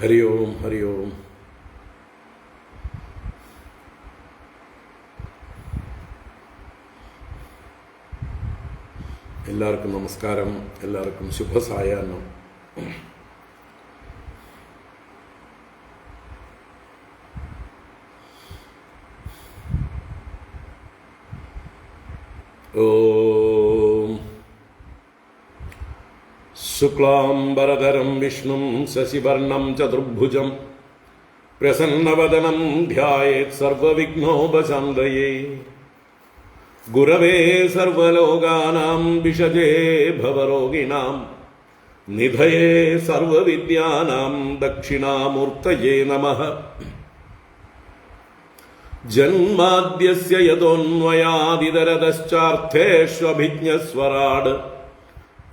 ഹരി ഓം ഹരി ഓം. എല്ലാവർക്കും നമസ്കാരം, എല്ലാവർക്കും ശുഭസായാഹ്നം. ഓം ശുക്ലാംബരധരം വിഷ്ണും ശശിവർണം ചതുർഭുജം പ്രസന്നവദനം ധ്യായേത് സർവവിഘ്നോപശാന്തയേ. ഗുരവേ സർവലോകാനാം വിഷജേ ഭവരോഗിണാം നിധയേ സർവവിദ്യാനാം ദക്ഷിണാമൂർത്തയേ നമഃ. ജന്മാദ്യസ്യ യതോന്വയാദിതരതശ്ചാർത്ഥേഷ്വഭിജ്ഞസ്വരാട്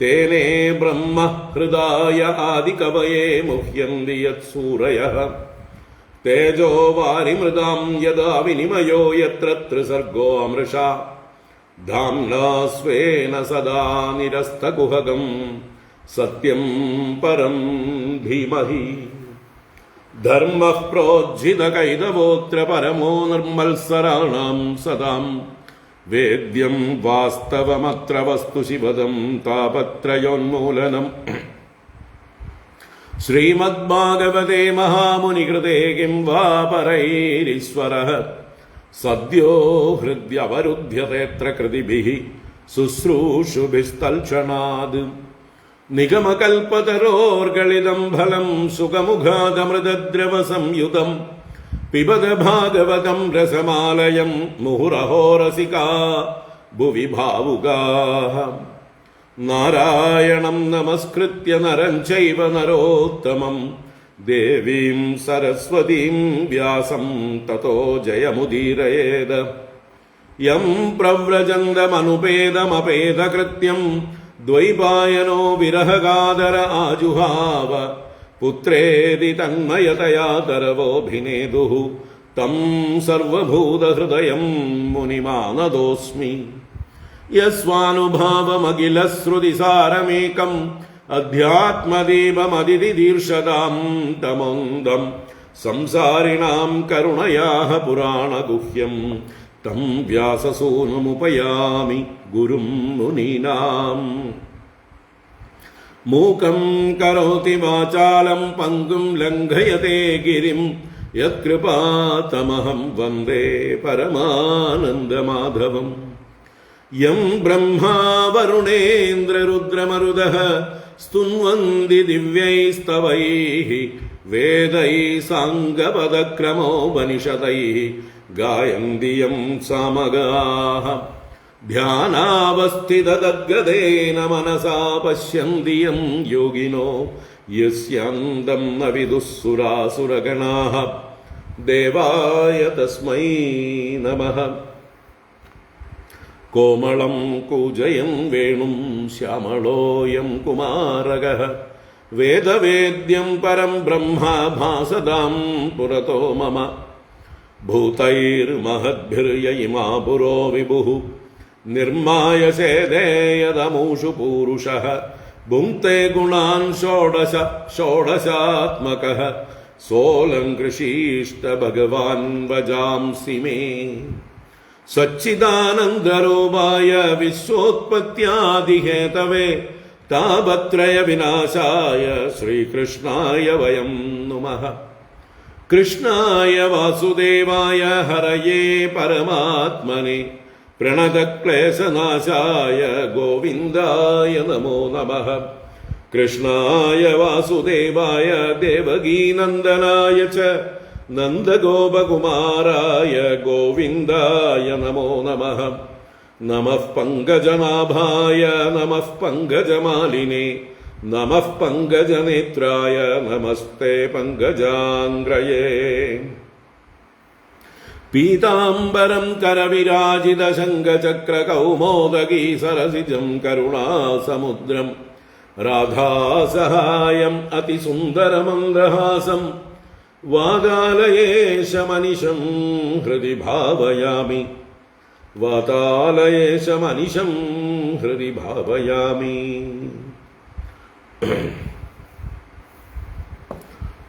തേനേ ബ്രഹ്മഹൃദായ ആദികവയേ മുഹ്യന്തി യത്സൂരയഃ. തേജോ വാരിമൃതാം യദാ വിനിമയോ യത്ര ത്രിസർഗോ അമൃഷാ ധാംനാ സ്വേന സദാ നിരസ്തകുഹകം സത്യം പരം ധീമഹി. ധർമ്മഃ പ്രോജ്ജിതകൈതവോത്ര പരമോ നിർമ്മത്സരാണാം സദാം വേദ്യം വാസ്തവമത്ര വസ്തു ശിവദം താപത്രയോന്മൂലനം. ശ്രീമദ്ഭാഗവതേ മഹാമുനികൃതേ കിം വാ പരൈരീശ്വരഃ സദ്യോ ഹൃദ്യവരുധ്യതേത്ര കൃതിഭിഃ ശുശ്രൂഷുഭിസ്തൽക്ഷണാദ്. നിഗമകൽപതരോർഗളിതം ഫലം സുഖമുഖാദമൃതദ്രവ സംയുതം പിബത ഭാഗവതം രസമാലയം മുഹുരഹോ രസികാ ഭുവി ഭാവുകാഃ. നാരായണം നമസ്കൃത്യ നരം ചൈവ നരോത്തമം ദേവീം സരസ്വതീം വ്യാസം തതോ ജയമുദീരയേത്. യം പ്രവ്രജന്തമനുപേദമപേദകൃത്യം ദ്വൈപായനോ വിരഹകാതര ആജുഹാവ. പുത്രേതി തന്മയതയാ തരവോഭിനേദുഃ തം സർവഭൂതഹൃദയം മുനിമാനതോസ്മി. യസ്വാനുഭാവമഖിലശ്രുതിസാരമേകം അധ്യാത്മദീപമതിദീർഷതാം തമോന്ദം സംസാരിണാം കരുണയാഃ പുരാണഗുഹ്യം തം വ്യാസസൂനുമുപയാമി ഗുരും മുനീനാം. മൂകം കരോതി വാചാലം പങ്കും ലംഘയതേ ഗിരിം യത്കൃപാതമഹം വന്ദേ പരമാനന്ദമാധവം. യം ബ്രഹ്മാ വരുണേന്ദ്രരുദ്രമരുതഃ സ്തുന്വന്തി ദിവ്യൈസ്തവൈഃ വേദൈഃ സാംഗപദക്രമോപനിഷദൈഃ ഗായന്തി യം സാമഗാഃ. ധ്യാനാവസ്ഥിതഗദ്ഗദേന മനസാ പശ്യന്തി യം യോഗിനോ യസ്യാന്തം ന വിദുഃ സുരാസുരഗണാഃ. ദേവായ തസ്മൈ നമഃ. കോമളം കൂജയൻ വേണും ശ്യാമളോയം കുമാരകഃ വേദവേദ്യം പരം ബ്രഹ്മ ഭാസതാം പുരതോ മമ. ഭൂതൈർമഹദ്ഭിർയയിമാ പുരോ വിഭുഃ നിർമ്മായ സേദേയതമൂഷു പൂരുഷഃ. ഭുങ്ക്തേ ഗുണാൻ ഷോഡശ ഷോഡശാത്മകഃ സോലങ്കൃഷീഷ്ട ഭഗവാൻ വജാംസി മേ. സച്ചിദാനന്ദരൂപായ വിശ്വോത്പത്യാദിഹേതവേ താപത്രയ വിനാശായ ശ്രീകൃഷ്ണായ വയം നുമഃ. കൃഷ്ണായ വാസുദേവായ ഹരയേ പരമാത്മനെ പ്രണതക്ലേശനാശായ ഗോവിന്ദായ നമോ നമഃ. കൃഷ്ണായ വാസുദേവായ ദേവകീനന്ദനായ ച നന്ദഗോപകുമാരായ ഗോവിന്ദായ നമോ നമഃ. നമഃ പങ്കജനാഭായ നമഃ പങ്കജമാലിനേ നമഃ പങ്കജനേത്രായ നമസ്തേ പങ്കജാംഗ്രയേ. പീതാംബരം കരവിരാജിത ശംഖചക്രകൗമോദഗീ സരസിജം കരുണാസമുദ്രം രാധാസഹായം അതിസുന്ദരമന്ദഹാസം വാതാലയേശമനിശം ഹൃദി ഭാവയാമി. വാതാലയേശമനിശം ഹൃദി ഭാവയാമി.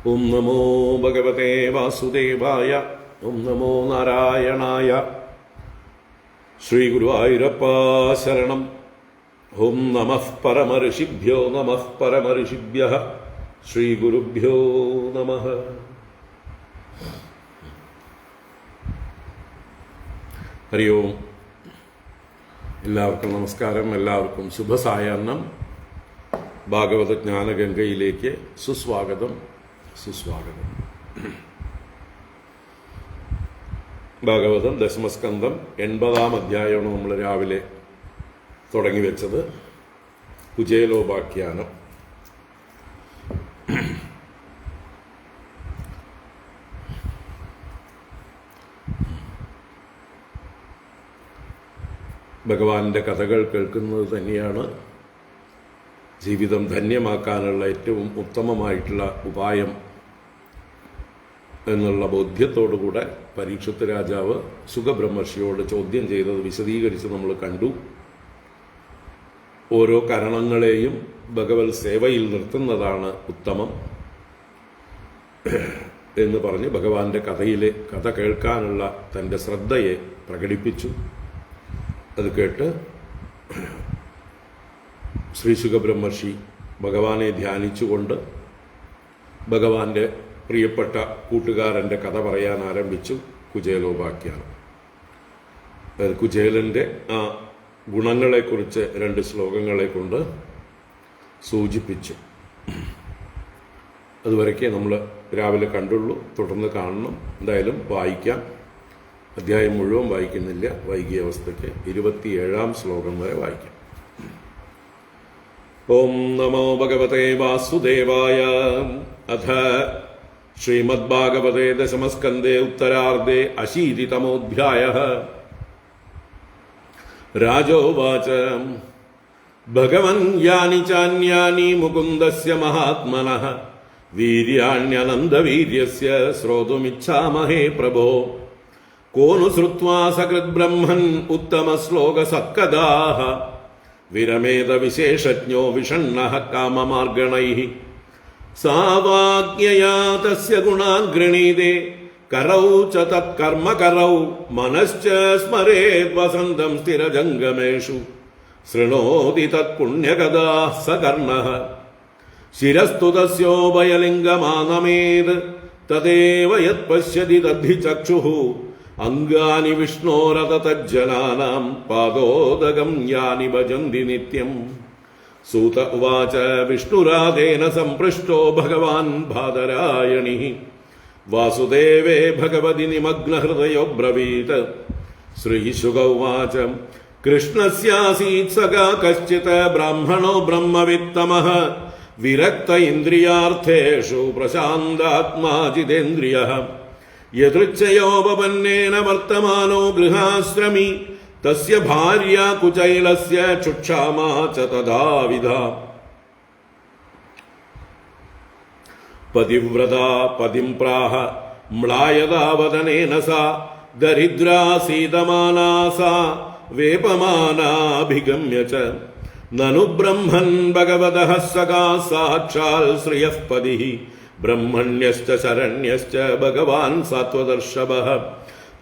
ഓം നമോ ഭഗവതേ വാസുദേവായ. ഓം നമോ നാരായണായ. ശ്രീ ഗുരുവായൂരപ്പ ശരണം. ഓം നമഃ പരമഋഷിഭ്യോ നമഃ പരമഋഷിഭ്യഃ. ശ്രീ ഗുരുഭ്യോ നമഃ. ഹരി ഓം. എല്ലാവർക്കും നമസ്കാരം. എല്ലാവർക്കും ശുഭസായാഹ്നം. ഭാഗവത ജ്ഞാനഗംഗയിലേക്ക് സുസ്വാഗതം. സുസ്വാഗതം. ഭാഗവതം ദശമസ്കന്ധം 80-ാം അധ്യായമാണ് നമ്മൾ രാവിലെ തുടങ്ങി വെച്ചത്. കുചേലോപാഖ്യാനം. ഭഗവാന്റെ കഥകൾ കേൾക്കുന്നത് തന്നെയാണ് ജീവിതം ധന്യമാക്കാനുള്ള ഏറ്റവും ഉത്തമമായിട്ടുള്ള ഉപായം എന്നുള്ള ബോധ്യത്തോടുകൂടെ പരീക്ഷത്ത് രാജാവ് സുഖബ്രഹ്മർഷിയോട് ചോദ്യം ചെയ്തത് വിശദീകരിച്ച് നമ്മൾ കണ്ടു. ഓരോ കരണങ്ങളെയും ഭഗവത് സേവയിൽ നിർത്തുന്നതാണ് ഉത്തമം എന്ന് പറഞ്ഞ് ഭഗവാന്റെ കഥ കേൾക്കാനുള്ള തൻ്റെ ശ്രദ്ധയെ പ്രകടിപ്പിച്ചു. അത് കേട്ട് ശ്രീ സുഖബ്രഹ്മർഷി ഭഗവാനെ ധ്യാനിച്ചുകൊണ്ട് ഭഗവാന്റെ പ്രിയപ്പെട്ട കൂട്ടുകാരൻ്റെ കഥ പറയാൻ ആരംഭിച്ചു. കുചേലോപാഖ്യാനം. കുചേലൻ്റെ ആ ഗുണങ്ങളെക്കുറിച്ച് 2 ശ്ലോകങ്ങളെ കൊണ്ട് സൂചിപ്പിച്ചു. അതുവരെയൊക്കെ നമ്മൾ രാവിലെ കണ്ടുള്ളൂ. തുടർന്ന് കാണണം. എന്തായാലും വായിക്കാം. അധ്യായം മുഴുവൻ വായിക്കുന്നില്ല. വൈകിയ അവസ്ഥയ്ക്ക് 27-ാം ശ്ലോകം വരെ വായിക്കാം. ഓം നമോ ഭഗവതേ വാസുദേവായ. അഥ ശ്രീമദ്ഭാഗവതേ ദശമസ്കന്ധേ ഉത്തരാർദ്ധേ 80-തമോऽധ്യായഃ. രാജോവാച ഭഗവൻ യാനി ചാന്യാനി മുകുന്ദസ്യ മഹാത്മനഃ വീര്യാണ്യനന്തവീര്യസ്യ ശ്രോതുമിച്ഛാമഹേ പ്രഭോ. കോ नु ശ്രുത്വാ സകൃദ്ബ്രഹ്മൻ ഉത്തമശ്ലോകസത്കഥാഃ വിരമേത വിശേഷജ്ഞോ വിഷണ്ണഃ കാമമാർഗണൈഃ. സാവാജ്ഞയാ തസ്യ ഗുണാൻ ഗൃണീതേ കരൗ ച തത്കർമ്മകരൗ മനശ്ച സ്മരേത് വസന്തം സ്ഥിരജംഗമേഷു ശൃണോതി തത്പുണ്യകഥാഃ സകർണഃ. ശിരസ്തു തസ്യോഭയലിംഗമാനമേത് തദേവ യത് പശ്യതി തദ്ധി ചക്ഷുഃ. അംഗാനി വിഷ്ണോരത തജ്ജനാനാം പാദോദകം യാനി ഭജന്തി നിത്യം. സൂത ഉവാച വിഷ്ണുരാധേന സംപൃഷ്ടോ ഭഗവാൻ ബാദരായണിഃ. വാസുദേവേ ഭഗവതി നിമഗ്നഹൃദയോ ബ്രവീത്. ശ്രീശുക ഉവാച കൃഷ്ണസ്യാസീത് സഖാ കശ്ചിത് ബ്രാഹ്മണോ ബ്രഹ്മവിത്തമഃ വിരക്ത ഇന്ദ്രിയാർത്ഥേഷു പ്രശാന്താത്മാ ജിതേന്ദ്രിയഃ. യദൃച്ഛയോപപന്നേന വർത്തമാനോ ഗൃഹാശ്രമി തസ്യ ഭാര്യ കുചൈലസ്യ ചുക്ഷാമാ ച തഥാവിധ. പതിവ്രതാ പതിം പ്രാഹ മ്ലായതാവദനേന സാ ദരിദ്രാ സീതമാനാ സാ വേപമാനാഭിഗമ്യ ച. നനു ബ്രഹ്മൻ ഭഗവതഃ സഖാ സാക്ഷാൽ ശ്രിയഃ പതിഃ ബ്രഹ്മണ്യശ്ച ശരണ്യശ്ച ഭഗവാൻ സാത്വദർശവഃ.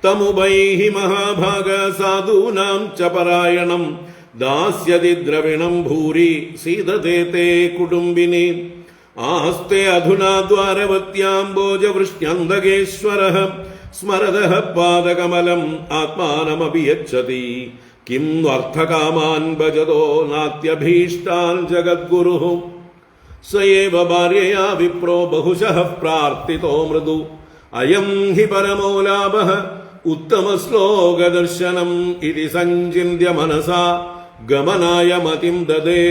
തമുപൈഃ മഹാഭാഗ സാധൂനാം ച പരായണം ദാസ്യതി ദ്രവിണം ഭൂരി സീദതേ തേ കുടുംബിനി. ആസ്തേ അധുനാ ദ്വാരവത്യാംബോജവൃഷ്ണ്യന്തകേശ്വരഃ സ്മരതഃ പാദകമലം ആത്മാനമപി യച്ഛതി. കിം അർത്ഥകാമാൻ ഭജതോ നാത്യഭീഷ്ടാൻ ജഗദ്ഗുരുഃ. സ ഏവ ഭാര്യയാ വിപ്രോ ബഹുശഃ പ്രാർത്ഥിതോ മൃദു. അയം ഹി പരമോ ലാഭഃ ഉത്തമശ്ലോകദർശനം ഇതി സഞ്ചിന്യ മനസാ ഗമനായ മതിം ദദേ.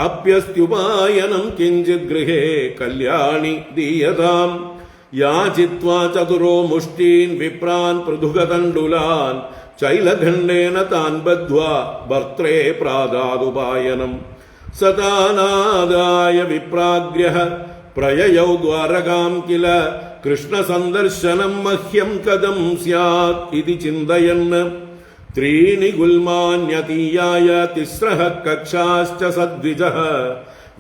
അപ്യസ്ത്യുപായനം കിഞ്ചിത് ഗൃഹേ കല്യാണി ദീയതാം. യാചിത്വാ ചതുരോ മുഷ്ടീൻ വിപ്രാൻ പൃഥുകതണ്ഡുലാൻ ചൈലഖണ്ഡേന താൻ ബദ്ധ്വാ ഭർത്രേ പ്രാദാദുപായനം. സതാനാദായ വിപ്രാഗ്രഹ പ്രയയൗ ദ്വാരകാം കില കൃഷ്ണസന്ദർശനം മഹ്യം കഥം സ്യാത് ഇതി ചിന്തയൻ. ത്രീണി ഗുൽമാന്യതീയായ തിസ്രഃ കക്ഷാശ്ച സദ്വിജഃ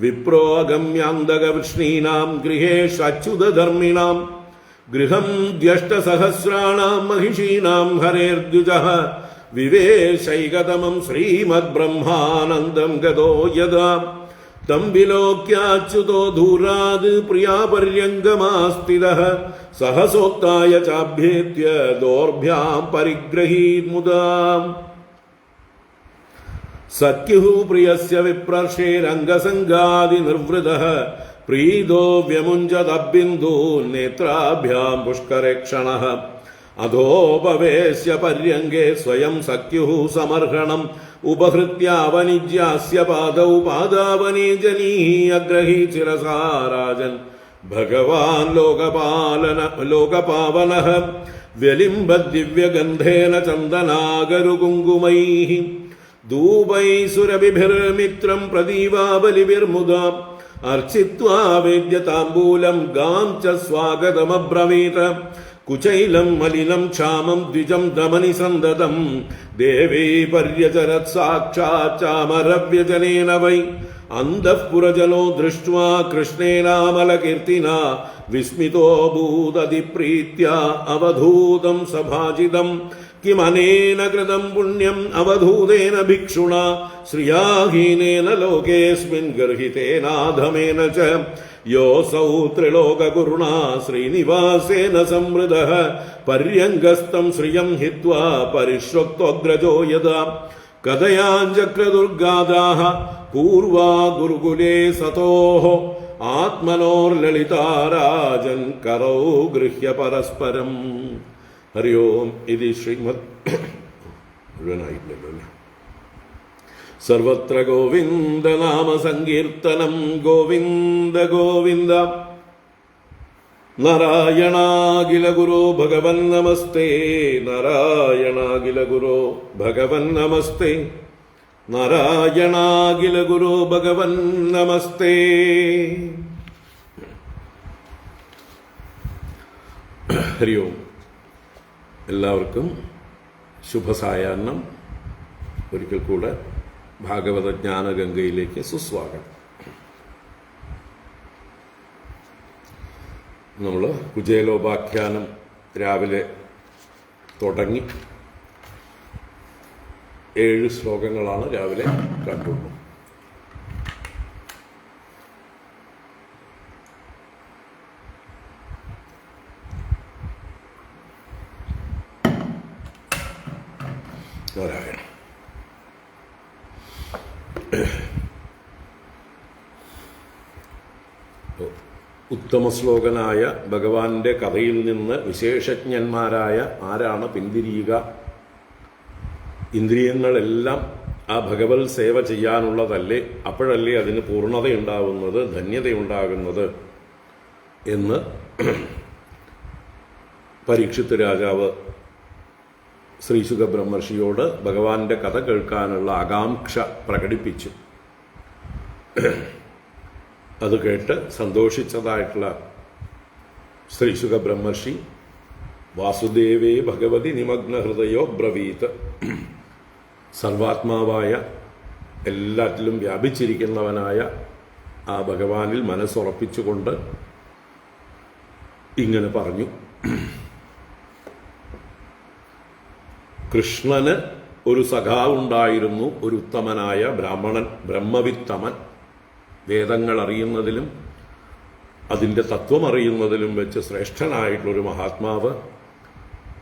വിപ്രോ അഗമ്യാന്തകവൃഷ്ണീനാം ഗൃഹേഷച്യുതധർമ്മിണാം ഗൃഹം ദ്യഷ്ടസഹസ്രാണാം മഹിഷീനാം ഹരേർദ്വിജഃ വിവേശൈകതമം ശ്രീമദ്ബ്രഹ്മാനന്ദം ഗതോ യദാ തം വിലോക്യാച്യുതോ ധൂരാത് പ്രിയാപര്യങ്കമാസ്ഥിതഃ സഹസോക്തായ ചാഭ്യേത്യ ദോർഭ്യാം പരിഗ്രഹീത് മുദാ സഖ്യുഃ പ്രിയസ്യ വിപ്രർഷേരംഗസംഗാദിനിർവൃതഃ പ്രീതോ വ്യമുഞ്ചതബിന്ദൂൻ നേത്രാഭ്യാം പുഷ്കരേക്ഷണഃ അധോപവേശ്യ പര്യങ്കേ സ്വയം സഖ്യുഃ സമർഹണം ഉപഹൃത്യാവനിജ്യാസ്യ പാദൗ പാദാവനീജനീഃ അഗ്രഹീ ശിരസാ രാജൻ ഭഗവാൻ ലോകപാവനഃ വ്യലിംബദ്ദിവ്യഗന്ധേന ചന്ദനാഗരുകുങ്കുമൈഃ ധൂപൈസുരഭിർമിത്രം പ്രദീപാബലിഭിർമുദാ അർച്ചിത്വാ വേദ്യതാംബൂലം ഗാം ച സ്വാഗതമബ്രവീത് കുചൈലം മലിനം ക്ഷാമം ദ്വിജം ദമനി സന്തതം ദേവീ പര്യചരത് സാക്ഷാത് ചാമരവ്യജനേന വൈ അന്തഃപുരജനോ ദൃഷ്ട്വാ കൃഷ്ണേനാമലകീർത്തിനാ വിസ്മിതോ ഭൂതതിപ്രീത്യാ അവധൂതം സഭാജിതം കിമനേന കൃതം പുണ്യം അവധൂതേന ഭിക്ഷുണാ ശ്രിയാഹീനേന ലോകേസ്മിൻ ഗർഹിതേനാധമേന ച യോസൗ ത്രിലോകഗുരുണാ ശ്രീനിവാസേന സംവൃതഃ പര്യങ്കസ്തം ശ്രിയം ഹിത്വാ പരിശ്വക്തോഗ്രജോ യദാ കഥയാഞ്ചക്രദുർഗാദാഃ പൂർവാ ഗുരുകുലേ സതോഃ ആത്മനോർലളിതാരാജൻ കരൗ ഗൃഹ്യ പരസ്പരം. ഹരി ഓം. ഇത് ശ്രീമദ് മുഴുവനായിട്ടില്ലല്ലോ. സർവത്ര ഗോവിന്ദ നാമ സങ്കീർത്തനം. ഗോവിന്ദ ഗോവിന്ദ. നാരായണാഖില ഗുരോ ഭഗവൻ നമസ്തേ. നാരായണാഖില ഗുരോ ഭഗവൻ നമസ്തേ. നാരായണാഖില ഗുരോ ഭഗവൻ നമസ്തേ. ഹരി ഓം. എല്ലാവർക്കും ശുഭസായാഹ്നം. ഒരിക്കൽ കൂടെ ഭാഗവത ജ്ഞാനഗംഗയിലേക്ക് സുസ്വാഗതം. നമ്മൾ കുചേലോപാഖ്യാനം രാവിലെ തുടങ്ങി 7 ശ്ലോകങ്ങളാണ് രാവിലെ കണ്ടുള്ളൂ. നാരായണ. ഉത്തമശ്ലോകനായ ഭഗവാന്റെ കഥയിൽ നിന്ന് വിശേഷജ്ഞന്മാരായ ആരാണ് പിന്തിരിയുക? ഇന്ദ്രിയങ്ങളെല്ലാം ആ ഭഗവത് സേവ ചെയ്യാനുള്ളതല്ലേ? അപ്പോഴല്ലേ അതിന് പൂർണ്ണതയുണ്ടാകുന്നത്, ധന്യതയുണ്ടാകുന്നത് എന്ന് പരീക്ഷിത്ത് രാജാവ് ശ്രീശുക ബ്രഹ്മർഷിയോട് ഭഗവാന്റെ കഥ കേൾക്കാനുള്ള ആകാംക്ഷ പ്രകടിപ്പിച്ചു. അത് കേട്ട് സന്തോഷിച്ചതായിട്ടുള്ള ശ്രീശുക ബ്രഹ്മർഷി വാസുദേവേ ഭഗവതി നിമഗ്ന ഹൃദയോ ബ്രവീത്. സർവാത്മാവായ എല്ലാറ്റിലും വ്യാപിച്ചിരിക്കുന്നവനായ ആ ഭഗവാനിൽ മനസ്സുറപ്പിച്ചുകൊണ്ട് ഇങ്ങനെ പറഞ്ഞു. കൃഷ്ണന് ഒരു സഖാവുണ്ടായിരുന്നു, ഒരു ഉത്തമനായ ബ്രാഹ്മണൻ, ബ്രഹ്മവിത്തമൻ. വേദങ്ങൾ അറിയുന്നതിലും അതിൻ്റെ തത്വം അറിയുന്നതിലും വെച്ച് ശ്രേഷ്ഠനായിട്ടുള്ളൊരു മഹാത്മാവ്.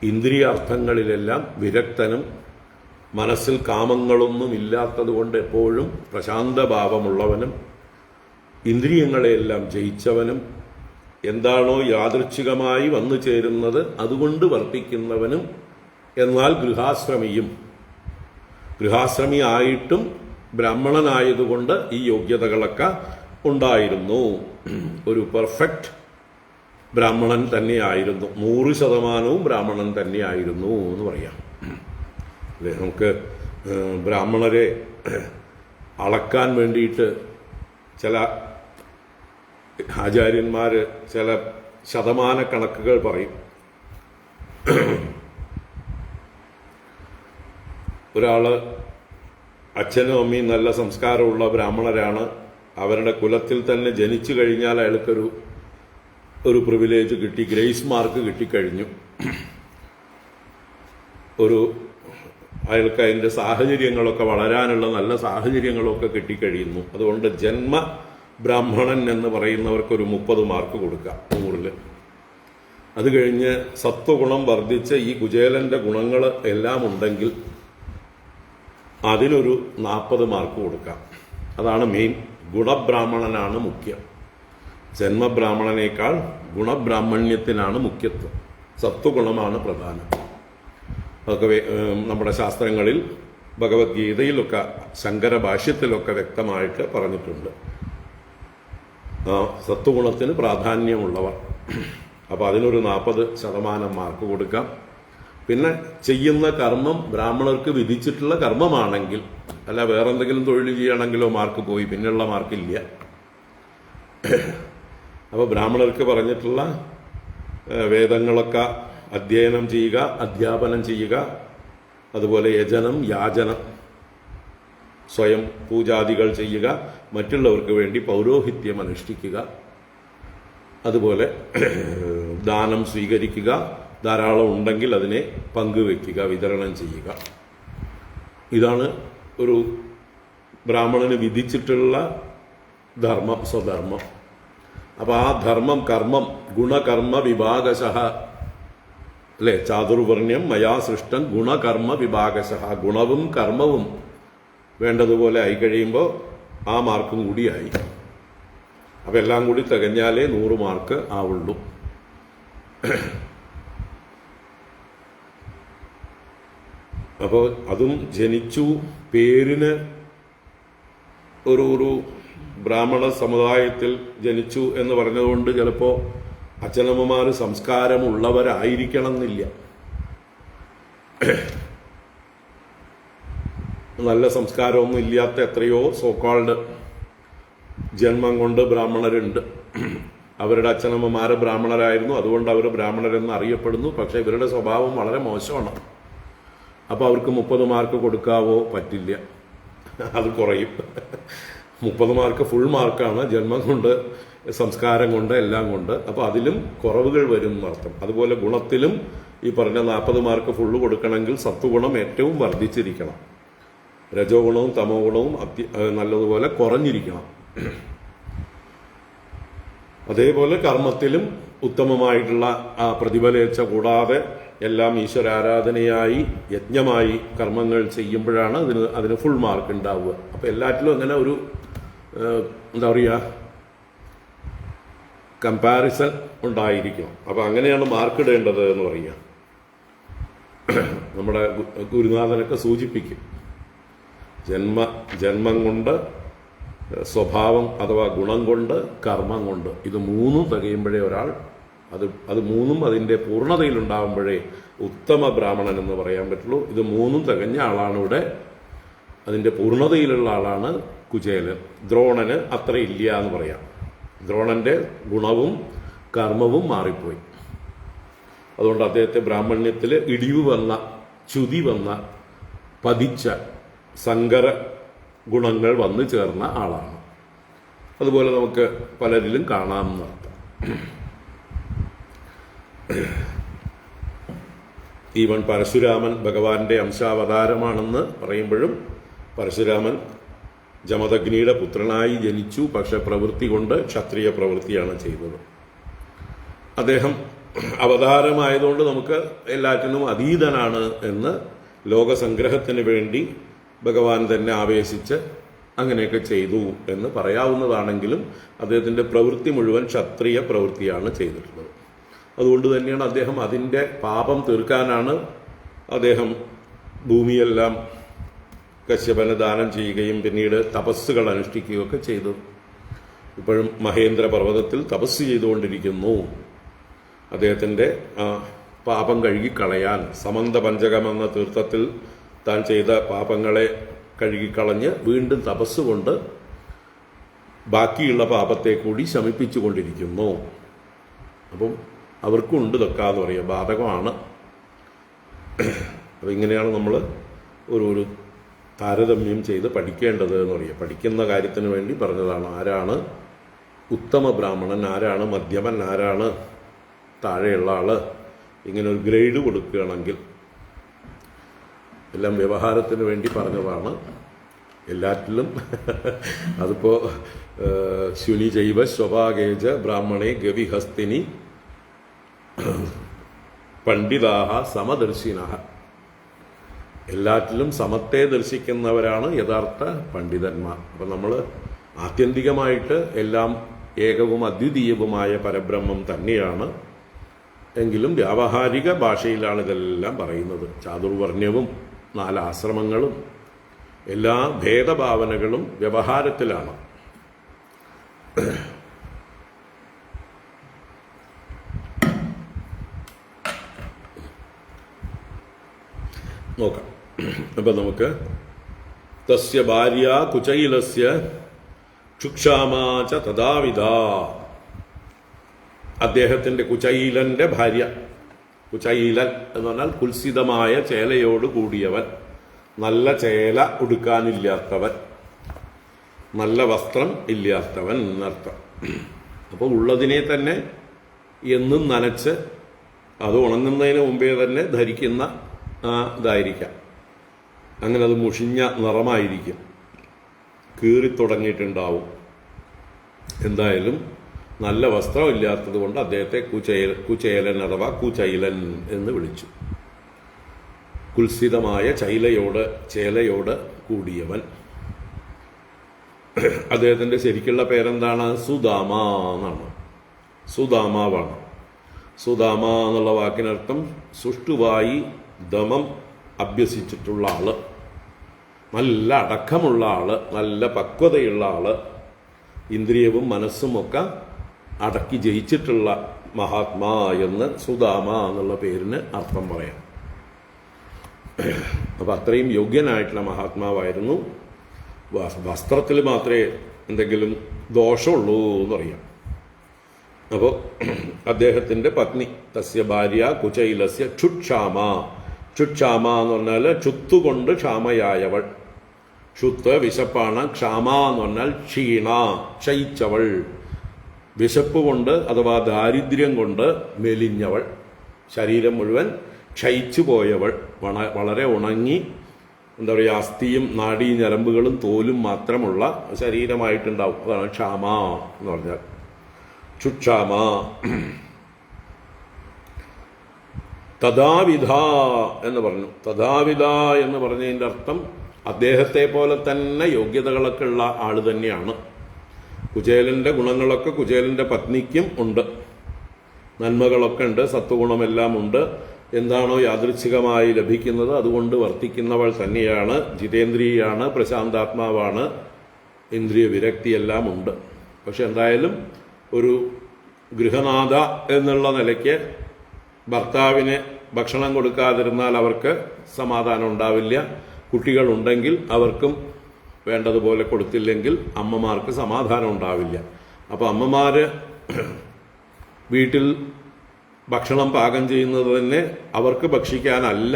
ഇന്ദ്രിയാർത്ഥങ്ങളിലെല്ലാം വിരക്തനും മനസ്സിൽ കാമങ്ങളൊന്നും ഇല്ലാത്തതുകൊണ്ട് എപ്പോഴും പ്രശാന്തഭാവമുള്ളവനും ഇന്ദ്രിയങ്ങളെയെല്ലാം ജയിച്ചവനും എന്താണോ യാദൃച്ഛികമായി വന്നു ചേരുന്നത് അതുകൊണ്ട് വർത്തിക്കുന്നവനും, എന്നാൽ ഗൃഹാശ്രമി ആയിട്ടും ബ്രാഹ്മണനായതുകൊണ്ട് ഈ യോഗ്യതകളൊക്കെ ഉണ്ടായിരുന്നു. ഒരു പെർഫെക്റ്റ് ബ്രാഹ്മണൻ തന്നെയായിരുന്നു. 100% ബ്രാഹ്മണൻ തന്നെയായിരുന്നു എന്ന് പറയാം. അല്ലേ? നമുക്ക് ബ്രാഹ്മണരെ അളക്കാൻ വേണ്ടിയിട്ട് ചില ആചാര്യന്മാർ ചില ശതമാന കണക്കുകൾ പറയും. ഒരാൾ അച്ഛനും അമ്മയും നല്ല സംസ്കാരമുള്ള ബ്രാഹ്മണരാണ്, അവരുടെ കുലത്തിൽ തന്നെ ജനിച്ചു കഴിഞ്ഞാൽ അയാൾക്കൊരു പ്രിവിലേജ് കിട്ടി, ഗ്രേസ് മാർക്ക് കിട്ടിക്കഴിഞ്ഞു. അയാൾക്ക് അതിൻ്റെ സാഹചര്യങ്ങളൊക്കെ വളരാനുള്ള നല്ല സാഹചര്യങ്ങളൊക്കെ കിട്ടിക്കഴിയുന്നു. അതുകൊണ്ട് ജന്മ ബ്രാഹ്മണൻ എന്ന് പറയുന്നവർക്കൊരു 30 മാർക്ക് കൊടുക്കാം 100-ൽ. അത് കഴിഞ്ഞ് സത്വഗുണം വർദ്ധിച്ച ഈ കുചേലന്റെ ഗുണങ്ങൾ എല്ലാം ഉണ്ടെങ്കിൽ അതിനൊരു 40 മാർക്ക് കൊടുക്കാം. അതാണ് മെയിൻ. ഗുണബ്രാഹ്മണനാണ് മുഖ്യം. ജന്മബ്രാഹ്മണനേക്കാൾ ഗുണബ്രാഹ്മണ്യത്തിനാണ് മുഖ്യത്വം. സത്വഗുണമാണ് പ്രധാനം. അതൊക്കെ നമ്മുടെ ശാസ്ത്രങ്ങളിൽ ഭഗവത്ഗീതയിലൊക്കെ ശങ്കരഭാഷ്യത്തിലൊക്കെ വ്യക്തമായിട്ട് പറഞ്ഞിട്ടുണ്ട്. സത്വഗുണത്തിന് പ്രാധാന്യമുള്ളവർ. അപ്പോൾ അതിനൊരു 40% മാർക്ക് കൊടുക്കാം. പിന്നെ ചെയ്യുന്ന കർമ്മം ബ്രാഹ്മണർക്ക് വിധിച്ചിട്ടുള്ള കർമ്മമാണെങ്കിൽ, അല്ല വേറെന്തെങ്കിലും തൊഴിൽ ചെയ്യണമെങ്കിലോ മാർക്ക് പോയി, പിന്നെയുള്ള മാർക്കില്ല. അപ്പോൾ ബ്രാഹ്മണർക്ക് പറഞ്ഞിട്ടുള്ള വേദങ്ങളൊക്കെ അധ്യയനം ചെയ്യുക, അധ്യാപനം ചെയ്യുക, അതുപോലെ യജനം, യാചനം, സ്വയം പൂജാദികൾ ചെയ്യുക, മറ്റുള്ളവർക്ക് വേണ്ടി പൗരോഹിത്യം അനുഷ്ഠിക്കുക, അതുപോലെ ദാനം സ്വീകരിക്കുക, ധാരാളം ഉണ്ടെങ്കിൽ അതിനെ പങ്കുവെക്കുക, വിതരണം ചെയ്യുക. ഇതാണ് ഒരു ബ്രാഹ്മണന് വിധിച്ചിട്ടുള്ള ധർമ്മം, സ്വധർമ്മം. അപ്പോൾ ആ ധർമ്മം, കർമ്മം ഗുണകർമ്മ വിഭാഗശഃ അല്ലേ, ചാതുർവർണ്ണ്യം മയാ സൃഷ്ടം ഗുണകർമ്മ വിഭാഗശഃ. ഗുണവും കർമ്മവും വേണ്ടതുപോലെ ആയി കഴിയുമ്പോൾ ആ മാർക്കും കൂടിയായി. അപ്പം എല്ലാം കൂടി തികഞ്ഞാലേ 100 മാർക്ക് ആവുള്ളൂ. അപ്പോൾ അതും ജനിച്ചു, പേരിന് ഒരു ബ്രാഹ്മണ സമുദായത്തിൽ ജനിച്ചു എന്ന് പറഞ്ഞതുകൊണ്ട് ചിലപ്പോൾ അച്ഛനമ്മമാർ സംസ്കാരമുള്ളവരായിരിക്കണം എന്നില്ല. നല്ല സംസ്കാരമൊന്നും ഇല്ലാത്ത എത്രയോ സോക്കാൾഡ് ജന്മം കൊണ്ട് ബ്രാഹ്മണരുണ്ട്. അവരുടെ അച്ഛനമ്മമാര് ബ്രാഹ്മണരായിരുന്നു, അതുകൊണ്ട് അവർ ബ്രാഹ്മണരെന്ന് അറിയപ്പെടുന്നു. പക്ഷെ ഇവരുടെ സ്വഭാവം വളരെ മോശമാണ്. അപ്പോൾ അവർക്ക് 30 മാർക്ക് കൊടുക്കാവോ? പറ്റില്ല, അത് കുറയും. 30 മാർക്ക് ഫുൾ മാർക്കാണ്, ജന്മം കൊണ്ട്, സംസ്കാരം കൊണ്ട്, എല്ലാം കൊണ്ട്. അപ്പോൾ അതിലും കുറവുകൾ വരും എന്നർത്ഥം. അതുപോലെ ഗുണത്തിലും ഈ പറഞ്ഞ 40 മാർക്ക് ഫുള്ള് കൊടുക്കണമെങ്കിൽ സത്വഗുണം ഏറ്റവും വർദ്ധിച്ചിരിക്കണം, രജോ ഗുണവും തമോ ഗുണവും നല്ലതുപോലെ കുറഞ്ഞിരിക്കണം. അതേപോലെ കർമ്മത്തിലും ഉത്തമമായിട്ടുള്ള ആ പ്രതിഫലേച്ഛ കൂടാതെ എല്ലാം ഈശ്വരാരാധനയായി യജ്ഞമായി കർമ്മങ്ങൾ ചെയ്യുമ്പോഴാണ് അതിന് ഫുൾ മാർക്ക് ഉണ്ടാവുക. അപ്പം എല്ലാറ്റിലും അങ്ങനെ ഒരു എന്താ പറയുക, കമ്പാരിസൺ ഉണ്ടായിരിക്കും. അപ്പം അങ്ങനെയാണ് മാർക്ക് ഇടേണ്ടത് എന്ന് പറയുക. നമ്മുടെ ഗുരുനാഥനൊക്കെ സൂചിപ്പിക്കും, ജന്മം കൊണ്ട്, സ്വഭാവം അഥവാ ഗുണം കൊണ്ട്, കർമ്മം കൊണ്ട്, ഇത് 3 തികയുമ്പോഴേ ഒരാൾ അത് 3 അതിൻ്റെ പൂർണ്ണതയിലുണ്ടാകുമ്പോഴേ ഉത്തമ ബ്രാഹ്മണൻ എന്ന് പറയാൻ പറ്റുള്ളൂ. ഇത് 3 തികഞ്ഞ ആളാണ് ഇവിടെ, അതിൻ്റെ പൂർണ്ണതയിലുള്ള ആളാണ് കുചേലൻ. ദ്രോണന് അത്ര ഇല്ല എന്ന് പറയാം. ദ്രോണന്റെ ഗുണവും കർമ്മവും മാറിപ്പോയി. അതുകൊണ്ട് അദ്ദേഹത്തെ ബ്രാഹ്മണ്യത്തിൽ ഇടിവ് വന്ന, ച്യുതി വന്ന, പതിച്ച സങ്കര ഗുണങ്ങൾ വന്നു ചേർന്ന ആളാണ്. അതുപോലെ നമുക്ക് പലരിലും കാണാമെന്നർത്ഥം. ഈവൻ പരശുരാമൻ ഭഗവാന്റെ അംശാവതാരമാണെന്ന് പറയുമ്പോഴും പരശുരാമൻ ജമദഗ്നിയുടെ പുത്രനായി ജനിച്ചു. പക്ഷെ പ്രവൃത്തി കൊണ്ട് ക്ഷത്രിയ പ്രവൃത്തിയാണ് ചെയ്തത്. അദ്ദേഹം അവതാരമായതുകൊണ്ട് നമുക്ക് എല്ലാറ്റിനും അതീതനാണ് എന്ന് ലോകസംഗ്രഹത്തിന് വേണ്ടി ഭഗവാൻ തന്നെ ആവേശിച്ച് അങ്ങനെയൊക്കെ ചെയ്തു എന്ന് പറയാവുന്നതാണെങ്കിലും അദ്ദേഹത്തിൻ്റെ പ്രവൃത്തി മുഴുവൻ ക്ഷത്രിയ പ്രവൃത്തിയാണ് ചെയ്തിട്ടുള്ളത്. അതുകൊണ്ട് തന്നെയാണ് അദ്ദേഹം അതിൻ്റെ പാപം തീർക്കാനാണ് അദ്ദേഹം ഭൂമിയെല്ലാം കശ്യപന് ദാനം ചെയ്യുകയും പിന്നീട് തപസ്സുകൾ അനുഷ്ഠിക്കുകയൊക്കെ ചെയ്തു. ഇപ്പോഴും മഹേന്ദ്ര പർവ്വതത്തിൽ തപസ് ചെയ്തുകൊണ്ടിരിക്കുന്നു. അദ്ദേഹത്തിൻ്റെ പാപം കഴുകിക്കളയാൻ സമന്ത പഞ്ചകമെന്ന തീർത്ഥത്തിൽ താൻ ചെയ്ത പാപങ്ങളെ കഴുകിക്കളഞ്ഞ് വീണ്ടും തപസ്സുകൊണ്ട് ബാക്കിയുള്ള പാപത്തെ കൂടി ശമിപ്പിച്ചു കൊണ്ടിരിക്കുന്നു. അപ്പം അവർക്കുണ്ട് ഇതൊക്കെ എന്ന് പറയുക, ബാധകമാണ്. അപ്പം ഇങ്ങനെയാണ് നമ്മൾ ഒരു താരതമ്യം ചെയ്ത് പഠിക്കേണ്ടത് എന്ന് പറയുക. പഠിക്കുന്ന കാര്യത്തിന് വേണ്ടി പറഞ്ഞതാണ്. ആരാണ് ഉത്തമ ബ്രാഹ്മണൻ, ആരാണ് മധ്യമൻ, ആരാണ് താഴെയുള്ള ആള്, ഇങ്ങനെ ഒരു ഗ്രേഡ് കൊടുക്കുകയാണെങ്കിൽ. എല്ലാം വ്യവഹാരത്തിന് വേണ്ടി പറഞ്ഞതാണ്. എല്ലാറ്റിലും അതിപ്പോ ശുനി ജൈവ സ്വഭാഗേജ ബ്രാഹ്മണേ ഗവിഹസ്തിനി പണ്ഡിതാഹ സമദർശിനഃ. എല്ലാറ്റിലും സമത്തെ ദർശിക്കുന്നവരാണ് യഥാർത്ഥ പണ്ഡിതന്മാർ. അപ്പം നമ്മൾ ആത്യന്തികമായിട്ട് എല്ലാം ഏകവും അദ്വിതീയവുമായ പരബ്രഹ്മം തന്നെയാണ്. എങ്കിലും വ്യാവഹാരിക ഭാഷയിലാണ് ഇതെല്ലാം പറയുന്നത്. ചാതുർവർണ്ണ്യവും 4 ആശ്രമങ്ങളും എല്ലാ ഭേദഭാവനകളും വ്യവഹാരത്തിലാണ്. നോക്കാം. അപ്പൊ നമുക്ക് തസ്യ ഭാര്യ കുചൈലസ്യ ക്ഷുക്ഷാമാച തഥാവിധ. അദ്ദേഹത്തിന്റെ കുചൈലന്റെ ഭാര്യ, കുചൈലൻ എന്ന് പറഞ്ഞാൽ കുൽസിതമായ ചേലയോട് കൂടിയവൻ, നല്ല ചേല ഉടുക്കാനില്ലാത്തവൻ, നല്ല വസ്ത്രം ഇല്ലാത്തവൻ എന്നർത്ഥം. അപ്പോൾ ഉള്ളതിനെ തന്നെ എന്നും നനച്ച് അത് ഉണങ്ങുന്നതിന് മുമ്പേ തന്നെ ധരിക്കുന്ന ഇതായിരിക്കാം. അങ്ങനെ അത് മുഷിഞ്ഞ നിറമായിരിക്കും, കീറിത്തുടങ്ങിയിട്ടുണ്ടാവും. എന്തായാലും നല്ല വസ്ത്രമില്ലാത്തത് കൊണ്ട് അദ്ദേഹത്തെ കുചേലൻ അഥവാ കുചൈലൻ എന്ന് വിളിച്ചു. കുൽസിതമായ ചേലയോട് കൂടിയവൻ. അദ്ദേഹത്തിന്റെ ശരിക്കുള്ള പേരെന്താണ്? സുദാമ എന്നാണ്. സുദാമാവാണ്. സുദാമ എന്നുള്ള വാക്കിനർത്ഥം സുഷ്ടുവായി ദമം അഭ്യസിച്ചിട്ടുള്ള ആള്, നല്ല അടക്കമുള്ള ആള്, നല്ല പക്വതയുള്ള ആള്, ഇന്ദ്രിയവും മനസ്സും ഒക്കെ അടക്കി ജയിച്ചിട്ടുള്ള മഹാത്മാ എന്ന് സുദാമ എന്നുള്ള പേരിന് അർത്ഥം പറയാം. അപ്പൊ അത്രയും യോഗ്യനായിട്ടുള്ള മഹാത്മാവായിരുന്നു. വസ്ത്രത്തിൽ മാത്രമേ എന്തെങ്കിലും ദോഷമുള്ളൂ എന്നറിയാം. അപ്പോൾ അദ്ദേഹത്തിന്റെ പത്നി തസ്യ ഭാര്യ കുചൈലസ്യ ക്ഷുക്ഷാമ. ക്ഷുക്ഷാമ എന്ന് പറഞ്ഞാൽ ക്ഷുത്തുകൊണ്ട് ക്ഷാമയായവൾ. ക്ഷുത്ത് വിശപ്പാണ്. ക്ഷാമ എന്ന് പറഞ്ഞാൽ ക്ഷീണ, ക്ഷയിച്ചവൾ. വിശപ്പ് കൊണ്ട് അഥവാ ദാരിദ്ര്യം കൊണ്ട് മെലിഞ്ഞവൾ, ശരീരം മുഴുവൻ ക്ഷയിച്ചു പോയവൾ, വളരെ ഉണങ്ങി, എന്താ പറയുക, അസ്ഥിയും നാഡീ ഞരമ്പുകളും തോലും മാത്രമുള്ള ശരീരമായിട്ടുണ്ടാവും. അതാണ് ക്ഷാമ എന്ന് പറഞ്ഞാൽ. ക്ഷുക്ഷാമ. തഥാവിധ എന്ന് പറഞ്ഞു. തഥാവിധ എന്ന് പറഞ്ഞതിൻ്റെ അർത്ഥം അദ്ദേഹത്തെ പോലെ തന്നെ യോഗ്യതകളൊക്കെ ഉള്ള ആള് തന്നെയാണ്. കുചേലന്റെ ഗുണങ്ങളൊക്കെ കുചേലന്റെ പത്നിക്കും ഉണ്ട്, നന്മകളൊക്കെ ഉണ്ട്, സത്വഗുണമെല്ലാം ഉണ്ട്. എന്താണോ യാദൃച്ഛികമായി ലഭിക്കുന്നത് അതുകൊണ്ട് വർത്തിക്കുന്നവൾ തന്നെയാണ്. ജിതേന്ദ്രിയാണ്, പ്രശാന്താത്മാവാണ്, ഇന്ദ്രിയ വിരക്തിയെല്ലാം ഉണ്ട്. പക്ഷെ എന്തായാലും ഒരു ഗൃഹനാഥ എന്നുള്ള നിലയ്ക്ക് ഭർത്താവിന് ഭക്ഷണം കൊടുക്കാതിരുന്നാൽ അവർക്ക് സമാധാനം ഉണ്ടാവില്ല. കുട്ടികളുണ്ടെങ്കിൽ അവർക്കും വേണ്ടതുപോലെ കൊടുത്തില്ലെങ്കിൽ അമ്മമാർക്ക് സമാധാനം ഉണ്ടാവില്ല. അപ്പോൾ അമ്മമാര് വീട്ടിൽ ഭക്ഷണം പാകം ചെയ്യുന്നത് തന്നെ അവർക്ക് ഭക്ഷിക്കാനല്ല,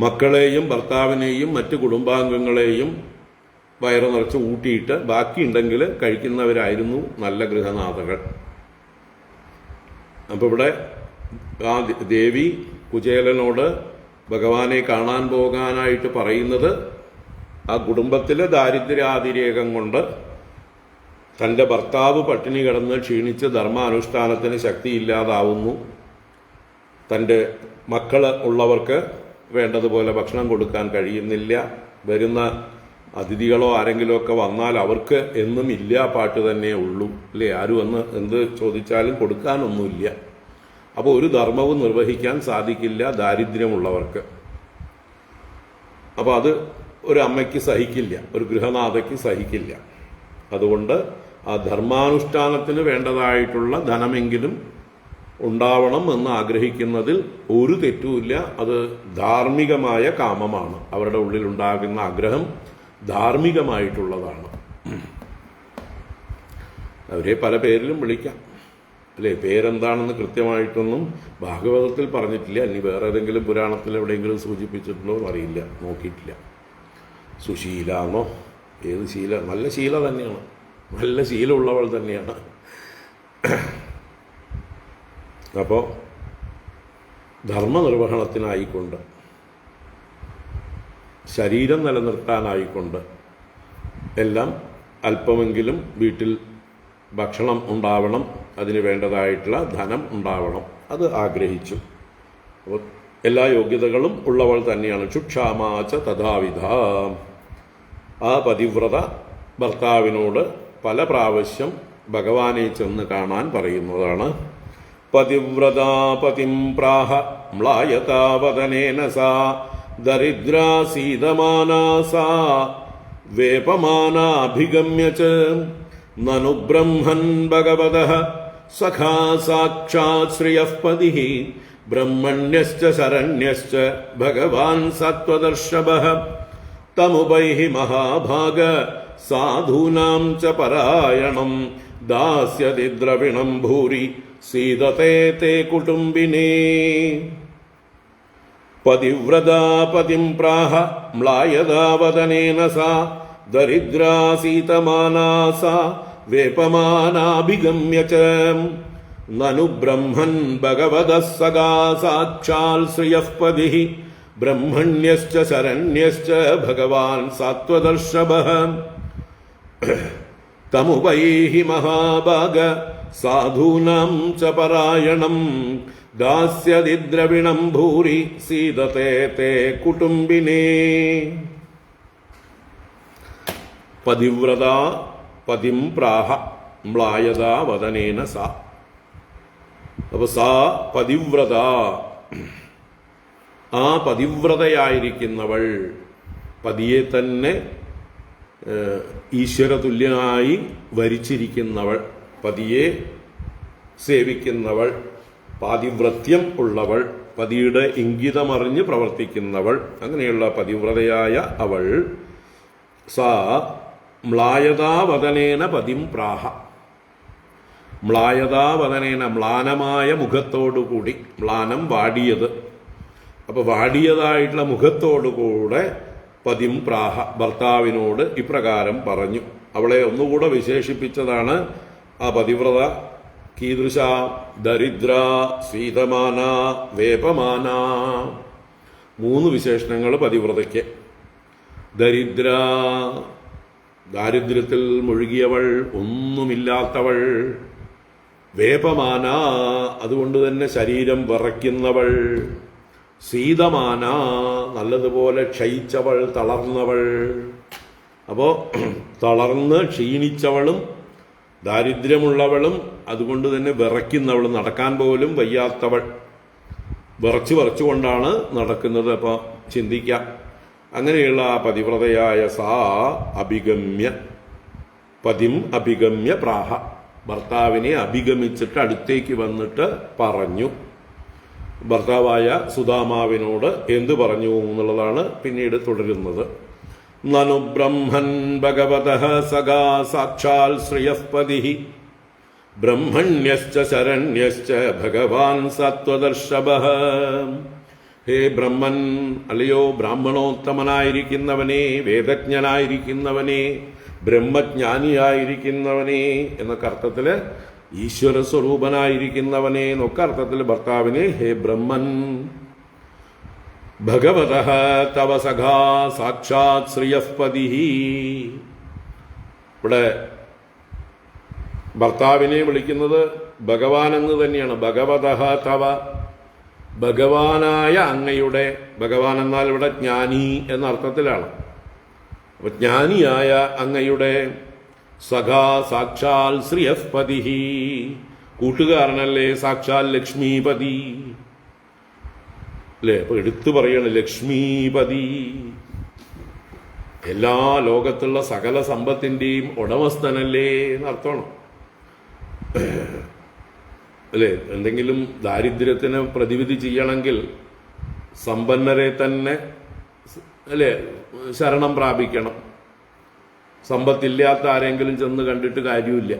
മക്കളെയും ഭർത്താവിനെയും മറ്റു കുടുംബാംഗങ്ങളെയും വയറു നിറച്ച് ഊട്ടിയിട്ട് ബാക്കിയുണ്ടെങ്കിൽ കഴിക്കുന്നവരായിരുന്നു നല്ല ഗൃഹനാഥകൾ. അപ്പൊ ഇവിടെ ആ ദേവി കുചേലനോട് ഭഗവാനെ കാണാൻ പോകാനായിട്ട് പറയുന്നത് ആ കുടുംബത്തിലെ ദാരിദ്ര്യാതിരേകം കൊണ്ട് തന്റെ ഭർത്താവ് പട്ടിണി കിടന്ന് ക്ഷീണിച്ച് ധർമാനുഷ്ഠാനത്തിന് ശക്തിയില്ലാതാവുന്നു, തന്റെ മക്കള് ഉള്ളവർക്ക് വേണ്ടതുപോലെ ഭക്ഷണം കൊടുക്കാൻ കഴിയുന്നില്ല, വരുന്ന അതിഥികളോ ആരെങ്കിലും ഒക്കെ വന്നാൽ അവർക്ക് എന്നും ഇല്ല പാട്ട് തന്നെ ഉള്ളൂ, അല്ലേ? ആരും വന്ന് എന്ത് ചോദിച്ചാലും കൊടുക്കാനൊന്നുമില്ല. അപ്പോൾ ഒരു ധർമ്മവും നിർവഹിക്കാൻ സാധിക്കില്ല ദാരിദ്ര്യമുള്ളവർക്ക്. അപ്പോൾ അത് ഒരു അമ്മയ്ക്ക് സഹിക്കില്ല, ഒരു ഗൃഹനാഥയ്ക്ക് സഹിക്കില്ല. അതുകൊണ്ട് ആ ധർമാനുഷ്ഠാനത്തിന് വേണ്ടതായിട്ടുള്ള ധനമെങ്കിലും ഉണ്ടാവണം എന്ന് ആഗ്രഹിക്കുന്നതിൽ ഒരു തെറ്റുമില്ല. അത് ധാർമ്മികമായ കാമമാണ്. അവരുടെ ഉള്ളിലുണ്ടാകുന്ന ആഗ്രഹം ധാർമ്മികമായിട്ടുള്ളതാണ്. അവരെ പല പേരിലും വിളിക്കാം. അല്ലേ? പേരെന്താണെന്ന് കൃത്യമായിട്ടൊന്നും ഭാഗവതത്തിൽ പറഞ്ഞിട്ടില്ല. ഇനി വേറെ ഏതെങ്കിലും പുരാണത്തിൽ എവിടെയെങ്കിലും സൂചിപ്പിച്ചിട്ടുണ്ടോ അറിയില്ല, നോക്കിയിട്ടില്ല. സുശീല എന്നോ ഏത് ശീല? നല്ല ശീല തന്നെയാണ്, നല്ല ശീലമുള്ളവൾ തന്നെയാണ്. അപ്പോൾ ധർമ്മനിർവഹണത്തിനായിക്കൊണ്ട്, ശരീരം നിലനിർത്താനായിക്കൊണ്ട് എല്ലാം അല്പമെങ്കിലും വീട്ടിൽ ഭക്ഷണം ഉണ്ടാവണം, അതിന് വേണ്ടതായിട്ടുള്ള ധനം ഉണ്ടാവണം, അത് ആഗ്രഹിച്ചു. അപ്പോൾ എല്ലാ യോഗ്യതകളും ഉള്ളവൾ തന്നെയാണ്. ക്ഷുക്ഷാമാച്ച തഥാവിധ. ആ പതിവ്രത ഭർത്താവിനോട് പല പ്രാവശ്യം ഭഗവാനെ ചെന്ന് കാണാൻ പറയുന്നതാണ്. പതിവ്രതാ പതിം പ്രാഹ മ്ലായതാവദനേന സാ ദരിദ്രാസീതമാനാ സാ വേപമാനാഭിഗമ്യ ച നനു ബ്രഹ്മൻ ഭഗവതഃ സഖാ സാക്ഷാത് ശ്രിയഃ പതിഃ ബ്രഹ്മണ്യശ്ച ശരണ്യശ്ച ഭഗവാൻ സത്വദർശഭഃ തമുപൈഃ മഹാഭാഗ സാധൂനാം ച പരായണം ദാസ്യതി ദ്രവിണം ഭൂരി സീദതേ തേ കുടുംബിനേ. പതിവ്രതാ പതിം പ്രാഹ മ്ലായതാവദനേന സാ ദരിദ്രാസീതമാനാ സാ വേപമാനാഭിഗമ്യ ച നനു ബ്രഹ്മൻ ഭഗവതഃ സഖാ സാക്ഷാൽ ശ്രിയഃ പതിഃ ബ്രഹ്മണ്യശ്ച ശരണ്യശ്ച ഭഗവാൻ സാത്വദർശഭഃ തമുപൈഃ മഹാഭാഗ സാധൂനാം ച പരായണം ദാസ്യതി ദ്രവിണം ഭൂരി സീദതേ തേ കുടുംബിനേ. പതിവ്രത പതിം പ്രാഹ മ്ലായതാ വദനേന സാ. അപ്പൊ സാ പതിവ്രത, ആ പതിവ്രതയായിരിക്കുന്നവൾ, പതിയെ തന്നെ ഈശ്വരതുല്യനായി വരിച്ചിരിക്കുന്നവൾ, പതിയെ സേവിക്കുന്നവൾ, പാതിവ്രത്യം ഉള്ളവൾ, പതിയുടെ ഇംഗിതമറിഞ്ഞ് പ്രവർത്തിക്കുന്നവൾ, അങ്ങനെയുള്ള പതിവ്രതയായ അവൾ സാ മ്ലായതാവദനേന പതിം പ്രാഹ. മ്ലായതാവദനേന, മ്ലാനമായ മുഖത്തോടുകൂടി, മ്ലാനം വാടിയത്, അപ്പൊ വാടിയതായിട്ടുള്ള മുഖത്തോടുകൂടെ പതിം പ്രാഹ ഭർത്താവിനോട് ഇപ്രകാരം പറഞ്ഞു. അവളെ ഒന്നുകൂടെ വിശേഷിപ്പിച്ചതാണ് ആ പതിവ്രത. കീദൃശ ദരിദ്ര സ്വീതമാന വേപമാന. 3 വിശേഷണങ്ങൾ പതിവ്രതയ്ക്ക്. ദരിദ്ര, ദാരിദ്ര്യത്തിൽ മുഴുകിയവൾ, ഒന്നുമില്ലാത്തവൾ. വേപമാന, അതുകൊണ്ട് തന്നെ ശരീരം വിറയ്ക്കുന്നവൾ. സീതമാന, നല്ലതുപോലെ ക്ഷയിച്ചവൾ, തളർന്നവൾ. അപ്പോ തളർന്ന് ക്ഷീണിച്ചവളും ദാരിദ്ര്യമുള്ളവളും അതുകൊണ്ട് തന്നെ വിറയ്ക്കുന്നവളും, നടക്കാൻ പോലും വയ്യാത്തവൾ, വിറച്ചുകൊണ്ടാണ് നടക്കുന്നത്. അപ്പോൾ ചിന്തിക്കാം. അങ്ങനെയുള്ള ആ പതിവ്രതയായ സാ അഭിഗമ്യ, പതിം അഭിഗമ്യ പ്രാഹ, ഭർത്താവിനെ അഭിഗമിച്ചിട്ട് അടുത്തേക്ക് വന്നിട്ട് പറഞ്ഞു. ഭർത്താവായ സുദാമാവിനോട് എന്തു പറഞ്ഞു എന്നുള്ളതാണ് പിന്നീട് തുടരുന്നത്. നനു ബ്രഹ്മൻ ഭഗവതഃ സഖാ സാക്ഷാൽ ശ്രിയഃ പതിഃ ബ്രഹ്മണ്യശ്ച ശരണ്യശ്ച ഭഗവാൻ സത്വദർശഭഃ. ഹേ ബ്രഹ്മൻ, അല്ലയോ ബ്രാഹ്മണോത്തമനായിരിക്കുന്നവനെ, വേദജ്ഞനായിരിക്കുന്നവനെ, ബ്രഹ്മജ്ഞാനിയായിരിക്കുന്നവനെ എന്നൊക്കെ അർത്ഥത്തില്, ഈശ്വര സ്വരൂപനായിരിക്കുന്നവനെ എന്നൊക്കെ അർത്ഥത്തിൽ ഭർത്താവിനെ ഹേ ബ്രഹ്മൻ. ഭഗവതഃ തവ സഖാ സാക്ഷാത് ശ്രിയഃ പതിഃ. ഇവിടെ ഭർത്താവിനെ വിളിക്കുന്നത് ഭഗവാൻ എന്ന് തന്നെയാണ്. ഭഗവതഃ തവ, ഭഗവാനായ അങ്ങയുടെ, ഭഗവാൻ എന്നാൽ ഇവിടെ ജ്ഞാനി എന്ന അർത്ഥത്തിലാണ്. അപ്പൊ ജ്ഞാനിയായ അങ്ങയുടെ സഖാ സാക്ഷാൽ ശ്രിയഃ പതിഃ, കൂട്ടുകാരനല്ലേ സാക്ഷാൽ ലക്ഷ്മീപതി അല്ലേ? അപ്പൊ എടുത്തു പറയാണ് ലക്ഷ്മീപതി, എല്ലാ ലോകത്തുള്ള സകല സമ്പത്തിന്റെയും ഉടമസ്ഥനല്ലേ എന്നർത്ഥമാണ് അല്ലേ? എന്തെങ്കിലും ദാരിദ്ര്യത്തിന് പ്രതിവിധി ചെയ്യണമെങ്കിൽ സമ്പന്നരെ തന്നെ അല്ലേ ശരണം പ്രാപിക്കണം. സമ്പത്തില്ലാത്ത ആരെങ്കിലും ചെന്ന് കണ്ടിട്ട് കാര്യമില്ല.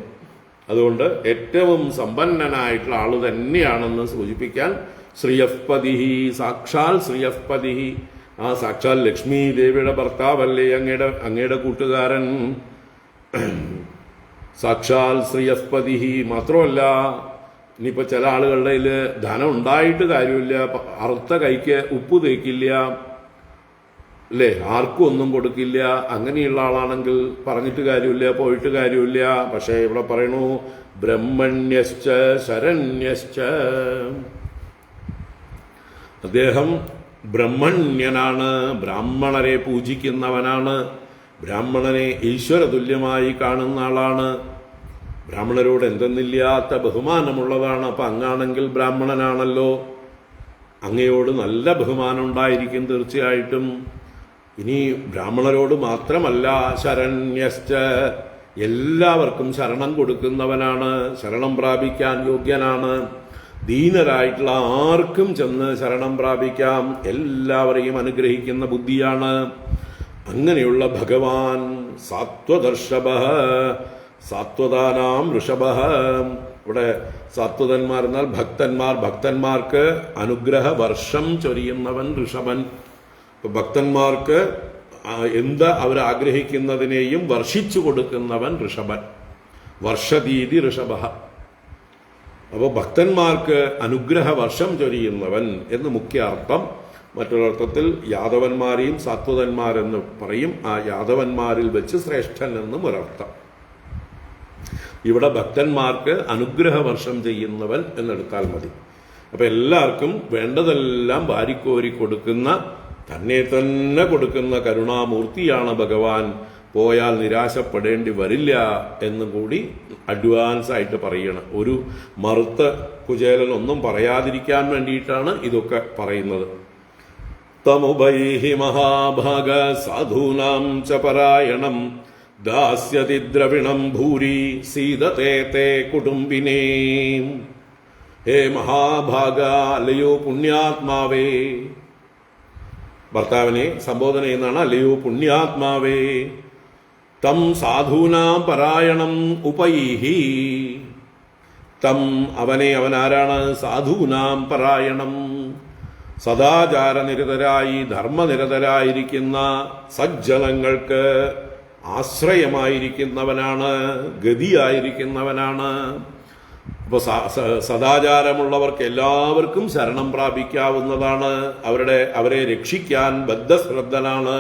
അതുകൊണ്ട് ഏറ്റവും സമ്പന്നനായിട്ടുള്ള ആള് തന്നെയാണെന്ന് സൂചിപ്പിക്കാൻ ശ്രീയഃപതി, സാക്ഷാൽ ശ്രീയഃപതി, ആ സാക്ഷാൽ ലക്ഷ്മി ദേവിയുടെ ഭർത്താവല്ലേ അങ്ങയുടെ കൂട്ടുകാരൻ. സാക്ഷാൽ ശ്രീയഃപതി മാത്രമല്ല, ഇനിയിപ്പോൾ ചില ആളുകളുടെ കയ്യിൽ ധനം ഉണ്ടായിട്ട് കാര്യമില്ല, അറുത്ത കൈക്ക് ഉപ്പ് തേക്കില്ല, അല്ലേ, ആർക്കും ഒന്നും കൊടുക്കില്ല, അങ്ങനെയുള്ള ആളാണെങ്കിൽ പറഞ്ഞിട്ട് കാര്യമില്ല, പോയിട്ട് കാര്യമില്ല. പക്ഷേ ഇവിടെ പറയണു ബ്രഹ്മണ്യശ്ച ശരണ്യശ്ച, അദ്ദേഹം ബ്രഹ്മണ്യനാണ്, ബ്രാഹ്മണരെ പൂജിക്കുന്നവനാണ്, ബ്രാഹ്മണനെ ഈശ്വര തുല്യമായി കാണുന്ന ആളാണ്, ബ്രാഹ്മണരോട് എന്തെന്നില്ലാത്ത ബഹുമാനമുള്ളതാണ്. അപ്പം അങ്ങാണെങ്കിൽ ബ്രാഹ്മണനാണല്ലോ, അങ്ങയോട് നല്ല ബഹുമാനം ഉണ്ടായിരിക്കും തീർച്ചയായിട്ടും. ഇനി ബ്രാഹ്മണരോട് മാത്രമല്ല, ശരണ്യശ്ച, എല്ലാവർക്കും ശരണം കൊടുക്കുന്നവനാണ്, ശരണം പ്രാപിക്കാൻ യോഗ്യനാണ്. ദീനരായിട്ടുള്ള ആർക്കും ചെന്ന് ശരണം പ്രാപിക്കാം, എല്ലാവരെയും അനുഗ്രഹിക്കുന്ന ബുദ്ധിയാണ്. അങ്ങനെയുള്ള ഭഗവാൻ സാത്വദർശഭ, സാത്വതാനാം ഋഷഭ. ഇവിടെ സാത്വതന്മാർ എന്നാൽ ഭക്തന്മാർ, ഭക്തന്മാർക്ക് അനുഗ്രഹ വർഷം ചൊരിയുന്നവൻ ഋഷഭൻ. ഭക്തന്മാർക്ക് എന്താ അവരാഗ്രഹിക്കുന്നതിനെയും വർഷിച്ചു കൊടുക്കുന്നവൻ ഋഷഭൻ, വർഷതീതി ഋഷഭ. അപ്പോൾ ഭക്തന്മാർക്ക് അനുഗ്രഹ വർഷം ചൊരിയുന്നവൻ എന്ന് മുഖ്യ അർത്ഥം. മറ്റൊരർത്ഥത്തിൽ യാദവന്മാരെയും സാത്വതന്മാരെന്ന് പറയും. ആ യാദവന്മാരിൽ വെച്ച് ശ്രേഷ്ഠൻ എന്നും ഒരർത്ഥം. ഇവിടെ ഭക്തന്മാർക്ക് അനുഗ്രഹ വർഷം ചെയ്യുന്നവൻ എന്നെടുത്താൽ മതി. അപ്പൊ എല്ലാവർക്കും വേണ്ടതെല്ലാം വാരിക്കോരി കൊടുക്കുന്ന, തന്നെ തന്നെ കൊടുക്കുന്ന കരുണാമൂർത്തിയാണ് ഭഗവാൻ. പോയാൽ നിരാശപ്പെടേണ്ടി വരില്ല എന്നും കൂടി അഡ്വാൻസ് ആയിട്ട് പറയണം. ഒരു മറുത്ത കുചേലൻ ഒന്നും പറയാതിരിക്കാൻ വേണ്ടിയിട്ടാണ് ഇതൊക്കെ പറയുന്നത്. തമുഭൈഹി മഹാഭാഗ സാധൂനാം ച പരായണം ദാസ്യതി ദ്രവിണം ഭൂരി സീതത്തെ തേ കുടുംബിനേ. ഹേ മഹാഭാഗ, അല്ലയോ പുണ്യാത്മാവേ, ഭർത്താവിനെ സംബോധന ചെയ്യുന്നതാണ്, അല്ലയോ പുണ്യാത്മാവേ. തം സാധൂനാം പരായണം ഉപൈഹി, തം അവനെ, അവനാരാണ്? സാധൂനാം പരായണം, സദാചാരനിരതരായി ധർമ്മനിരതരായിരിക്കുന്ന സജ്ജനങ്ങൾക്ക് ആശ്രയമായിരിക്കുന്നവനാണ്, ഗതിയായിരിക്കുന്നവനാണ്. അപ്പൊ സദാചാരമുള്ളവർക്ക് എല്ലാവർക്കും ശരണം പ്രാപിക്കാവുന്നതാണ്, അവരെ രക്ഷിക്കാൻ ബദ്ധശ്രദ്ധനാണ്.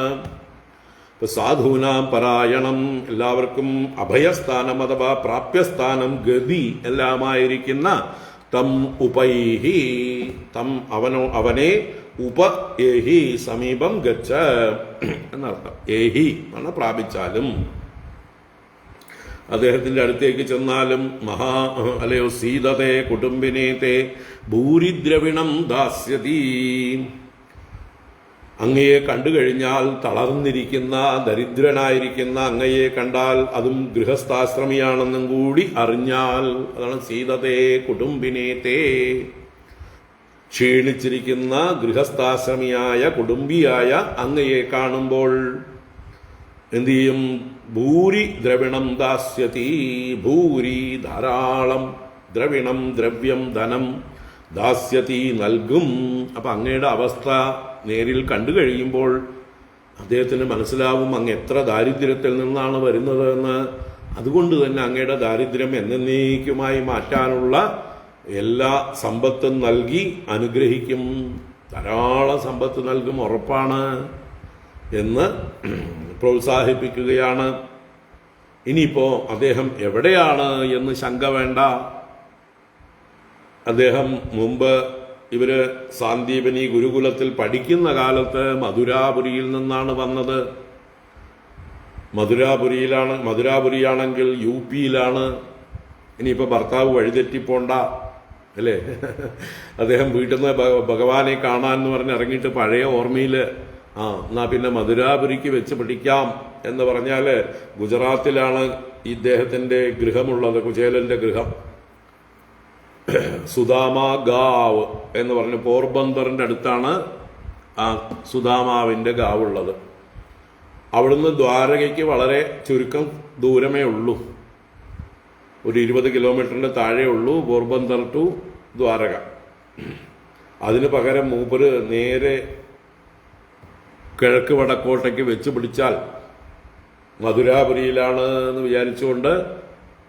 ഇപ്പൊ സാധൂനാം പരായണം, എല്ലാവർക്കും അഭയസ്ഥാനം അഥവാ പ്രാപ്യസ്ഥാനം, ഗതി എല്ലാമായിരിക്കുന്ന തം ഉപൈഹി, തം അവനെ ഉപ ഏഹി, സമീപം ഗച്ഛ എന്നർത്ഥം. ഏഹി എന്നാണ് പ്രാപിച്ചാലും, അദ്ദേഹത്തിന്റെ അടുത്തേക്ക് ചെന്നാലും. അല്ലയോ സീതത്തെ കുടുംബിനെ തേ ഭൂരിദ്രവിണം ദാസ്യതി, അങ്ങയെ കണ്ടു കഴിഞ്ഞാൽ തളർന്നിരിക്കുന്ന ദരിദ്രനായിരിക്കുന്ന അങ്ങയെ കണ്ടാൽ, അതും ഗൃഹസ്ഥാശ്രമിയാണെന്നും കൂടി അറിഞ്ഞാൽ, അതാണ് സീതത്തെ കുടുംബിനെ തേ, ക്ഷീണിച്ചിരിക്കുന്ന ഗൃഹസ്ഥാശ്രമിയായ കുടുംബിയായ അങ്ങയെ കാണുമ്പോൾ എന്തു ചെയ്യും? ഭൂരി ദ്രവിണം ദാസ്യതി, ഭൂരി ധാരാളം, ദ്രവിണം ദ്രവ്യം ധനം, ദാസ്യതി നൽകും. അപ്പൊ അങ്ങയുടെ അവസ്ഥ നേരിൽ കണ്ടു കഴിയുമ്പോൾ അദ്ദേഹത്തിന് മനസ്സിലാവും അങ്ങ് എത്ര ദാരിദ്ര്യത്തിൽ നിന്നാണ് വരുന്നത് എന്ന്. അതുകൊണ്ട് തന്നെ അങ്ങയുടെ ദാരിദ്ര്യം എന്നേക്കുമായി മാറ്റാനുള്ള എല്ലാ സമ്പത്തും നൽകി അനുഗ്രഹിക്കും, ധാരാളം സമ്പത്ത് നൽകും, ഉറപ്പാണ് എന്ന് പ്രോത്സാഹിപ്പിക്കുകയാണ്. ഇനിയിപ്പോ അദ്ദേഹം എവിടെയാണ് എന്ന് ശങ്ക വേണ്ട. അദ്ദേഹം മുമ്പ് ഇവര് സാന്ദീപനി ഗുരുകുലത്തിൽ പഠിക്കുന്ന കാലത്ത് മധുരാപുരിയിൽ നിന്നാണ് വന്നത്. മധുരാപുരിയാണെങ്കിൽ UP-യിലാണ്. ഇനിയിപ്പോ ഭർത്താവ് വഴിതെറ്റിപ്പോണ്ട, അല്ലേ? അദ്ദേഹം വീട്ടിൽ നിന്ന് ഭഗവാനെ കാണാൻ എന്ന് പറഞ്ഞ് ഇറങ്ങിയിട്ട് പഴയ ഓർമ്മയില് എന്നാ പിന്നെ മധുരാപുരിക്ക് വെച്ച് പഠിക്കാം എന്ന് പറഞ്ഞാല്, ഗുജറാത്തിലാണ് ഇദ്ദേഹത്തിന്റെ ഗൃഹമുള്ളത്, കുചേലന്റെ ഗൃഹം. സുദാമ ഗാവ് എന്ന് പറഞ്ഞ് പോർബന്തറിന്റെ അടുത്താണ് ആ സുദാമാവിന്റെ ഗാവുള്ളത്. അവിടുന്ന് ദ്വാരകയ്ക്ക് വളരെ ചുരുക്കം ദൂരമേ ഉള്ളൂ. ഒരു 20 കിലോമീറ്ററിന് താഴെ ഉള്ളൂ പോർബന്ദർ ടു ദ്വാരക. അതിന് പകരം മൂപ്പര് നേരെ കിഴക്ക് വടക്കോട്ടേക്ക് വെച്ച് പിടിച്ചാൽ മധുരാപുരിയിലാണ് എന്ന് വിചാരിച്ചുകൊണ്ട്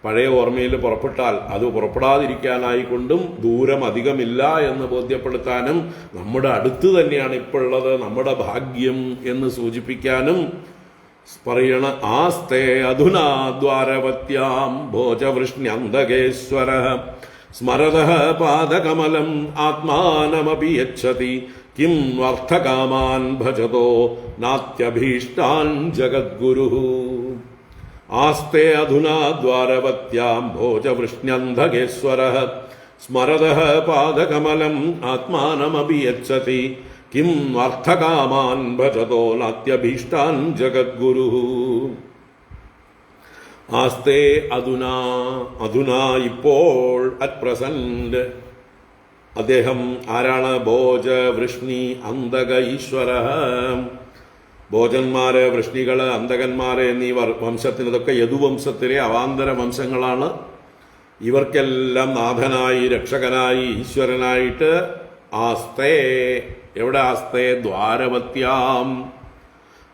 പഴയ ഓർമ്മയിൽ പുറപ്പെട്ടാൽ അത് പുറപ്പെടാതിരിക്കാനായിക്കൊണ്ടും ദൂരം അധികമില്ല എന്ന് ബോധ്യപ്പെടുത്താനും നമ്മുടെ അടുത്ത് തന്നെയാണ് ഇപ്പോഴുള്ളത്, നമ്മുടെ ഭാഗ്യം എന്ന് സൂചിപ്പിക്കാനും പറയണ ആസ്തേ അധുനാ ദ്വാരവത്യാം ഭോജവൃഷ്ണ്യന്തകേശ്വര സ്മരത പാദകമലം ആത്മാനമപി യച്ഛതി കിം അർത്ഥകാമാൻ ഭജതോ നാത്യഭീഷ്ടാൻ ജഗദ്ഗുരുഃ. ആസ്തേ അധുനാ ദ്വാരവത്യാം ഭോജവൃഷ്ണ്യന്തകേശ്വര സ്മരത പാദകമലം ആത്മാനമപി യച്ഛതി കിം അർത്ഥകാമാൻ ഭജതോ നാത്യഭീഷ്ടാൻ ജഗദ്ഗുരുഃ. ആസ്തേ അധുനാ, അധുനാ ഇപ്പോൾ, അറ്റ് പ്രസന്റ്. അദ്ദേഹം ആരാണ്? ഭോജ വൃഷ്ണി അന്തക ഈശ്വര. ഭോജന്മാര്, വൃഷ്ണികള്, അന്തകന്മാര് എന്നീ വംശത്തിന്, ഇതൊക്കെ യദുവംശത്തിലെ അവാന്തര വംശങ്ങളാണ്. ഇവർക്കെല്ലാം നാഥനായി, രക്ഷകനായി, ഈശ്വരനായിട്ട് ആസ്തേ. എവിടെ ആസ്തേ? ദ്വാരവത്യാം,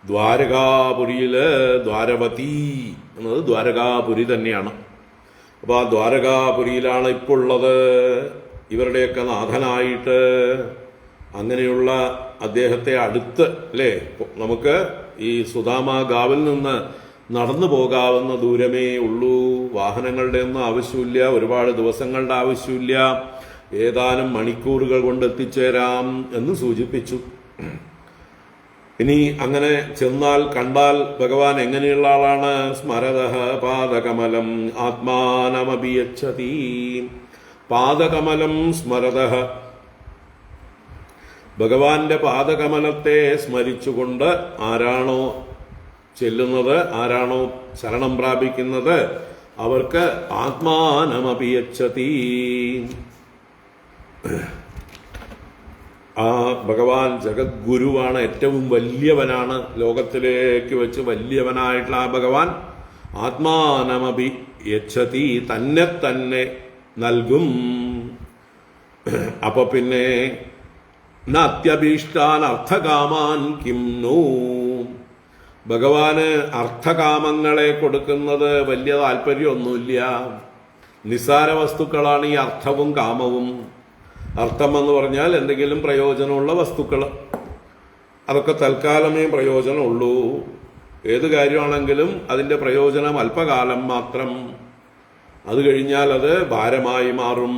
ദ്വാരകാപുരിയില്. ദ്വാരവതി എന്നത് ദ്വാരകാപുരി തന്നെയാണ്. അപ്പൊ ആ ദ്വാരകാപുരിയിലാണ് ഇപ്പോൾ ഉള്ളത്, ഇവരുടെയൊക്കെ നാഥനായിട്ട്. അങ്ങനെയുള്ള അദ്ദേഹത്തെ അടുത്ത്, അല്ലേ, നമുക്ക് ഈ സുദാമ ഗാവിൽ നിന്ന് നടന്നു പോകാവുന്ന ദൂരമേ ഉള്ളൂ. വാഹനങ്ങളുടെ ഒന്നും ആവശ്യമില്ല, ഒരുപാട് ദിവസങ്ങളുടെ ആവശ്യമില്ല, ഏതാനും മണിക്കൂറുകൾ കൊണ്ട് എത്തിച്ചേരാം എന്ന് സൂചിപ്പിച്ചു. ഇനി അങ്ങനെ ചെന്നാൽ കണ്ടാൽ ഭഗവാൻ എങ്ങനെയുള്ള ആളാണ്? സ്മരതഃ പാദകമലം ആത്മാനമപി യച്ഛതി. പാദകമലം സ്മരതഃ, ഭഗവാന്റെ പാദകമലത്തെ സ്മരിച്ചുകൊണ്ട് ആരാണോ ചെല്ലുന്നത്, ആരാണോ ശരണം പ്രാപിക്കുന്നത്, അവർക്ക് ആത്മാനമപി യച്ഛതി. ആ ഭഗവാൻ ജഗദ്ഗുരുവാണ്, ഏറ്റവും വലിയവനാണ്, ലോകത്തിലേക്ക് വെച്ച് വലിയവനായിട്ടുള്ള ആ ഭഗവാൻ ആത്മാനമപി യച്ഛതി, തന്നെ തന്നെ നൽകും. അപ്പൊ പിന്നെ നാത്യഭീഷ്ടാൻ അർത്ഥകാമാൻ കിം നോ. ഭഗവാന് അർത്ഥകാമങ്ങളെ കൊടുക്കുന്നത് വലിയ താല്പര്യമൊന്നുമില്ല. നിസ്സാര വസ്തുക്കളാണ് ഈ അർത്ഥവും കാമവും. അർത്ഥം എന്ന് പറഞ്ഞാൽ എന്തെങ്കിലും പ്രയോജനമുള്ള വസ്തുക്കൾ, അതൊക്കെ തൽക്കാലമേ പ്രയോജനമുള്ളൂ. ഏത് കാര്യമാണെങ്കിലും അതിന്റെ പ്രയോജനം അല്പകാലം മാത്രം. അത് കഴിഞ്ഞാൽ അത് ഭാരമായി മാറും.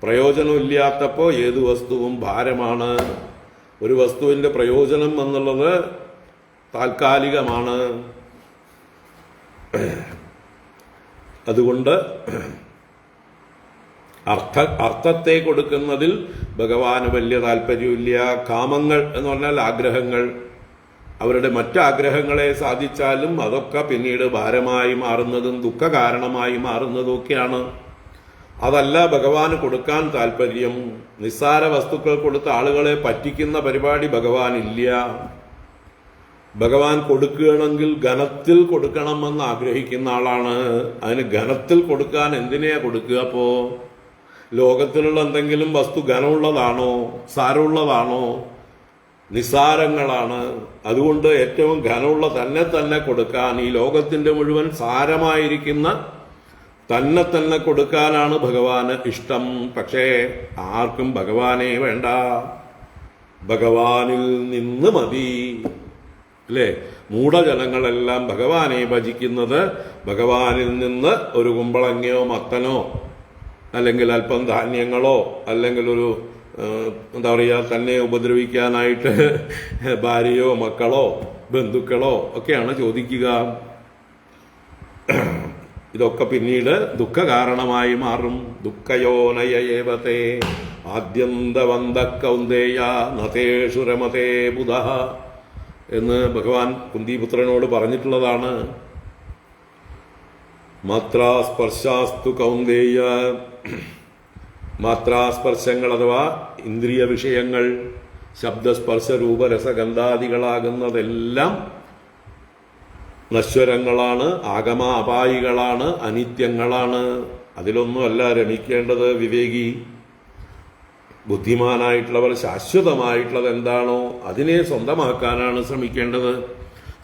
പ്രയോജനമില്ലാത്തപ്പോൾ ഏത് വസ്തുവും ഭാരമാണ്. ഒരു വസ്തുവിന്റെ പ്രയോജനം എന്നുള്ളത് താൽക്കാലികമാണ്. അതുകൊണ്ട് അർത്ഥത്തെ കൊടുക്കുന്നതിൽ ഭഗവാന് വലിയ താല്പര്യമില്ല. കാമങ്ങൾ എന്ന് പറഞ്ഞാൽ ആഗ്രഹങ്ങൾ, അവരുടെ മറ്റാഗ്രഹങ്ങളെ സാധിച്ചാലും അതൊക്കെ പിന്നീട് ഭാരമായി മാറുന്നതും ദുഃഖകാരണമായി മാറുന്നതും ഒക്കെയാണ്. അതല്ല ഭഗവാന് കൊടുക്കാൻ താല്പര്യം. നിസ്സാര വസ്തുക്കൾ കൊടുത്ത ആളുകളെ പറ്റിക്കുന്ന പരിപാടി ഭഗവാനില്ല. ഭഗവാൻ കൊടുക്കുകയാണെങ്കിൽ ഘനത്തിൽ കൊടുക്കണമെന്ന് ആഗ്രഹിക്കുന്ന ആളാണ്. അതിന് ഘനത്തിൽ കൊടുക്കാൻ എന്തിനെയാ കൊടുക്കുക? അപ്പോ ലോകത്തിലുള്ള എന്തെങ്കിലും വസ്തു ഘനമുള്ളതാണോ, സാരമുള്ളതാണോ? നിസ്സാരങ്ങളാണ്. അതുകൊണ്ട് ഏറ്റവും ഘനമുള്ള തന്നെ കൊടുക്കാൻ, ഈ ലോകത്തിന്റെ മുഴുവൻ സാരമായിരിക്കുന്ന തന്നെ കൊടുക്കാനാണ് ഭഗവാന് ഇഷ്ടം. പക്ഷേ ആർക്കും ഭഗവാനെ വേണ്ട, ഭഗവാനിൽ നിന്ന് മതി, അല്ലേ? മൂഢജനങ്ങളെല്ലാം ഭഗവാനെ ഭജിക്കുന്നത് ഭഗവാനിൽ നിന്ന് ഒരു കുമ്പളങ്ങയോ മത്തനോ അല്ലെങ്കിൽ അല്പം ധാന്യങ്ങളോ അല്ലെങ്കിൽ ഒരു എന്താ പറയുക, തന്നെ ഉപദ്രവിക്കാനായിട്ട് ഭാര്യയോ മക്കളോ ബന്ധുക്കളോ ഒക്കെയാണ് ചോദിക്കുക. ഇതൊക്കെ പിന്നീട് ദുഃഖകാരണമായി മാറും. ദുഃഖയോനയേവതേ ആദ്യന്തവന്ത കൗന്ദേയ നതേഷു രമതേ ബുധഃ എന്ന് ഭഗവാൻ കുന്തിപുത്രനോട് പറഞ്ഞിട്ടുള്ളതാണ്. മാത്രാസ്പർശാസ്തു കൗന്ദേയ, മാത്രാസ്പർശങ്ങൾ അഥവാ ഇന്ദ്രിയ വിഷയങ്ങൾ, ശബ്ദസ്പർശ രൂപരസഗന്ധാദികളാകുന്നതെല്ലാം നശ്വരങ്ങളാണ്, ആഗമാപായികളാണ്, അനിത്യങ്ങളാണ്. അതിലൊന്നുമല്ല രമിക്കേണ്ടത് വിവേകി. ബുദ്ധിമാനായിട്ടുള്ളവർ ശാശ്വതമായിട്ടുള്ളത് എന്താണോ അതിനെ സ്വന്തമാക്കാനാണ് ശ്രമിക്കേണ്ടത്.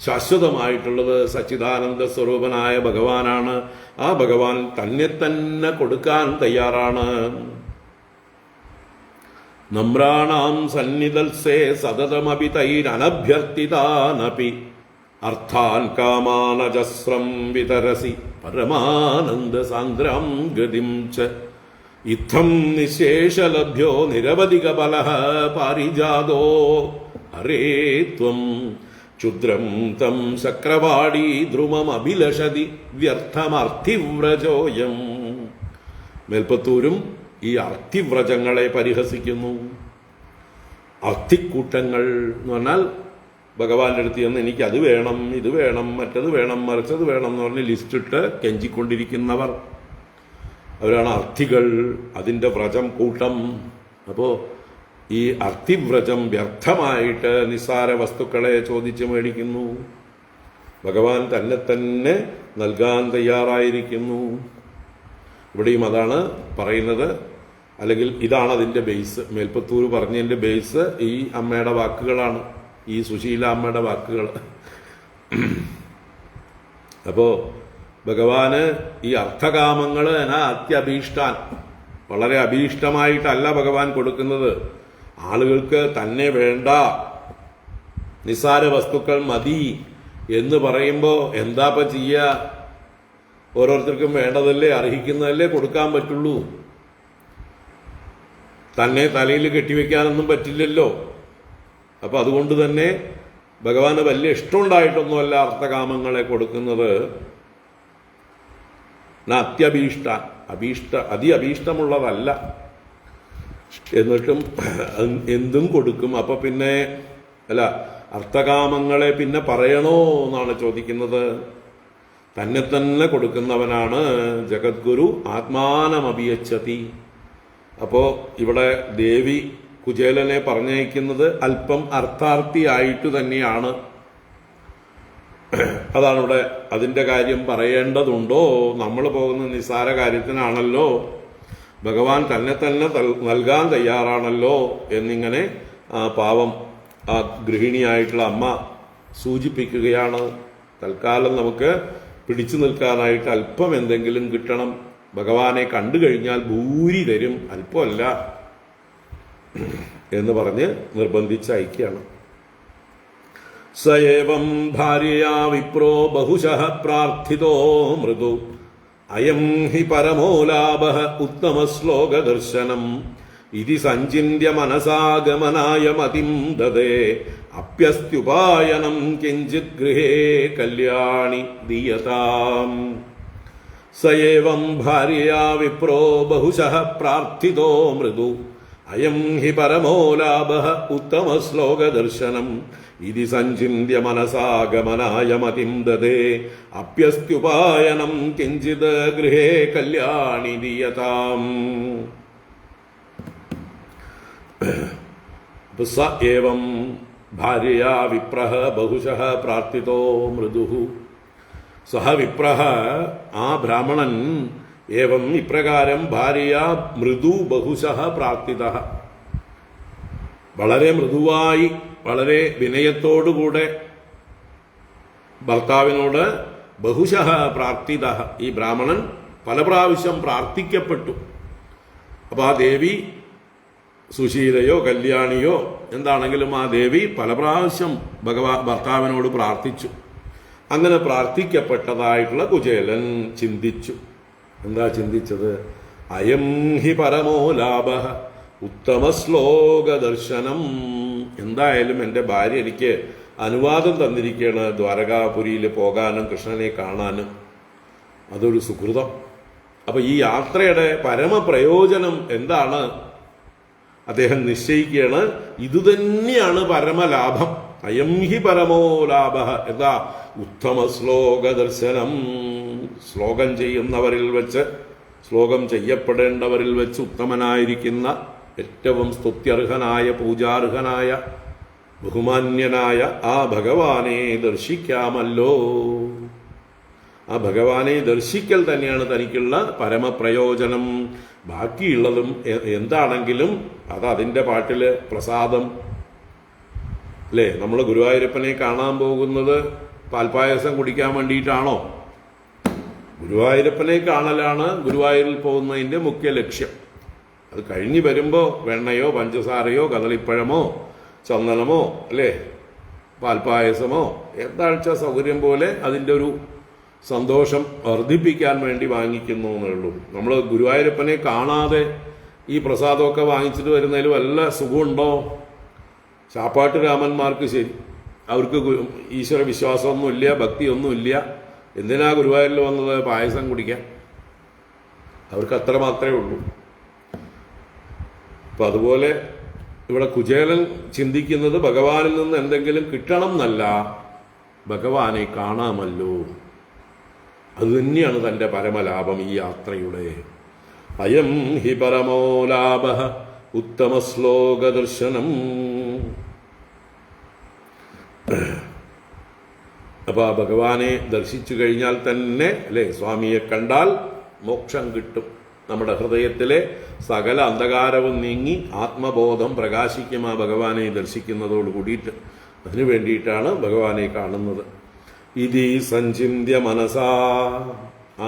ശാശ്വതമായിട്ടുള്ളത് സച്ചിദാനന്ദ സ്വരൂപനായ ഭഗവാനാണ്. ആ ഭഗവാൻ തന്നെ കൊടുക്കാൻ തയ്യാറാണ്. നമ്രാണാം സന്നിധൽസേ സതതമപി തൈരനഭ്യർത്ഥിതാനപി അർത്ഥാൻ കാമാനജസ്രം വിതരസി പരമാനന്ദ സാന്ദ്രം ഗതിം ച ഇത്തം നിശേഷലഭ്യോ നിരവധിക ബലഃ പാരിജാതോ ഹരേ ത്വം ക്ഷുദ്രം തം ചക്രവാടി ധ്രുമമഭിലഷതി വ്യർത്ഥമർത്ഥിവ്രജോയം. മേൽപ്പത്തൂരും ഈ അർത്ഥിവ്രജങ്ങളെ പരിഹസിക്കുന്നു. അർത്ഥിക്കൂട്ടങ്ങൾ എന്ന് പറഞ്ഞാൽ ഭഗവാന്റെ അടുത്ത് ചെന്ന് എനിക്ക് അത് വേണം, ഇത് വേണം, മറ്റത് വേണം, മറിച്ചത് വേണം എന്ന് പറഞ്ഞ് ലിസ്റ്റിട്ട് കെഞ്ചിക്കൊണ്ടിരിക്കുന്നവർ, അവരാണ് അർത്ഥികൾ. അതിൻ്റെ വ്രജം കൂട്ടം. അപ്പോൾ ഈ അർത്ഥിവ്രജം വ്യർത്ഥമായിട്ട് നിസ്സാര വസ്തുക്കളെ ചോദിച്ചു മേടിക്കുന്നു. ഭഗവാൻ തന്നെ നൽകാൻ തയ്യാറായിരിക്കുന്നു. ഇവിടെയും അതാണ് പറയുന്നത്. അല്ലെങ്കിൽ ഇതാണ് അതിൻ്റെ ബേസ്. മേൽപ്പത്തൂർ പറഞ്ഞതിൻ്റെ ബേസ് ഈ അമ്മയുടെ വാക്കുകളാണ്, ഈ സുശീല അമ്മയുടെ വാക്കുകൾ. അപ്പോൾ ഭഗവാന് ഈ അർത്ഥകാമങ്ങൾ അത്യഭീഷ്ടാൻ, വളരെ അഭീഷ്ടമായിട്ടല്ല ഭഗവാൻ കൊടുക്കുന്നത്. ആളുകൾക്ക് തന്നെ വേണ്ട, നിസ്സാര വസ്തുക്കൾ മതി എന്ന് പറയുമ്പോൾ എന്താപ്പ ചെയ്യുക? ഓരോരുത്തർക്കും വേണ്ടതല്ലേ, അർഹിക്കുന്നതല്ലേ കൊടുക്കാൻ പറ്റുള്ളൂ. തന്നെ തലയിൽ കെട്ടിവെക്കാനൊന്നും പറ്റില്ലല്ലോ. അപ്പൊ അതുകൊണ്ട് തന്നെ ഭഗവാന് വലിയ ഇഷ്ടമുണ്ടായിട്ടൊന്നുമല്ല അർത്ഥകാമങ്ങളെ കൊടുക്കുന്നത്. അഭീഷ്ടമുള്ളതല്ല. എന്നിട്ടും എന്തും കൊടുക്കും. അപ്പൊ പിന്നെ അല്ല, അർത്ഥകാമങ്ങളെ പിന്നെ പറയണോ എന്നാണ് ചോദിക്കുന്നത്. തന്നെ കൊടുക്കുന്നവനാണ് ജഗദ്ഗുരു. ആത്മാനമഭിയച്ഛതി. അപ്പോ ഇവിടെ ദേവി കുചേലനെ പറഞ്ഞയക്കുന്നത് അല്പം അർത്ഥാർത്ഥിയായിട്ട് തന്നെയാണ്. അതാണ് ഇവിടെ. അതിന്റെ കാര്യം പറയേണ്ടതുണ്ടോ? നമ്മൾ പോകുന്ന നിസ്സാര കാര്യത്തിനാണല്ലോ. ഭഗവാൻ തന്നെ നൽകാൻ തയ്യാറാണല്ലോ എന്നിങ്ങനെ പാവം ആ ഗൃഹിണിയായിട്ടുള്ള അമ്മ സൂചിപ്പിക്കുകയാണ്. തൽക്കാലം നമുക്ക് പിടിച്ചു നിൽക്കാനായിട്ട് അല്പം എന്തെങ്കിലും കിട്ടണം. ഭഗവാനെ കണ്ടു കഴിഞ്ഞാൽ ഭൂരി തരും, അല്പമല്ല എന്ന് പറഞ്ഞ് നിർബന്ധിച്ചയക്കുകയാണ്. സയേവം ഭാര്യയാ വിപ്രോ ബഹുശഃ പ്രാർത്ഥിതോ മൃദു അയം ഹി പരമോ ലാഭഃ ഉത്തമ ശ്ലോക ദർശനം ഇതി സഞ്ചിന്യ മനസാഗമനായ മതിം ദദേ അപ്യസ്ത്യുപായനം കിഞ്ചിത് ഗൃഹേ കല്യാണി ദീയതാം. സയേവം ഭാര്യയാ വിപ്രോ ബഹുശഃ പ്രാർത്ഥിതോ മൃദു അയം ഹി പരമോ ലാഭഃ ഉത്തമ ശ്ലോക ദർശനം ഇതി സഞ്ചിന്യ മനസാഗമനായ മതിം ദദേ അപ്യസ്ത്യുപായനം കിഞ്ചിത് ഗൃഹേ കല്യാണി ദീയതാം. സ ഏവം ഭാര്യയാ വിപ്രഃ ബഹുശഃ പ്രാർത്ഥിതോ മൃദുഃ. സഹ വിപ്രഃ, ആ ബ്രാഹ്മണൻ, ഏവം ഇപ്രകാരം ഭാര്യയാ മൃദു ബഹുശഃ പ്രാർത്ഥിതഃ, വളരെ മൃദുവായി വളരെ വിനയത്തോടുകൂടെ ഭർത്താവിനോട് ബഹുശഃ പ്രാർത്ഥിതഃ, ഈ ബ്രാഹ്മണൻ പല പ്രാവശ്യം പ്രാർത്ഥിക്കപ്പെട്ടു. അപ്പൊ ആ ദേവി സുശീലയോ കല്യാണിയോ എന്താണെങ്കിലും ആ ദേവി പല പ്രാവശ്യം ഭർത്താവിനോട് പ്രാർത്ഥിച്ചു. അങ്ങനെ പ്രാർത്ഥിക്കപ്പെട്ടതായിട്ടുള്ള കുചേലൻ ചിന്തിച്ചു. എന്താ ചിന്തിച്ചത്? അയം ഹി പരമോ ലാഭഃ ഉത്തമ ശ്ലോക ദർശനം. എന്തായാലും എൻ്റെ ഭാര്യ എനിക്ക് അനുവാദം തന്നിരിക്കുകയാണ് ദ്വാരകാപുരിയിൽ പോകാനും കൃഷ്ണനെ കാണാനും. അതൊരു സുഹൃതം. അപ്പൊ ഈ യാത്രയുടെ പരമപ്രയോജനം എന്താണ്? അദ്ദേഹം നിശ്ചയിക്കുകയാണ്, ഇതുതന്നെയാണ് പരമലാഭം. അയം ഹി പരമോ ലാഭഃ. എന്താ? ഉത്തമ ശ്ലോക ദർശനം. ശ്ലോകം ചെയ്യുന്നവരിൽ വെച്ച്, ശ്ലോകം ചെയ്യപ്പെടേണ്ടവരിൽ വെച്ച് ഉത്തമനായിരിക്കുന്ന, ഏറ്റവും സ്തുത്യർഹനായ, പൂജാർഹനായ, ബഹുമാന്യനായ ആ ഭഗവാനെ ദർശിക്കാമല്ലോ. ആ ഭഗവാനെ ദർശിക്കൽ തന്നെയാണ് തനിക്കുള്ള പരമപ്രയോജനം. ബാക്കിയുള്ളതും എന്താണെങ്കിലും അത് അതിൻ്റെ പാട്ടില് പ്രസാദം. അല്ലേ, നമ്മൾ ഗുരുവായൂരപ്പനെ കാണാൻ പോകുന്നത് പാൽപ്പായസം കുടിക്കാൻ വേണ്ടിയിട്ടാണോ? ഗുരുവായൂരപ്പനെ കാണലാണ് ഗുരുവായൂരിൽ പോകുന്നതിൻ്റെ മുഖ്യ ലക്ഷ്യം. അത് കഴിഞ്ഞ് വരുമ്പോൾ വെണ്ണയോ പഞ്ചസാരയോ കദളിപ്പഴമോ ചന്ദനമോ അല്ലേ പാൽപ്പായസമോ എന്താഴ്ച സൗകര്യം പോലെ അതിൻ്റെ ഒരു സന്തോഷം വർദ്ധിപ്പിക്കാൻ വേണ്ടി വാങ്ങിക്കുന്നു എന്നേ ഉള്ളൂ. നമ്മൾ ഗുരുവായൂരപ്പനെ കാണാതെ ഈ പ്രസാദമൊക്കെ വാങ്ങിച്ചിട്ട് വരുന്നതിൽ വല്ല സുഖമുണ്ടോ? ചാപ്പാട്ട് രാമന്മാർക്ക് ശരി, അവർക്ക് ഈശ്വര വിശ്വാസമൊന്നുമില്ല, ഭക്തിയൊന്നുമില്ല. എന്തിനാ ഗുരുവായൂരിൽ വന്നത്? പായസം കുടിക്കാൻ. അവർക്ക് അത്ര മാത്രമേ ഉള്ളൂ. അപ്പം അതുപോലെ ഇവിടെ കുചേലൻ ചിന്തിക്കുന്നത് ഭഗവാനിൽ നിന്ന് എന്തെങ്കിലും കിട്ടണം എന്നല്ല, ഭഗവാനെ കാണാമല്ലോ. അതുതന്നെയാണ് തൻ്റെ പരമലാഭം ഈ യാത്രയുടെ. അയം ഹി പരമോ ലാഭ ഉത്തമ ശ്ലോക ദർശനം. അപ്പൊ ആ ഭഗവാനെ ദർശിച്ചു കഴിഞ്ഞാൽ തന്നെ അല്ലേ, സ്വാമിയെ കണ്ടാൽ മോക്ഷം കിട്ടും. നമ്മുടെ ഹൃദയത്തിലെ സകല അന്ധകാരവും നീങ്ങി ആത്മബോധം പ്രകാശിക്കും ആ ഭഗവാനെ ദർശിക്കുന്നതോട് കൂടിയിട്ട്. അതിനു വേണ്ടിയിട്ടാണ് ഭഗവാനെ കാണുന്നത്. ഇതി സഞ്ചിന്യ മനസാ,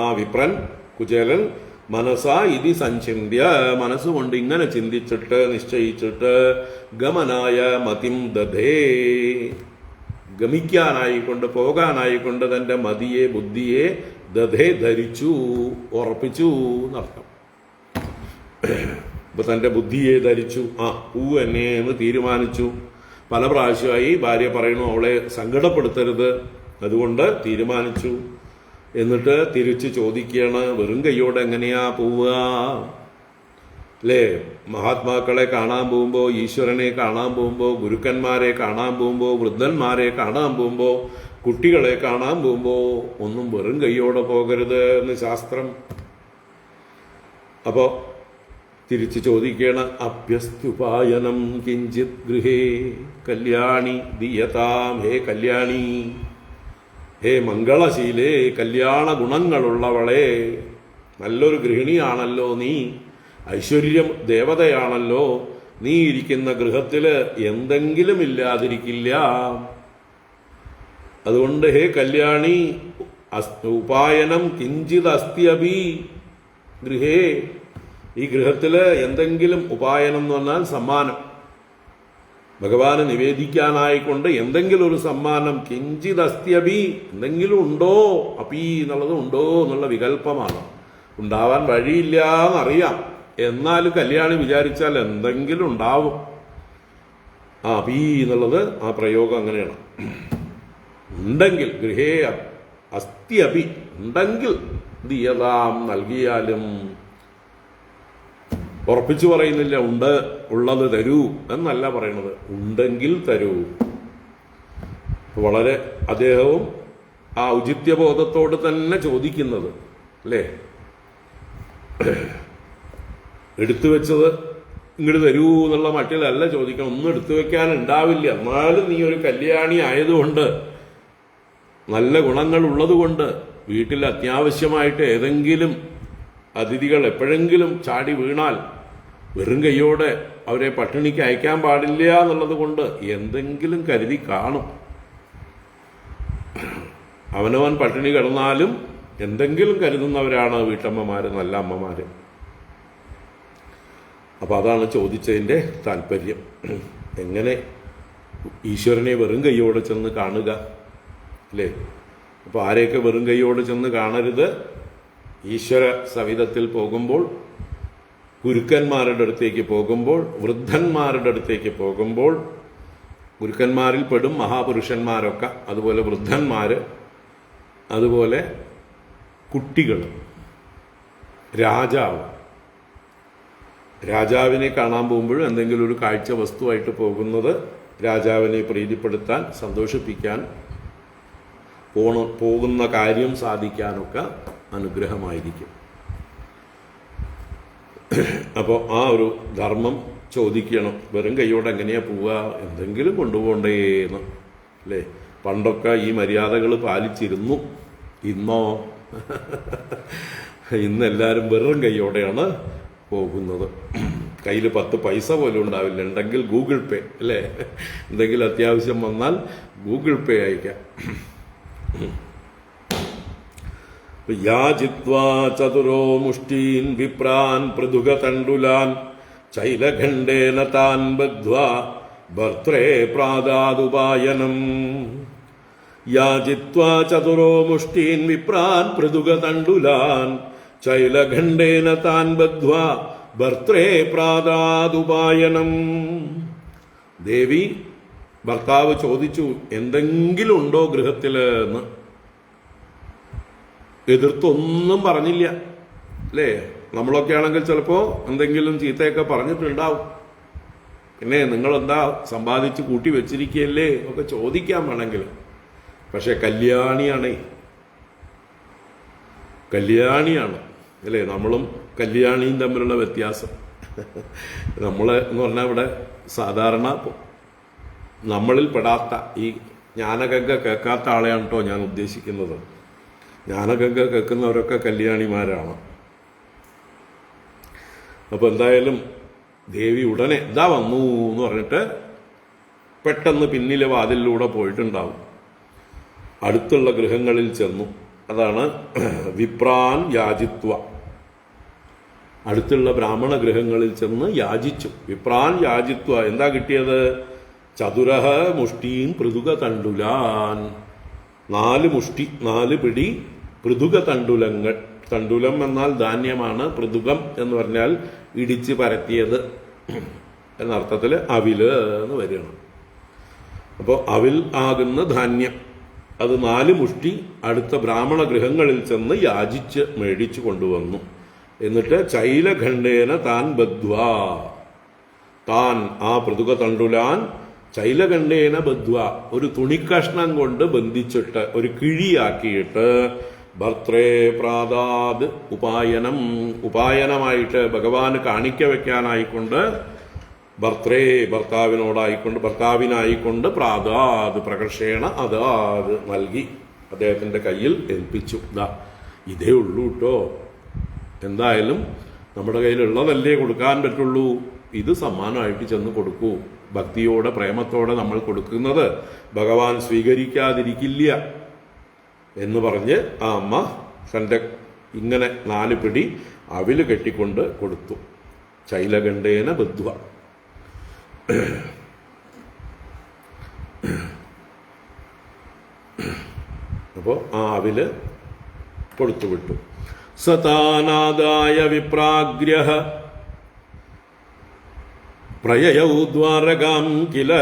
ആ വിപ്രൻ കുചേലൻ മനസാ ഇതി സഞ്ചിന്യ, മനസ്സുകൊണ്ട് ഇങ്ങനെ ചിന്തിച്ചിട്ട് നിശ്ചയിച്ചിട്ട് ഗമനായ മതിം ദധേ, ഗമിക്കാനായിക്കൊണ്ട് പോകാനായിക്കൊണ്ട് തൻ്റെ മതിയെ ബുദ്ധിയെ ദധേ ധരിച്ചു, ഉറപ്പിച്ചു എന്നർത്ഥം. ഇപ്പൊ തൻ്റെ ബുദ്ധിയെ ധരിച്ചു, ആ പൂ എന്നെ എന്ന് തീരുമാനിച്ചു. പല പ്രാവശ്യമായി ഭാര്യ പറയണു അവളെ സങ്കടപ്പെടുത്തരുത്, അതുകൊണ്ട് തീരുമാനിച്ചു. എന്നിട്ട് തിരിച്ച് ചോദിക്കുകയാണ്, വെറും കൈയോടെ എങ്ങനെയാ പോവുക? അല്ലേ, മഹാത്മാക്കളെ കാണാൻ പോകുമ്പോൾ, ഈശ്വരനെ കാണാൻ പോകുമ്പോൾ, ഗുരുക്കന്മാരെ കാണാൻ പോകുമ്പോൾ, വൃദ്ധന്മാരെ കാണാൻ പോകുമ്പോൾ, കുട്ടികളെ കാണാൻ പോകുമ്പോൾ ഒന്നും വെറും കൈയോടെ പോകരുത് എന്ന് ശാസ്ത്രം. അപ്പോ തിരിച്ച് ചോദിക്കണം, അഭ്യസ്തുപായനം കിഞ്ചിത് ഗൃഹേ കല്യാണി ദീയതാം. ഹേ കല്യാണി, ഹേ മംഗളശീലേ, കല്യാണ ഗുണങ്ങളുള്ളവളെ, നല്ലൊരു ഗൃഹിണിയാണല്ലോ നീ, ഐശ്വര്യം ദേവതയാണല്ലോ നീ, ഇരിക്കുന്ന ഗൃഹത്തില് എന്തെങ്കിലും ഇല്ലാതിരിക്കില്ല. അതുകൊണ്ട് ഹേ കല്യാണി, ഉപായനം കിഞ്ചിത് അസ്ത്യപി ഗൃഹേ, ഈ ഗൃഹത്തില് എന്തെങ്കിലും ഉപായനം എന്ന് പറഞ്ഞാൽ സമ്മാനം, ഭഗവാന് നിവേദിക്കാനായിക്കൊണ്ട് എന്തെങ്കിലും ഒരു സമ്മാനം, കിഞ്ചിത് അസ്ത്യപി, എന്തെങ്കിലും ഉണ്ടോ? അപി എന്നുള്ളത് ഉണ്ടോ എന്നുള്ള വികല്പമാണ്. ഉണ്ടാവാൻ വഴിയില്ല എന്നറിയാം, എന്നാലും കല്യാണി വിചാരിച്ചാൽ എന്തെങ്കിലും ഉണ്ടാവും. ആ അപി എന്നുള്ളത് ആ പ്രയോഗം അങ്ങനെയാണ്. ഉണ്ടെങ്കിൽ, ഗൃഹേ അസ്തി അപി, ഉണ്ടെങ്കിൽ ദിയതാം, നൽകിയാലും. ഉറപ്പിച്ചു പറയുന്നില്ല ഉണ്ട്, ഉള്ളത് തരൂ എന്നല്ല പറയണത്, ഉണ്ടെങ്കിൽ തരൂ. വളരെ അദ്ദേഹവും ആ ഔചിത്യബോധത്തോട് തന്നെ ചോദിക്കുന്നത് അല്ലേ, എടുത്തു വെച്ചത് ഇങ്ങോട്ട് തരൂ എന്നുള്ള മട്ടിലല്ല ചോദിക്കണം. ഒന്നും എടുത്തു വെക്കാൻ ഉണ്ടാവില്ല, എന്നാലും നീ ഒരു കല്യാണി ആയതുകൊണ്ട്, നല്ല ഗുണങ്ങൾ ഉള്ളതുകൊണ്ട്, വീട്ടിൽ അത്യാവശ്യമായിട്ട് ഏതെങ്കിലും അതിഥികൾ എപ്പോഴെങ്കിലും ചാടി വീണാൽ വെറും കൈയോടെ അവരെ പട്ടിണിക്ക് അയക്കാൻ പാടില്ല എന്നുള്ളത് കൊണ്ട് എന്തെങ്കിലും കരുതി കാണും. അവനവൻ പട്ടിണി കിടന്നാലും എന്തെങ്കിലും കരുതുന്നവരാണ് വീട്ടമ്മമാര്, നല്ല അമ്മമാര്. അപ്പൊ അതാണ് ചോദിച്ചതിൻ്റെ താല്പര്യം. എങ്ങനെ ഈശ്വരനെ വെറും കൈയോടെ ചെന്ന് കാണുക അല്ലേ? അപ്പൊ ആരെയൊക്കെ വെറും കൈയോടെ ചെന്ന് കാണരുത്? ഈശ്വര സവിധത്തിൽ പോകുമ്പോൾ, ഗുരുക്കന്മാരുടെ അടുത്തേക്ക് പോകുമ്പോൾ, വൃദ്ധന്മാരുടെ അടുത്തേക്ക് പോകുമ്പോൾ, ഗുരുക്കന്മാരിൽ പെടും മഹാപുരുഷന്മാരൊക്കെ, അതുപോലെ വൃദ്ധന്മാര്, അതുപോലെ കുട്ടികൾ, രാജാവിനെ കാണാൻ പോകുമ്പോഴും എന്തെങ്കിലും ഒരു കാഴ്ച വസ്തുവായിട്ട് പോകുന്നത് രാജാവിനെ പ്രീതിപ്പെടുത്താൻ, സന്തോഷിപ്പിക്കാൻ, പോകുന്ന കാര്യം സാധിക്കാനൊക്കെ അനുഗ്രഹമായിരിക്കും. അപ്പോൾ ആ ഒരു ധർമ്മം ചോദിക്കണം. വെറും കൈയോടെ എങ്ങനെയാ പോവുക? എന്തെങ്കിലും കൊണ്ടുപോകണ്ടേന്ന് അല്ലേ? പണ്ടൊക്കെ ഈ മര്യാദകൾ പാലിച്ചിരുന്നു. ഇന്നോ ഇന്നെല്ലാവരും വെറും കൈയോടെയാണ് പോകുന്നത്. കയ്യിൽ 10 പൈസ പോലും ഉണ്ടാവില്ല. ഉണ്ടെങ്കിൽ ഗൂഗിൾ പേ അല്ലേ, എന്തെങ്കിലും അത്യാവശ്യം വന്നാൽ ഗൂഗിൾ പേ അയക്കാം. യാചിത്വാ ചതുരോ മുഷ്ടീൻ വിപ്രാൻ പൃഥുകതണ്ഡുലാൻ ചൈലഖണ്ഡേന താൻ ബദ്ധ്വാ ഭർത്രേ പ്രാദാദുപായനം. യാചിത്വാ ചതുരോ മുഷ്ടീൻ വിപ്രാൻ പൃഥുകതണ്ഡുലാൻ ചൈലഖണ്ഡേന താൻ ബദ്ധ്വാ ഭർത്രേ പ്രാദാദുപായനം. ദേവി ഭർത്താവ് ചോദിച്ചു, എന്തെങ്കിലും ഉണ്ടോ ഗൃഹത്തില് എന്ന്. എതിർത്തൊന്നും പറഞ്ഞില്ല അല്ലേ. നമ്മളൊക്കെ ആണെങ്കിൽ ചിലപ്പോ എന്തെങ്കിലും ചീത്തയൊക്കെ പറഞ്ഞിട്ടുണ്ടാവും. പിന്നെ നിങ്ങളെന്താ സമ്പാദിച്ച് കൂട്ടി വെച്ചിരിക്കുകയല്ലേ ഒക്കെ ചോദിക്കാൻ വേണമെങ്കിൽ. പക്ഷെ കല്യാണിയാണ് അല്ലേ. നമ്മളും കല്യാണിയും തമ്മിലുള്ള വ്യത്യാസം. നമ്മള് എന്ന് പറഞ്ഞാൽ ഇവിടെ സാധാരണ നമ്മളിൽ പെടാത്ത ഈ ജ്ഞാനഗംഗ കേൾക്കാത്ത ആളെയാണ് കേട്ടോ ഞാൻ ഉദ്ദേശിക്കുന്നത്. ജ്ഞാനഗംഗ കേൾക്കുന്നവരൊക്കെ കല്യാണിമാരാണ്. അപ്പൊ എന്തായാലും ദേവി ഉടനെ ഇതാ വന്നു എന്ന് പറഞ്ഞിട്ട് പെട്ടെന്ന് പിന്നിലെ വാതിലിലൂടെ പോയിട്ടുണ്ടാവും. അടുത്തുള്ള ഗൃഹങ്ങളിൽ ചെന്നു. അതാണ് വിപ്രാൻ യാചിത്വ. അടുത്തുള്ള ബ്രാഹ്മണ ഗൃഹങ്ങളിൽ ചെന്ന് യാചിച്ചു. വിപ്രാൻ യാചിത്വ. എന്താ കിട്ടിയത്? ചതുരഹ മുഷ്ടീൻ പൃഥുകതണ്ഡുലാൻ. 4 മുഷ്ടി, 4 പിടി പൃഥുകതണ്ഡുലങ്ങൾ. തണ്ഡുലം എന്നാൽ ധാന്യമാണ്. പൃഥുകം എന്ന് പറഞ്ഞാൽ ഇടിച്ച് പരത്തിയത് എന്നർത്ഥത്തില് അവില് എന്ന് വരികയാണ്. അപ്പോൾ അവിൽ ആകുന്ന ധാന്യം അത് 4 മുഷ്ടി അടുത്ത ബ്രാഹ്മണ ഗൃഹങ്ങളിൽ ചെന്ന് യാചിച്ച് മേടിച്ചു കൊണ്ടുവന്നു. എന്നിട്ട് ചൈലഖണ്ഡേന താൻ ബദ്ധ്വാ. താൻ ആ പൃഥുകതണ്ഡുലാൻ ചൈലഖണ്ഡേന ബദ്ധ്വാ, ഒരു തുണിക്കഷ്ണം കൊണ്ട് ബന്ധിച്ചിട്ട് ഒരു കിഴിയാക്കിയിട്ട് ഭർത്രേ പ്രാദാദ് ഉപായനം. ഉപായനമായിട്ട് ഭഗവാന് കാണിക്ക വെക്കാനായിക്കൊണ്ട് ഭർത്രേ ഭർത്താവിനായിക്കൊണ്ട് പ്രാദാദ് പ്രകർഷേണ അതാത് നൽകി അദ്ദേഹത്തിന്റെ കയ്യിൽ ഏൽപ്പിച്ചു. ഇതേ ഉള്ളൂ കേട്ടോ. എന്തായാലും നമ്മുടെ കയ്യിലുള്ളതല്ലേ കൊടുക്കാൻ പറ്റുള്ളൂ. ഇത് സമ്മാനമായിട്ട് ചെന്ന് കൊടുക്കൂ. ഭക്തിയോടെ പ്രേമത്തോടെ നമ്മൾ കൊടുക്കുന്നത് ഭഗവാൻ സ്വീകരിക്കാതിരിക്കില്ല എന്ന് പറഞ്ഞ് ആ അമ്മ തൻ്റെ ഇങ്ങനെ 4 പിടി അവില് കെട്ടിക്കൊണ്ട് കൊടുത്തു. ചൈലഖണ്ഡേന ബദ്ധ്വ. അപ്പോ ആ അവില് കൊടുത്തുവിട്ടു. സതാനാദായ വിപ്രാഗ്രഹ പ്രയയൗ ദ്വാരകാം കില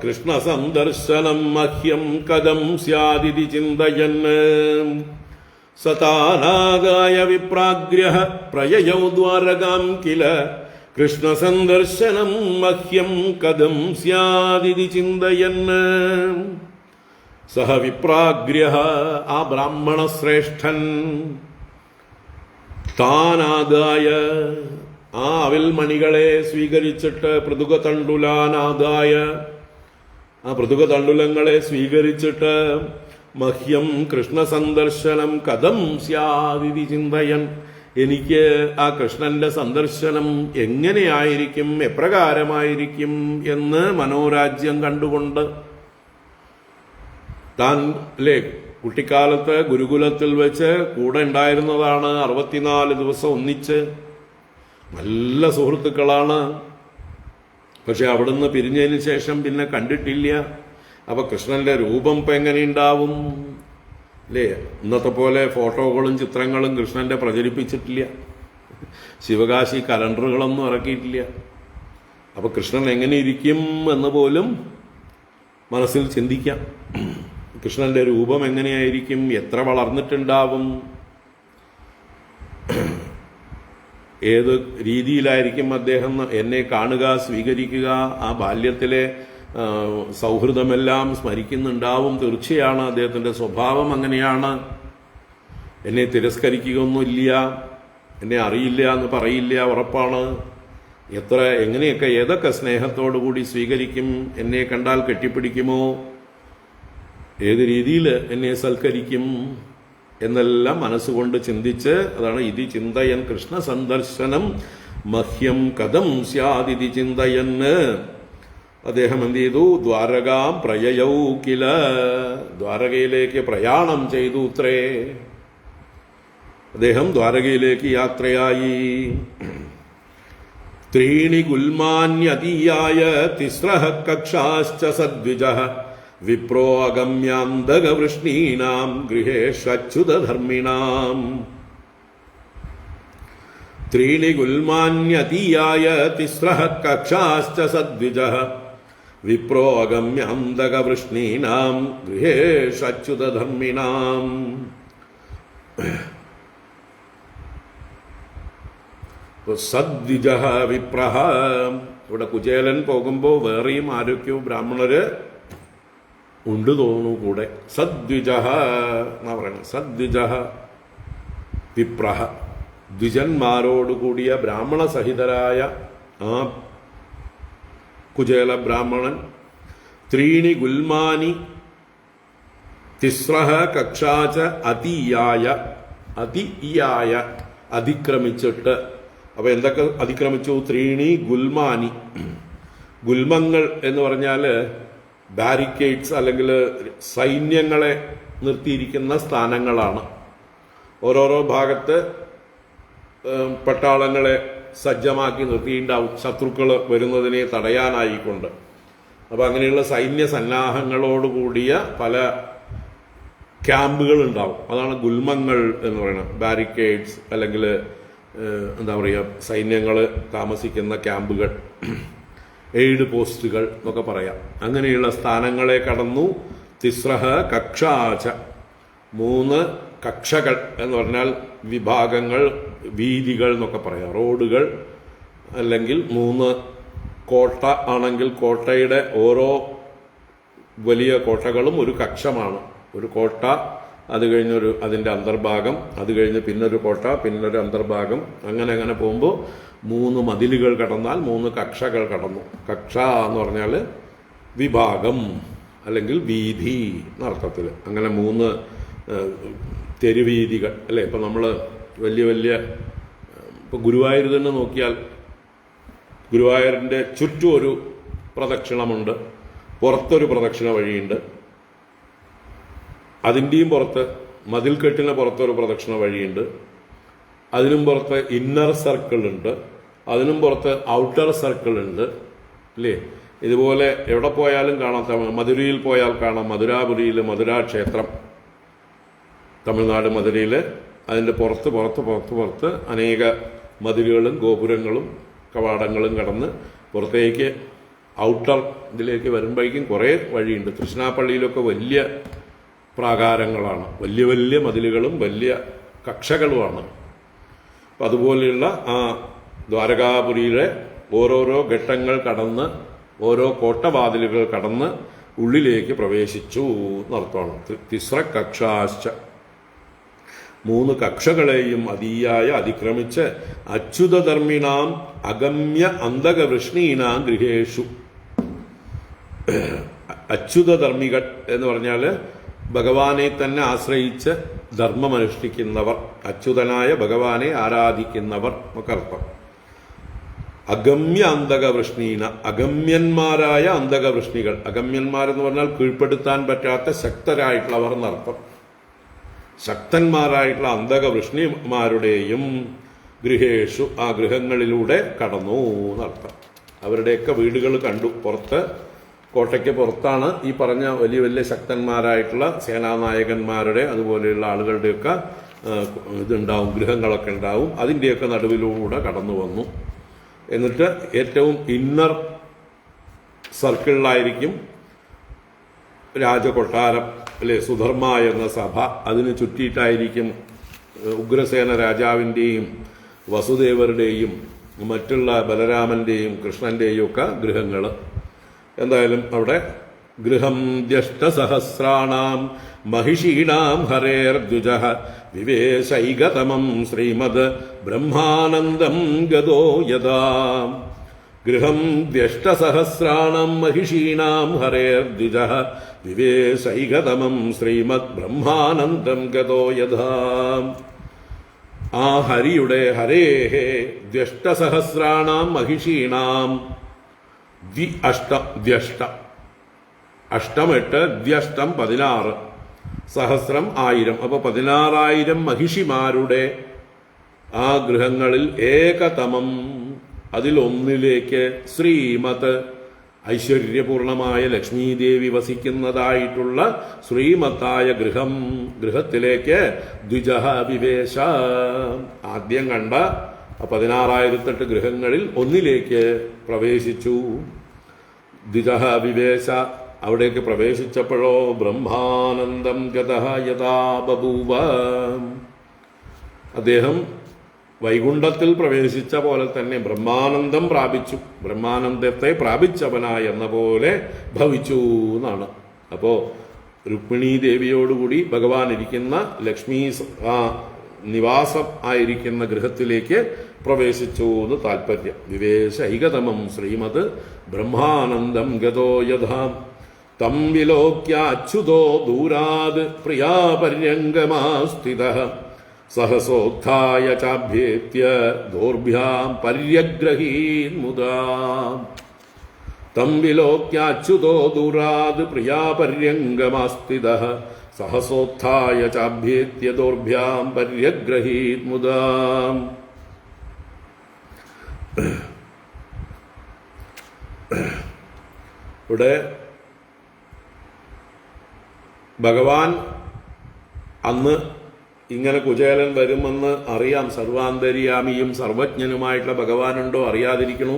കൃഷ്ണസന്ദർശനം മഹ്യം കഥം സ്യാദിതി ചിന്തയൻ. സതാനാദായ വിപ്രാഗ്രഹ പ്രയയൗ ദ്വാരകാം കില കൃഷ്ണസന്ദർശനം മഹ്യം കഥം സ്യാദിതി ചിന്തയൻ. സഹ വിപ്രാഗ്രഹ, ആ ബ്രാഹ്മണശ്രേഷ്ഠൻ, താനാദായ ആ അവിൽമണികളെ സ്വീകരിച്ചിട്ട് പൃഥുകതണ്ഡുലാനാദായ, ആ പൃഥുകതണ്ഡുലങ്ങളെ സ്വീകരിച്ചിട്ട് മഹ്യം കൃഷ്ണസന്ദർശനം കഥം സ്യാദിതി ചിന്തയൻ. എനിക്ക് ആ കൃഷ്ണന്റെ സന്ദർശനം എങ്ങനെയായിരിക്കും, എപ്രകാരമായിരിക്കും എന്ന് മനോരാജ്യം കണ്ടുകൊണ്ട് താൻ അല്ലേ കുട്ടിക്കാലത്ത് ഗുരുകുലത്തിൽ വെച്ച് കൂടെ ഉണ്ടായിരുന്നതാണ്. 64 ദിവസം ഒന്നിച്ച് നല്ല സുഹൃത്തുക്കളാണ്. പക്ഷെ അവിടുന്ന് പിരിഞ്ഞതിന് ശേഷം പിന്നെ കണ്ടിട്ടില്ല. അപ്പൊ കൃഷ്ണന്റെ രൂപം ഇപ്പൊ എങ്ങനെയുണ്ടാവും അല്ലേ? ഇന്നത്തെ പോലെ ഫോട്ടോകളും ചിത്രങ്ങളും കൃഷ്ണന്റെ പ്രചരിപ്പിച്ചിട്ടില്ല. ശിവകാശി കലണ്ടറുകളൊന്നും ഇറക്കിയിട്ടില്ല. അപ്പൊ കൃഷ്ണൻ എങ്ങനെ ഇരിക്കും എന്ന് പോലും മനസ്സിൽ ചിന്തിക്കാം. കൃഷ്ണന്റെ രൂപം എങ്ങനെയായിരിക്കും, എത്ര വളർന്നിട്ടുണ്ടാവും, ഏത് രീതിയിലായിരിക്കും അദ്ദേഹം എന്നെ കാണുക, സ്വീകരിക്കുക, ആ ബാല്യത്തിലെ സൗഹൃദമെല്ലാം സ്മരിക്കുന്നുണ്ടാവും. തീർച്ചയാണ് അദ്ദേഹത്തിന്റെ സ്വഭാവം അങ്ങനെയാണ്. എന്നെ തിരസ്കരിക്കുകയൊന്നുമില്ല, എന്നെ അറിയില്ല എന്ന് പറയില്ല, ഉറപ്പാണ്. എങ്ങനെയൊക്കെ ഏതൊക്കെ സ്നേഹത്തോടുകൂടി സ്വീകരിക്കും, എന്നെ കണ്ടാൽ കെട്ടിപ്പിടിക്കുമോ, ഏത് രീതിയിൽ എന്നെ സൽക്കരിക്കും എന്നെല്ലാം മനസ്സുകൊണ്ട് ചിന്തിച്ച്, അതാണ് ഇതി ചിന്തയൻ കൃഷ്ണ സന്ദർശനം മഹ്യം കഥം സ്യാദിതി ചിന്തയന്. അദ്ദേഹം എന്ത് ചെയ്തു? ദ്വാരകാം പ്രയയൗ കില, ദ്വാരകയിലേക്ക് പ്രയാണം ചെയ്തു അത്രേ. അദ്ദേഹം ദ്വാരകയിലേക്ക് യാത്രയായി. ത്രീണി ഗുൽമാന്യതീയായ തിസ്രഃ കക്ഷാശ്ച സദ്വിജഃ വിപ്രോ അഗമ്യാന്തകവൃഷ്ണീനാം ഗൃഹേഷ്വച്യുതധർമ്മിണാം. ത്രീണി ഗുൽമാന്യതീയായ തിസ്രഃ കക്ഷാശ്ച സദ്വിജഃ വിപ്രോ അഗമ്യാന്തകവൃഷ്ണീനാം ഗൃഹേഷ്വച്യുതധർമ്മിണാം. സദ്വിജഃ വിപ്രഃ. ഇവിടെ കുചേലൻ പോകുമ്പോൾ വേറെയും ആരൊക്കെയോ ബ്രാഹ്മണര് ഉണ്ട് തോന്നുന്നു കൂടെ. സദ്വിജഃ എന്നാ പറയുന്നത്. സദ്വിജഃ വിപ്രഃ, ദ്വിജന്മാരോടുകൂടിയ ബ്രാഹ്മണ സഹിതരായ ആ കുചേല ബ്രാഹ്മണൻ. ത്രീണി ഗുൽമാനി തിസ്രഃ കക്ഷാച അതീയായ, അതീയായ അതിക്രമിച്ചിട്ട്. അപ്പൊ എന്തൊക്കെ അതിക്രമിച്ചു? ത്രീണി ഗുൽമാനി, ഗുൽമങ്ങൾ എന്ന് പറഞ്ഞാൽ ബാരിക്കേഡ്സ് അല്ലെങ്കിൽ സൈന്യങ്ങളെ നിർത്തിയിരിക്കുന്ന സ്ഥാനങ്ങളാണ്. ഓരോരോ ഭാഗത്ത് പട്ടാളങ്ങളെ സജ്ജമാക്കി നിർത്തിയിട്ടുണ്ടാവും ശത്രുക്കൾ വരുന്നതിനെ തടയാനായിക്കൊണ്ട്. അപ്പം അങ്ങനെയുള്ള സൈന്യ സന്നാഹങ്ങളോടുകൂടിയ പല ക്യാമ്പുകൾ ഉണ്ടാവും. അതാണ് ഗുൽമങ്ങൾ എന്ന് പറയുന്നത്. ബാരിക്കേഡ്സ് അല്ലെങ്കിൽ എന്താ പറയുക, സൈന്യങ്ങൾ താമസിക്കുന്ന ക്യാമ്പുകൾ, എയ്ഡ് പോസ്റ്റുകൾ എന്നൊക്കെ പറയാം. അങ്ങനെയുള്ള സ്ഥാനങ്ങളെ കടന്നു. തിസ്രഃ കക്ഷാച, 3 കക്ഷകൾ എന്ന് പറഞ്ഞാൽ വിഭാഗങ്ങൾ, വീതികൾ എന്നൊക്കെ പറയാം. റോഡുകൾ അല്ലെങ്കിൽ 3 കോട്ട ആണെങ്കിൽ കോട്ടയുടെ ഓരോ വലിയ കോട്ടകളും ഒരു കക്ഷമാണ്. ഒരു കോട്ട, അത് കഴിഞ്ഞൊരു അതിൻ്റെ അന്തർഭാഗം, അത് കഴിഞ്ഞ് പിന്നൊരു കോട്ട, പിന്നൊരു അന്തർഭാഗം, അങ്ങനെ അങ്ങനെ പോകുമ്പോൾ 3 മതിലുകൾ കടന്നാൽ 3 കക്ഷകൾ കടന്നു. കക്ഷ എന്ന് പറഞ്ഞാൽ വിഭാഗം അല്ലെങ്കിൽ വീതി എന്നർത്ഥത്തിൽ. അങ്ങനെ 3 തെരുവീതികൾ അല്ലേ. ഇപ്പം നമ്മൾ വലിയ വലിയ ഇപ്പോൾ ഗുരുവായൂർ തന്നെ നോക്കിയാൽ ഗുരുവായൂരിൻ്റെ ചുറ്റും ഒരു പ്രദക്ഷിണമുണ്ട്, പുറത്തൊരു പ്രദക്ഷിണ വഴിയുണ്ട്. അതിൻ്റെയും പുറത്ത് മതിൽക്കെട്ടിന് പുറത്തൊരു പ്രദക്ഷിണ വഴിയുണ്ട്. അതിനും പുറത്ത് ഇന്നർ സർക്കിൾ ഉണ്ട്, അതിനും പുറത്ത് ഔട്ടർ സർക്കിൾ ഉണ്ട് അല്ലേ. ഇതുപോലെ എവിടെ പോയാലും കാണാം. മധുരയിൽ പോയാൽ കാണാം. മധുരാപുരിയിൽ മധുരാ ക്ഷേത്രം, തമിഴ്നാട് മധുരയിൽ, അതിൻ്റെ പുറത്ത് അനേക മതിലുകളും ഗോപുരങ്ങളും കവാടങ്ങളും കടന്ന് പുറത്തേക്ക് ഔട്ടർ ഇതിലേക്ക് വരുമ്പോഴേക്കും കുറേ വഴിയുണ്ട്. തൃശ്ശിനാപ്പള്ളിയിലൊക്കെ വലിയ പ്രാകാരങ്ങളാണ്, വലിയ വലിയ മതിലുകളും വലിയ കക്ഷകളുമാണ്. അപ്പം അതുപോലെയുള്ള ആ ദ്വാരകാപുരിയിലെ ഓരോരോ ഘട്ടങ്ങൾ കടന്ന്, ഓരോ കോട്ടവാതിലുകൾ കടന്ന് ഉള്ളിലേക്ക് പ്രവേശിച്ചു എന്നർത്ഥമാണ്. തിസ്ര കക്ഷാശ്ച, 3 കക്ഷകളെയും അതീയായ അതിക്രമിച്ച് അച്യുതധർമ്മിണാം അഗമ്യ അന്തകവൃഷ്ണീനാം ഗൃഹേഷു. അച്യുതധർമ്മികൾ എന്ന് പറഞ്ഞാൽ ഭഗവാനെ തന്നെ ആശ്രയിച്ച് ധർമ്മമനുഷ്ഠിക്കുന്നവർ, അച്യുതനായ ഭഗവാനെ ആരാധിക്കുന്നവർ എന്നൊക്കെ അർത്ഥം. അഗമ്യ അന്തകവൃഷ്ണീന, അഗമ്യന്മാരായ അന്തകവൃഷ്ണികൾ. അഗമ്യന്മാരെന്ന് പറഞ്ഞാൽ കീഴ്പ്പെടുത്താൻ പറ്റാത്ത ശക്തരായിട്ടുള്ളവർ എന്നർത്ഥം. ശക്തന്മാരായിട്ടുള്ള അന്തകവൃഷ്ണിമാരുടെയും ഗൃഹേഷു, ആ ഗൃഹങ്ങളിലൂടെ കടന്നു എന്നർത്ഥം. അവരുടെയൊക്കെ വീടുകൾ കണ്ടു. പുറത്ത്, കോട്ടയ്ക്ക് പുറത്താണ് ഈ പറഞ്ഞ വലിയ വലിയ ശക്തന്മാരായിട്ടുള്ള സേനാനായകന്മാരുടെ അതുപോലെയുള്ള ആളുകളുടെയൊക്കെ ഇതുണ്ടാവും, ഗൃഹങ്ങളൊക്കെ ഉണ്ടാവും. അതിൻ്റെയൊക്കെ നടുവിലൂടെ കടന്നു വന്നു. എന്നിട്ട് ഏറ്റവും ഇന്നർ സർക്കിളിലായിരിക്കും രാജകൊട്ടാരം അല്ലെ, സുധർമ്മ എന്ന സഭ. അതിന് ചുറ്റിയിട്ടായിരിക്കും ഉഗ്രസേന രാജാവിൻ്റെയും വസുദേവരുടെയും മറ്റുള്ള ബലരാമന്റെയും കൃഷ്ണന്റെയും ഒക്കെ ഗൃഹങ്ങൾ. എന്തായാലും അവിടെ ഗൃഹം ജ്യേഷ്ഠസഹസ്രാണാം മഹിഷീണാം ഹരേർദ്വിജഃ വിവേശൈകതമം ശ്രീമദ് ബ്രഹ്മാനന്ദം ഗതോ യഥാ. ഗൃഹം ജ്യേഷ്ഠസഹസ്രാണാം മഹിഷീണാം ഹരേർദ്വിജഃ വിവേശൈകതമം ശ്രീമദ് ബ്രഹ്മാനന്ദം ഗതോ യഥാ. ആ ഹരിയുടെ ഹരേഹേ ദ്യഷ്ടസഹസ്രാണാം മഹിഷീണാം അഷ്ടം 8 ദ്യഷ്ടം 16 സഹസ്രം 1000. അപ്പൊ 16,000 മഹിഷിമാരുടെ ആ ഗൃഹങ്ങളിൽ ഏകതമം അതിലൊന്നിലേക്ക് ശ്രീമത് ഐശ്വര്യപൂർണമായ ലക്ഷ്മീദേവി വസിക്കുന്നതായിട്ടുള്ള ശ്രീമത്തായ ഗൃഹത്തിലേക്ക് ദ്വിജഃ വിവേശ. ആദ്യം കണ്ട 16,008 ഗൃഹങ്ങളിൽ ഒന്നിലേക്ക് പ്രവേശിച്ചു. ദ്വിജഃ വിവേശ. അവിടേക്ക് പ്രവേശിച്ചപ്പോഴോ ബ്രഹ്മാനന്ദം ഗതഃ യഥാ ബഭൂവ. അദ്ദേഹം വൈകുണ്ഠത്തിൽ പ്രവേശിച്ച പോലെ തന്നെ ബ്രഹ്മാനന്ദം പ്രാപിച്ചു. ബ്രഹ്മാനന്ദത്തെ പ്രാപിച്ചവനായി എന്ന പോലെ ഭവിച്ചു എന്നാണ്. അപ്പോ രുക്മിണീ ദേവിയോടുകൂടി ഭഗവാൻ ഇരിക്കുന്ന ലക്ഷ്മി നിവാസം ആയിരിക്കുന്ന ഗൃഹത്തിലേക്ക് പ്രവേശിച്ചു എന്ന് താല്പര്യം. വിവേശൈകതമം ശ്രീമത് ബ്രഹ്മാനന്ദം ഗതോ യഥാ. തം വിലോക്യ അച്യുതോ ദൂരാത് പ്രിയാപര്യംഗമാസ്ഥിതഃ സഹസോത്ഥായ ചാഭ്യേത്യ ദോർഭ്യാം പര്യഗ്രഹീൻ മുദാ. തം വിലോക്യ അച്യുതോ ദൂരാത് പ്രിയാപര്യംഗമാസ്ഥിതഃ സഹസോത്ഥായ ചാഭ്യേത്യ ദോർഭ്യാം പര്യഗ്രഹീൻ മുദാ. ഇവിടെ ഭഗവാൻ അന്ന് ഇങ്ങനെ കുചേലൻ വരുമെന്ന് അറിയാം. സർവാന്തര്യാമിയും സർവജ്ഞനുമായിട്ടുള്ള ഭഗവാനുണ്ടോ അറിയാതിരിക്കണു.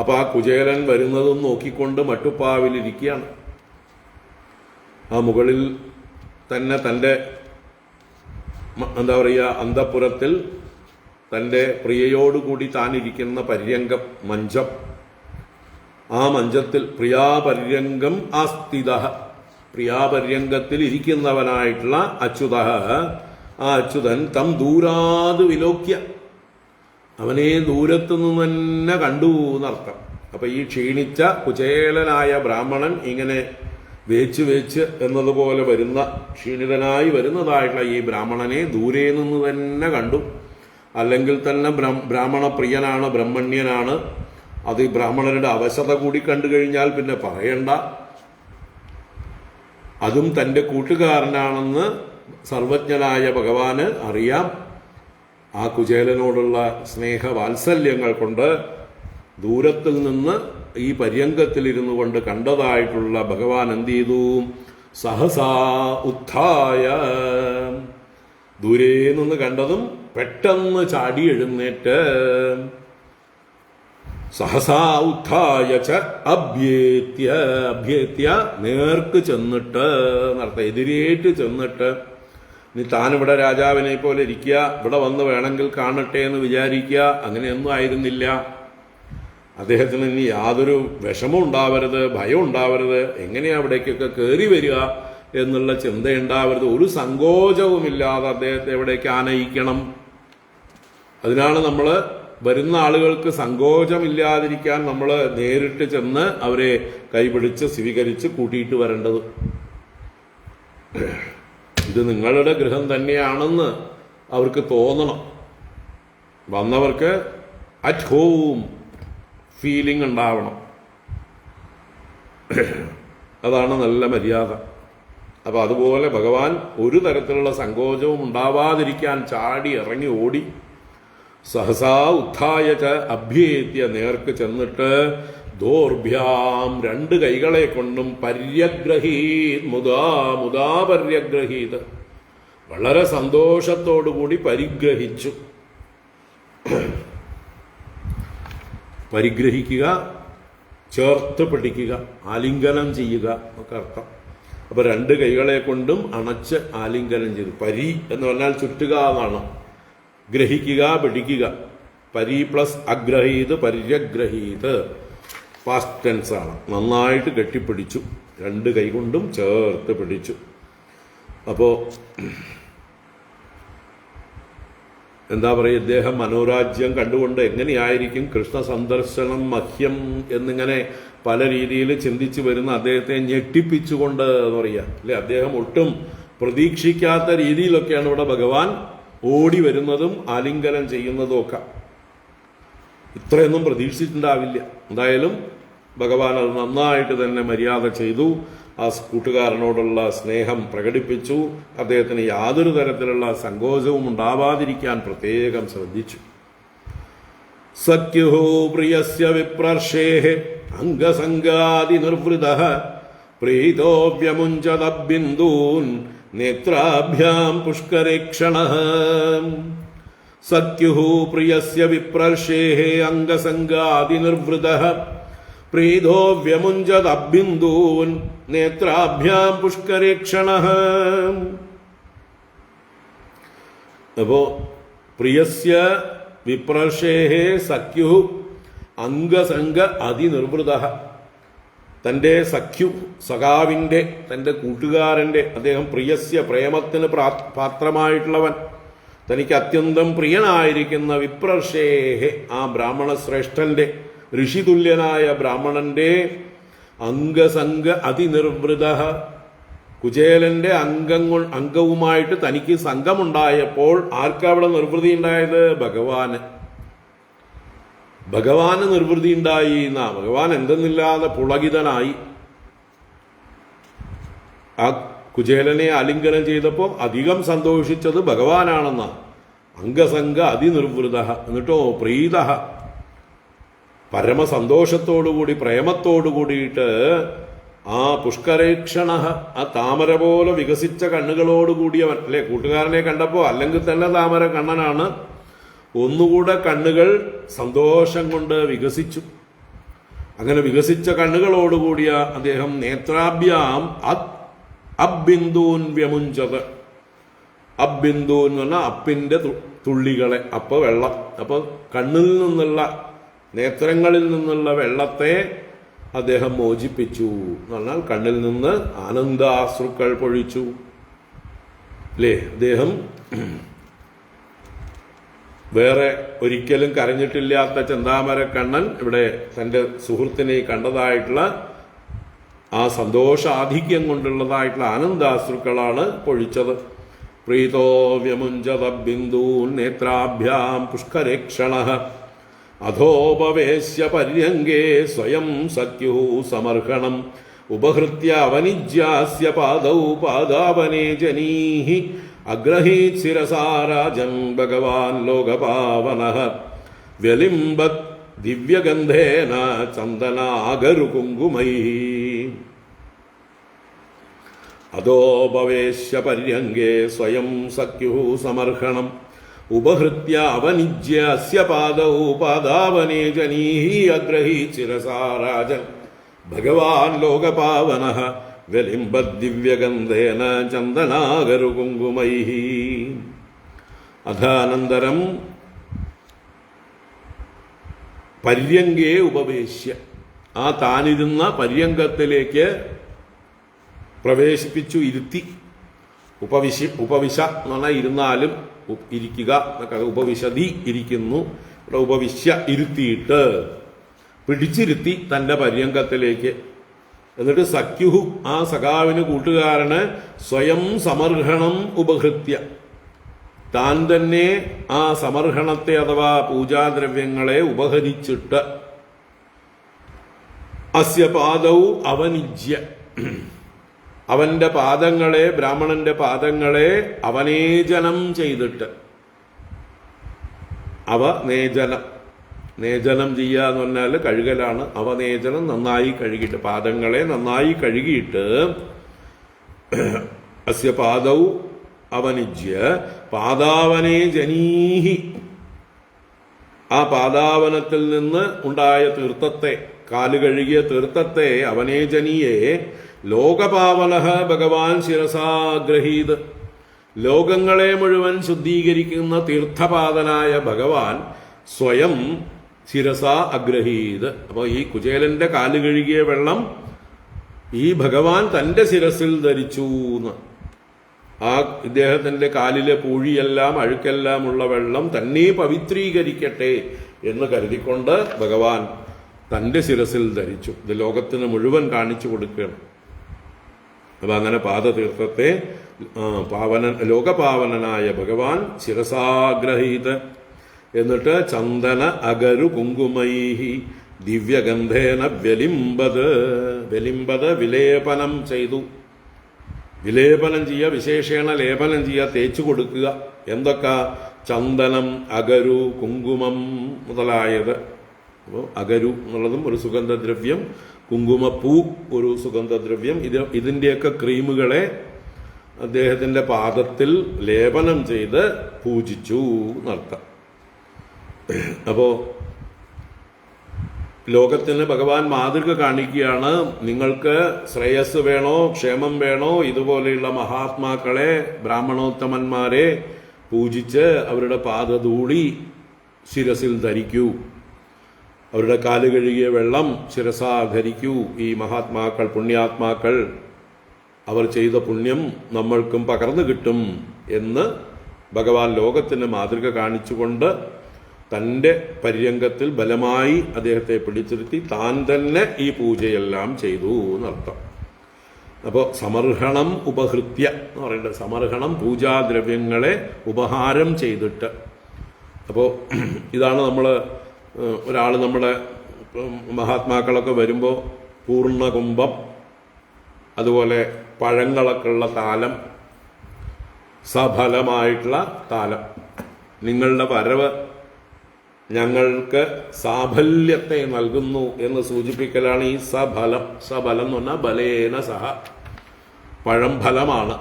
അപ്പൊ ആ കുചേലൻ വരുന്നതും നോക്കിക്കൊണ്ട് മട്ടുപ്പാവിലിരിക്കുകയാണ്. ആ മുകളിൽ തന്നെ തൻ്റെ എന്താ പറയുക അന്തഃപുരത്തിൽ തൻ്റെ പ്രിയയോടുകൂടി താനിരിക്കുന്ന പര്യങ്കം മഞ്ചം, ആ മഞ്ചത്തിൽ പ്രിയാപര്യങ്കം ആസ്ഥിത, പ്രിയാപര്യങ്കത്തിൽ ഇരിക്കുന്നവനായിട്ടുള്ള അച്യുത. ആ അച്യുതൻ തം ദൂരാത് വിലോക്യ, അവനെ ദൂരത്തു നിന്ന് തന്നെ കണ്ടു എന്നർത്ഥം. അപ്പൊ ഈ ക്ഷീണിച്ച കുചേലനായ ബ്രാഹ്മണൻ ഇങ്ങനെ വേച്ച് എന്നതുപോലെ വരുന്ന ക്ഷീണിതനായി വരുന്നതായിട്ടുള്ള ഈ ബ്രാഹ്മണനെ ദൂരെ നിന്ന് തന്നെ കണ്ടു. അല്ലെങ്കിൽ തന്നെ ബ്രാഹ്മണ പ്രിയനാണ്, ബ്രഹ്മണ്യനാണ്. അത് ഈ ബ്രാഹ്മണരുടെ അവശത കൂടി കണ്ടു കഴിഞ്ഞാൽ പിന്നെ പറയണ്ട. അതും തൻ്റെ കൂട്ടുകാരനാണെന്ന് സർവജ്ഞനായ ഭഗവാന് അറിയാം. ആ കുചേലനോടുള്ള സ്നേഹവാത്സല്യങ്ങൾ കൊണ്ട് ദൂരത്തിൽ നിന്ന് ഈ പര്യങ്കത്തിലിരുന്നു കൊണ്ട് കണ്ടതായിട്ടുള്ള ഭഗവാൻ എന്ത് ചെയ്തു? സഹസാ ഉത്ഥായ, ദൂരെ നിന്ന് കണ്ടതും പെട്ടെന്ന് ചാടി എഴുന്നേറ്റ് സഹസാ ഉത്ഥായ ച അഭ്യേത്യ, അഭ്യേത്യ നേർക്ക് ചെന്നിട്ട് എന്നർത്ഥം, എതിരേറ്റ് ചെന്നിട്ട്. നീ താനിവിടെ രാജാവിനെ പോലെ ഇരിക്കുക, ഇവിടെ വന്ന് വേണമെങ്കിൽ കാണട്ടെ എന്ന് വിചാരിക്കുക, അങ്ങനെയൊന്നും ആയിരുന്നില്ല. അദ്ദേഹത്തിന് ഇനി യാതൊരു വിഷമം ഉണ്ടാവരുത്, ഭയം ഉണ്ടാവരുത്, എങ്ങനെയാ അവിടേക്കൊക്കെ കയറി വരിക എന്നുള്ള ചിന്തയുണ്ടാവരുത്. ഒരു സങ്കോചവുമില്ലാതെ അദ്ദേഹത്തെ എവിടേക്ക് ആനയിക്കണം. അതിനാണ് നമ്മൾ വരുന്ന ആളുകൾക്ക് സങ്കോചമില്ലാതിരിക്കാൻ നമ്മൾ നേരിട്ട് ചെന്ന് അവരെ കൈപിടിച്ച് സ്വീകരിച്ച് കൂട്ടിയിട്ട് വരേണ്ടത്. ഇത് നിങ്ങളുടെ ഗൃഹം തന്നെയാണെന്ന് അവർക്ക് തോന്നണം. വന്നവർക്ക് അറ്റ് ഹോം ഫീലിംഗ് ഉണ്ടാവണം. അതാണ് നല്ല മര്യാദ. അപ്പൊ അതുപോലെ ഭഗവാൻ ഒരു തരത്തിലുള്ള സങ്കോചവും ഉണ്ടാവാതിരിക്കാൻ ചാടി ഇറങ്ങി ഓടി സഹസാ ഉത്ഥായ ച അഭ്യേത്യ നേർക്ക് ചെന്നിട്ട് ദോർഭ്യാം രണ്ട് കൈകളെ കൊണ്ടും പര്യഗ്രഹീത് മുദാ, മുദാ പര്യഗ്രഹീത് വളരെ സന്തോഷത്തോടുകൂടി പരിഗ്രഹിച്ചു. പരിഗ്രഹിക്കുക, ചേർത്ത് പിടിക്കുക, ആലിംഗനം ചെയ്യുക എന്നൊക്കെ അർത്ഥം. അപ്പൊ രണ്ട് കൈകളെ കൊണ്ടും അണച്ച് ആലിംഗനം ചെയ്തു. പരി എന്ന് പറഞ്ഞാൽ ചുറ്റുക എന്നാണ്. ഗ്രഹിക്കുക, പിടിക്കുക. പരി പ്ലസ് അഗ്രഹീത് പര്യഗ്രഹീത് പാസ്റ്റ് ടെൻസ് ആണ്. നന്നായിട്ട് കെട്ടിപ്പിടിച്ചു, രണ്ട് കൈ കൊണ്ടും ചേർത്ത് പിടിച്ചു. അപ്പോ എന്താ പറയുക, ഇദ്ദേഹം മനോരാജ്യം കണ്ടുകൊണ്ട് എങ്ങനെയായിരിക്കും കൃഷ്ണ സന്ദർശനം മഹ്യം എന്നിങ്ങനെ പല രീതിയിൽ ചിന്തിച്ചു വരുന്ന അദ്ദേഹത്തെ ഞെട്ടിപ്പിച്ചുകൊണ്ട് എന്ന് പറയുക അല്ലെ. അദ്ദേഹം ഒട്ടും പ്രതീക്ഷിക്കാത്ത രീതിയിലൊക്കെയാണ് ഇവിടെ ഭഗവാൻ ഓടി വരുന്നതും ആലിംഗനം ചെയ്യുന്നതും ഒക്കെ. ഇത്രയൊന്നും പ്രതീക്ഷിച്ചിട്ടുണ്ടാവില്ല. എന്തായാലും ഭഗവാൻ അത് നന്നായിട്ട് തന്നെ മര്യാദ ചെയ്തു. ആ കൂട്ടുകാരനോടുള്ള സ്നേഹം പ്രകടിപ്പിച്ചു. അദ്ദേഹത്തിന് യാതൊരു തരത്തിലുള്ള സങ്കോചവും ഉണ്ടാവാതിരിക്കാൻ പ്രത്യേകം ശ്രദ്ധിച്ചു. സഖ്യുഹോ പ്രിയസ്യ വിപ്രർഷേഃ അംഗസംഗാദി നിർവൃതഃ പ്രീതോ വ്യമുഞ്ചതബിന്ദൂൻ നേത്രാഭ്യാം പുഷ്കരേക്ഷണഃ. സഖ്യുഹു പ്രിയസ്യ വിപ്രർഷേഃ അംഗസംഗാദി നിർവൃതഃ പ്രീതോ വ്യമുഞ്ചതബിന്ദൂൻ നേത്രാഭ്യാം പുഷ്കരേക്ഷണഃ. അപ്പോ പ്രിയസ്യ വിപ്രർഷേഃ സഖ്യുഹു അംഗസംഗ അതിനിർവൃതഃ. തൻ്റെ സഖ്യു സഖാവിൻ്റെ തൻ്റെ കൂട്ടുകാരൻ്റെ അദ്ദേഹം പ്രിയസ്യ പ്രേമത്തിന് പാത്രമായിട്ടുള്ളവൻ, തനിക്ക് അത്യന്തം പ്രിയനായിരിക്കുന്ന വിപ്രർഷേഹെ ആ ബ്രാഹ്മണ ശ്രേഷ്ഠന്റെ ഋഷിതുല്യനായ ബ്രാഹ്മണന്റെ അംഗസംഗ അതിനിർവൃത കുചേലന്റെ അംഗവുമായിട്ട് തനിക്ക് സംഘമുണ്ടായപ്പോൾ ആർക്കവിടെ നിർവൃതി ഉണ്ടായത്? ഭഗവാന് നിർവൃതി ഉണ്ടായി എന്നാ. ഭഗവാൻ എന്തെന്നില്ലാതെ പുളകിതനായി. ആ കുചേലനെ ആലിംഗനം ചെയ്തപ്പോൾ അധികം സന്തോഷിച്ചത് ഭഗവാനാണെന്ന. അംഗസംഗ അതിനിർവൃത. എന്നിട്ടോ പ്രീത പരമസന്തോഷത്തോടുകൂടി പ്രേമത്തോടുകൂടിയിട്ട് ആ പുഷ്കരേക്ഷണ ആ താമര പോലെ വികസിച്ച കണ്ണുകളോടുകൂടിയവൻ അല്ലെ. കൂട്ടുകാരനെ കണ്ടപ്പോൾ അല്ലെങ്കിൽ തന്നെ താമര കണ്ണനാണ്. ഒന്നുകൂടെ കണ്ണുകൾ സന്തോഷം കൊണ്ട് വികസിച്ചു. അങ്ങനെ വികസിച്ച കണ്ണുകളോടുകൂടിയ അദ്ദേഹം നേത്രാഭ്യാം അബിന്ദൂൻ വ്യമുഞ്ചത്. അബിന്ദൂൻ എന്ന് പറഞ്ഞാൽ അപ്പിന്റെ തുള്ളികളെ, അപ്പൊ വെള്ളം. അപ്പൊ കണ്ണിൽ നിന്നുള്ള നേത്രങ്ങളിൽ നിന്നുള്ള വെള്ളത്തെ അദ്ദേഹം മോചിപ്പിച്ചു എന്ന് പറഞ്ഞാൽ കണ്ണിൽ നിന്ന് ആനന്ദാശ്രുക്കൾ പൊഴിച്ചു അല്ലേ. അദ്ദേഹം വേറെ ഒരിക്കലും കരഞ്ഞിട്ടില്ലാത്ത ചെന്താമര കണ്ണൻ ഇവിടെ തൻ്റെ സുഹൃത്തിനെ കണ്ടതായിട്ടുള്ള ആ സന്തോഷാധിക്യം കൊണ്ടുള്ളതായിട്ടുള്ള ആനന്ദാശ്രുക്കളാണ് പൊഴിച്ചത്. പ്രീതോ വ്യമുഞ്ചത ബിന്ദൂൻ നേത്രാഭ്യാം പുഷ്കരേക്ഷണഃ അധോപവേശ്യ പര്യങ്കേ സ്വയം സഖ്യു സമർഹണം ഉപഹൃത്യ അവനിജ്യാസ്യ പാദൗ പാദാവനേ ജനീഃ അഗ്രഹീത് ശിരസാ രാജൻ ഭഗവാൻ ലോകപാവനഃ വ്യലിംബത് ദിവ്യഗന്ധേന ചന്ദനാഗരുകുങ്കുമൈഃ. അധോപവേശ്യ പര്യങ്കേ സ്വയം സഖ്യു സമർഹണം ഉപഹൃത്യ അവനിജ്യസ്യ പാദൗ പാദാവനേ ജനീഃ അഗ്രഹീത് ശിരസാ രാജൻ ഭഗവാൻ ലോകപാവനഃ വ്യലിംബത് ദിവ്യഗന്ധേന ചന്ദനാഗരുകുങ്കുമൈഃ. അഥാനന്തരം പര്യങ്കേ ഉപവേശ്യ ആ താനിരുന്ന പര്യങ്കത്തിലേക്ക് പ്രവേശിപ്പിച്ചു, ഇരുത്തി. ഉപവിശ എന്ന് പറഞ്ഞാൽ ഇരുന്നാലും ഇരിക്കുക എന്നൊക്കെ. ഉപവിശതി ഇരിക്കുന്നു. ഇവിടെ ഉപവിശ്യ ഇരുത്തിയിട്ട് പിടിച്ചിരുത്തി തന്റെ പര്യങ്കത്തിലേക്ക്. എന്നിട്ട് സഖ്യുഹു ആ സഖാവിന് കൂട്ടുകാരന് സ്വയം സമർഹണം ഉപഹൃത്യ താൻ തന്നെ ആ സമർഹണത്തെ അഥവാ പൂജാദ്രവ്യങ്ങളെ ഉപഹരിച്ചിട്ട് അസ്യ പാദൗ അവനിജ്യ അവന്റെ പാദങ്ങളെ ബ്രാഹ്മണന്റെ പാദങ്ങളെ അവനേജനം ചെയ്തിട്ട് നേജനം ചെയ്യുക എന്ന് പറഞ്ഞാൽ കഴുകലാണ്. അവനേജനം നന്നായി കഴുകിയിട്ട് പാദങ്ങളെ നന്നായി കഴുകിയിട്ട് അസ്യ പാദൗ അവനിജ്യ പാദാവനേ ജനീഹി ആ പാദാവനത്തിൽ നിന്ന് ഉണ്ടായ തീർത്ഥത്തെ കാല് കഴുകിയ തീർത്ഥത്തെ അവനേജനിയെ ലോകപാവനഃ ഭഗവാൻ ശിരസാഗ്രഹീത് ലോകങ്ങളെ മുഴുവൻ ശുദ്ധീകരിക്കുന്ന തീർത്ഥപാദനായ ഭഗവാൻ സ്വയം ശിരസാ അഗ്രഹീത്. അപ്പോൾ ഈ കുചേലന്റെ കാല് കഴുകിയ വെള്ളം ഈ ഭഗവാൻ തന്റെ ശിരസിൽ ധരിച്ചു എന്ന്. ആ ഇദ്ദേഹത്തിന്റെ കാലിലെ പൂഴിയെല്ലാം അഴുക്കെല്ലാം ഉള്ള വെള്ളം തന്നെ പവിത്രീകരിക്കട്ടെ എന്ന് കരുതിക്കൊണ്ട് ഭഗവാൻ തന്റെ ശിരസിൽ ധരിച്ചു. ഇത് ലോകത്തിന് മുഴുവൻ കാണിച്ചു കൊടുക്കുകയാണ്. അപ്പൊ അങ്ങനെ പാദതീർത്ഥത്തെ ലോകപാവനനായ ഭഗവാൻ ശിരസാഗ്രഹീത്. എന്നിട്ട് ചന്ദന അഗരു കുങ്കുമൈഹി ദിവ്യഗന്ധേന വ്യലിംബത് വിലേപനം ചെയ്തു. വിലേപനം ചെയ്യുക, വിശേഷേണ ലേപനം ചെയ്യുക, തേച്ചു കൊടുക്കുക. എന്തൊക്കെ? ചന്ദനം, അഗരു, കുങ്കുമം മുതലായത്. അപ്പോൾ അഗരു എന്നുള്ളതും ഒരു സുഗന്ധദ്രവ്യം, കുങ്കുമപ്പൂ ഒരു സുഗന്ധദ്രവ്യം. ഇതിൻ്റെയൊക്കെ ക്രീമുകളെ അദ്ദേഹത്തിന്റെ പാദത്തിൽ ലേപനം ചെയ്ത് പൂജിച്ചു എന്നർത്ഥം. അപ്പോ ലോകത്തിന് ഭഗവാൻ മാതൃക കാണിക്കുകയാണ്. നിങ്ങൾക്ക് ശ്രേയസ് വേണോ, ക്ഷേമം വേണോ, ഇതുപോലെയുള്ള മഹാത്മാക്കളെ, ബ്രാഹ്മണോത്തമന്മാരെ പൂജിച്ച് അവരുടെ പാദധൂളി ശിരസിൽ ധരിക്കൂ. അവരുടെ കാല് കഴുകിയ വെള്ളം ശിരസാ ധരിക്കൂ. ഈ മഹാത്മാക്കൾ, പുണ്യാത്മാക്കൾ, അവർ ചെയ്ത പുണ്യം നമ്മൾക്കും പകർന്നു കിട്ടും എന്ന് ഭഗവാൻ ലോകത്തിന് മാതൃക കാണിച്ചുകൊണ്ട് തന്റെ പര്യങ്കത്തിൽ ബലമായി അദ്ദേഹത്തെ പിടിച്ചിരുത്തി താൻ തന്നെ ഈ പൂജയെല്ലാം ചെയ്തു എന്നർത്ഥം. അപ്പോൾ സമർഹണം ഉപഹൃത്യ എന്ന് പറയുന്നത്, സമർഹണം പൂജാദ്രവ്യങ്ങളെ ഉപഹാരം ചെയ്തിട്ട്. അപ്പോൾ ഇതാണ് ഒരാൾ നമ്മുടെ മഹാത്മാക്കളൊക്കെ വരുമ്പോൾ പൂർണ്ണകുംഭം, അതുപോലെ പഴങ്ങളൊക്കെ ഉള്ള താലം, സഫലമായിട്ടുള്ള താലം, നിങ്ങളുടെ വരവ് ഞങ്ങൾക്ക് സാഫല്യത്തെ നൽകുന്നു എന്ന് സൂചിപ്പിക്കലാണ് ഈ സഫലം. സഫലം എന്ന് പറഞ്ഞാൽ ബലേന സഹ, പഴം ഫലമാണ്.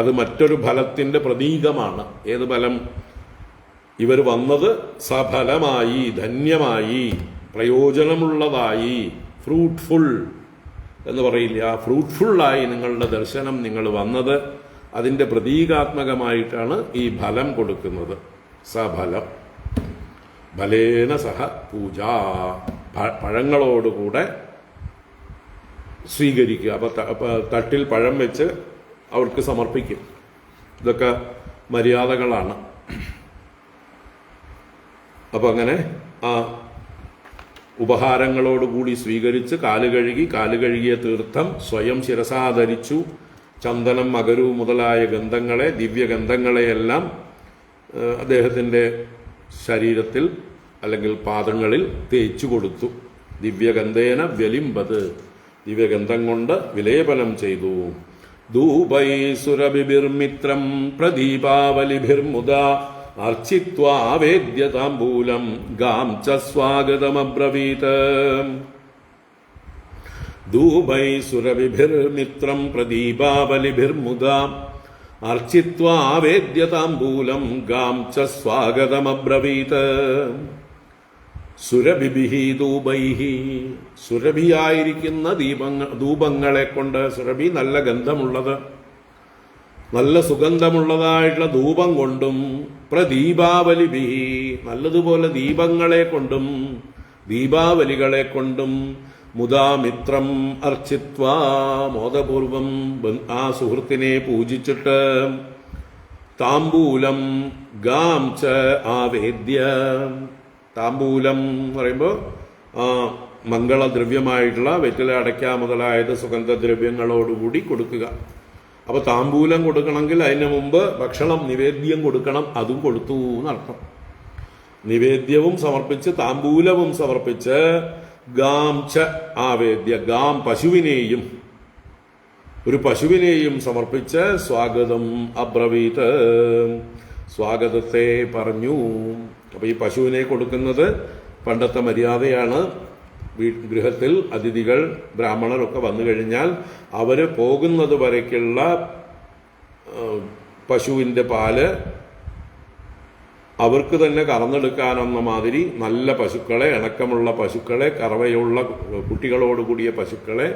അത് മറ്റൊരു ഫലത്തിന്റെ പ്രതീകമാണ്. ഏത് ഫലം? ഇവർ വന്നത് സഫലമായി, ധന്യമായി, പ്രയോജനമുള്ളതായി, ഫ്രൂട്ട്ഫുൾ എന്ന് പറയില്ല, ആ ഫ്രൂട്ട്ഫുള്ളായി നിങ്ങളുടെ ദർശനം, നിങ്ങൾ വന്നത്, അതിന്റെ പ്രതീകാത്മകമായിട്ടാണ് ഈ ഫലം കൊടുക്കുന്നത്. സഫലം ഫലേന സഹ പൂജ, പഴങ്ങളോടുകൂടെ സ്വീകരിക്കുക. അപ്പൊ തട്ടിൽ പഴം വെച്ച് അവർക്ക് സമർപ്പിക്കും. ഇതൊക്കെ മര്യാദകളാണ്. അപ്പൊ അങ്ങനെ ആ ഉപഹാരങ്ങളോടുകൂടി സ്വീകരിച്ച് കാല് കഴുകിയ തീർത്ഥം സ്വയം ശിരസാധരിച്ചു. ചന്ദനം, അഗരു മുതലായ ഗന്ധങ്ങളെ, ദിവ്യഗന്ധങ്ങളെയെല്ലാം അദ്ദേഹത്തിന്റെ ശരീരത്തിൽ അല്ലെങ്കിൽ പാദങ്ങളിൽ തേച്ചു കൊടുത്തു. ദിവ്യഗന്ധേന വ്യലിംബത്, ദിവ്യഗന്ധം കൊണ്ട് വിലേപനം ചെയ്തു. ധൂപൈ സുരഭിർമിത്രം പ്രദീപാവലിഭിർമുദ അർച്ചിത്വാ വേദ്യതാംബൂലം ഗാം ച സ്വാഗതമബ്രവീത്. ധൂപൈ സുരഭിർമിത്രം പ്രദീപാവലിഭിർമുദ അർച്ചിത്വാ വേദ്യതാംബൂലം ഗാം ച സ്വാഗതമബ്രവീത്. സുരഭിഭിഹി ധൂപൈഹി, സുരഭിയായിരിക്കുന്ന ധൂപങ്ങളെ കൊണ്ട്, സുരഭി നല്ല ഗന്ധമുള്ളത്, നല്ല സുഗന്ധമുള്ളതായിട്ടുള്ള ധൂപം കൊണ്ടും, പ്രദീപാവലിഭിഹി നല്ലതുപോലെ ദീപങ്ങളെ കൊണ്ടും, ദീപാവലികളെ കൊണ്ടും, മുദാമിത്രം അർച്ചിത്വാ മോദപൂർവം ആ സുഹൃത്തിനെ പൂജിച്ചിട്ട്, താംബൂലം ഗാം ച ആവേദ്യ, താംബൂലം എന്ന് പറയുമ്പോൾ മംഗളദ്രവ്യമായിട്ടുള്ള വെറ്റില, അടയ്ക്ക മുതലായത് സുഗന്ധദ്രവ്യങ്ങളോടുകൂടി കൊടുക്കുക. അപ്പൊ താംബൂലം കൊടുക്കണമെങ്കിൽ അതിന് മുമ്പ് ഭക്ഷണം, നിവേദ്യം കൊടുക്കണം. അതും കൊടുത്തു എന്നർത്ഥം. നിവേദ്യവും സമർപ്പിച്ച് താംബൂലവും സമർപ്പിച്ച് ഗാം ച ആവേദ്യ, ഗാം പശുവിനെയും, ഒരു പശുവിനെയും സമർപ്പിച്ച് സ്വാഗതം അബ്രവീത്, സ്വാഗതത്തെ പറഞ്ഞു. അപ്പൊ ഈ പശുവിനെ കൊടുക്കുന്നത് പണ്ടത്തെ മര്യാദയാണ്. ഗൃഹത്തിൽ അതിഥികൾ, ബ്രാഹ്മണരൊക്കെ വന്നു കഴിഞ്ഞാൽ അവര് പോകുന്നത് വരയ്ക്കുള്ള പശുവിന്റെ പാല് അവർക്ക് തന്നെ കറന്നെടുക്കാനെന്ന മാതിരി നല്ല പശുക്കളെ, ഇണക്കമുള്ള പശുക്കളെ, കറവയുള്ള കുട്ടികളോടുകൂടിയ പശുക്കളെ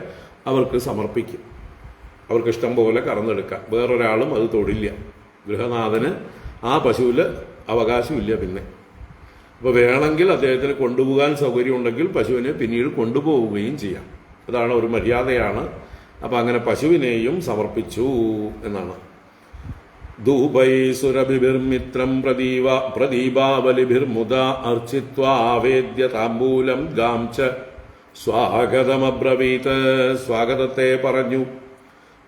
അവർക്ക് സമർപ്പിക്കും. അവർക്ക് ഇഷ്ടം പോലെ കറന്നെടുക്കാം. വേറൊരാളും അത് തൊടില്ല. ഗൃഹനാഥന് ആ പശുവിൽ അവകാശമില്ല. പിന്നെ അപ്പോൾ വേണമെങ്കിൽ അദ്ദേഹത്തിന് കൊണ്ടുപോകാൻ സൗകര്യമുണ്ടെങ്കിൽ പശുവിനെ പിന്നീട് കൊണ്ടുപോവുകയും ചെയ്യാം. അതാണ് ഒരു മര്യാദയാണ്. അപ്പൊ അങ്ങനെ പശുവിനെയും സമർപ്പിച്ചു എന്നാണ്. ധൂപൈ സുരഭിർമിത്രം പ്രദീപാവലിഭിർമുദ അർച്ചിത്വാവേദ്യ താംബൂലം ഗാംച സ്വാഗതമബ്രവീത്. സ്വാഗതത്തെ പറഞ്ഞു.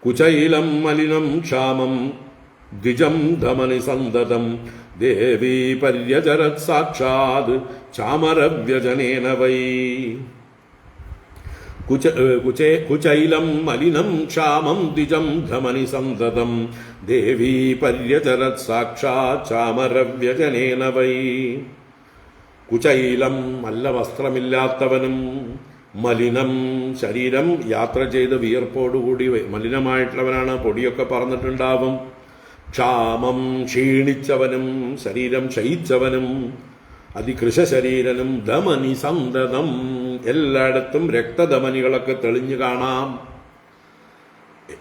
കുചൈലം മലിനം ക്ഷാമം ദ്വിജം ധമനി സന്തതം ദേവീ പര്യചരത് സാക്ഷാത് ചാമരവ്യജനേന വൈ. കുചൈലം മലിനം ക്ഷാമം ദ്വിജം ധമനി സന്തതം ദേവീ പര്യചരത് സാക്ഷാത് ചാമരവ്യജനേന വൈ. കുചൈലം നല്ല വസ്ത്രമില്ലാത്തവനും മലിനം ശരീരം യാത്ര ചെയ്ത് വിയർപ്പോടുകൂടി മലിനമായിട്ടുള്ളവനാണ്, പൊടിയൊക്കെ പറന്നിട്ടുണ്ടാവും. ക്ഷാമം ക്ഷീണിച്ചവനും ശരീരം ക്ഷയിച്ചവനും അതികൃശരീരനും ധമനി സന്തതം എല്ലായിടത്തും രക്തധമനികളൊക്കെ തെളിഞ്ഞു കാണാം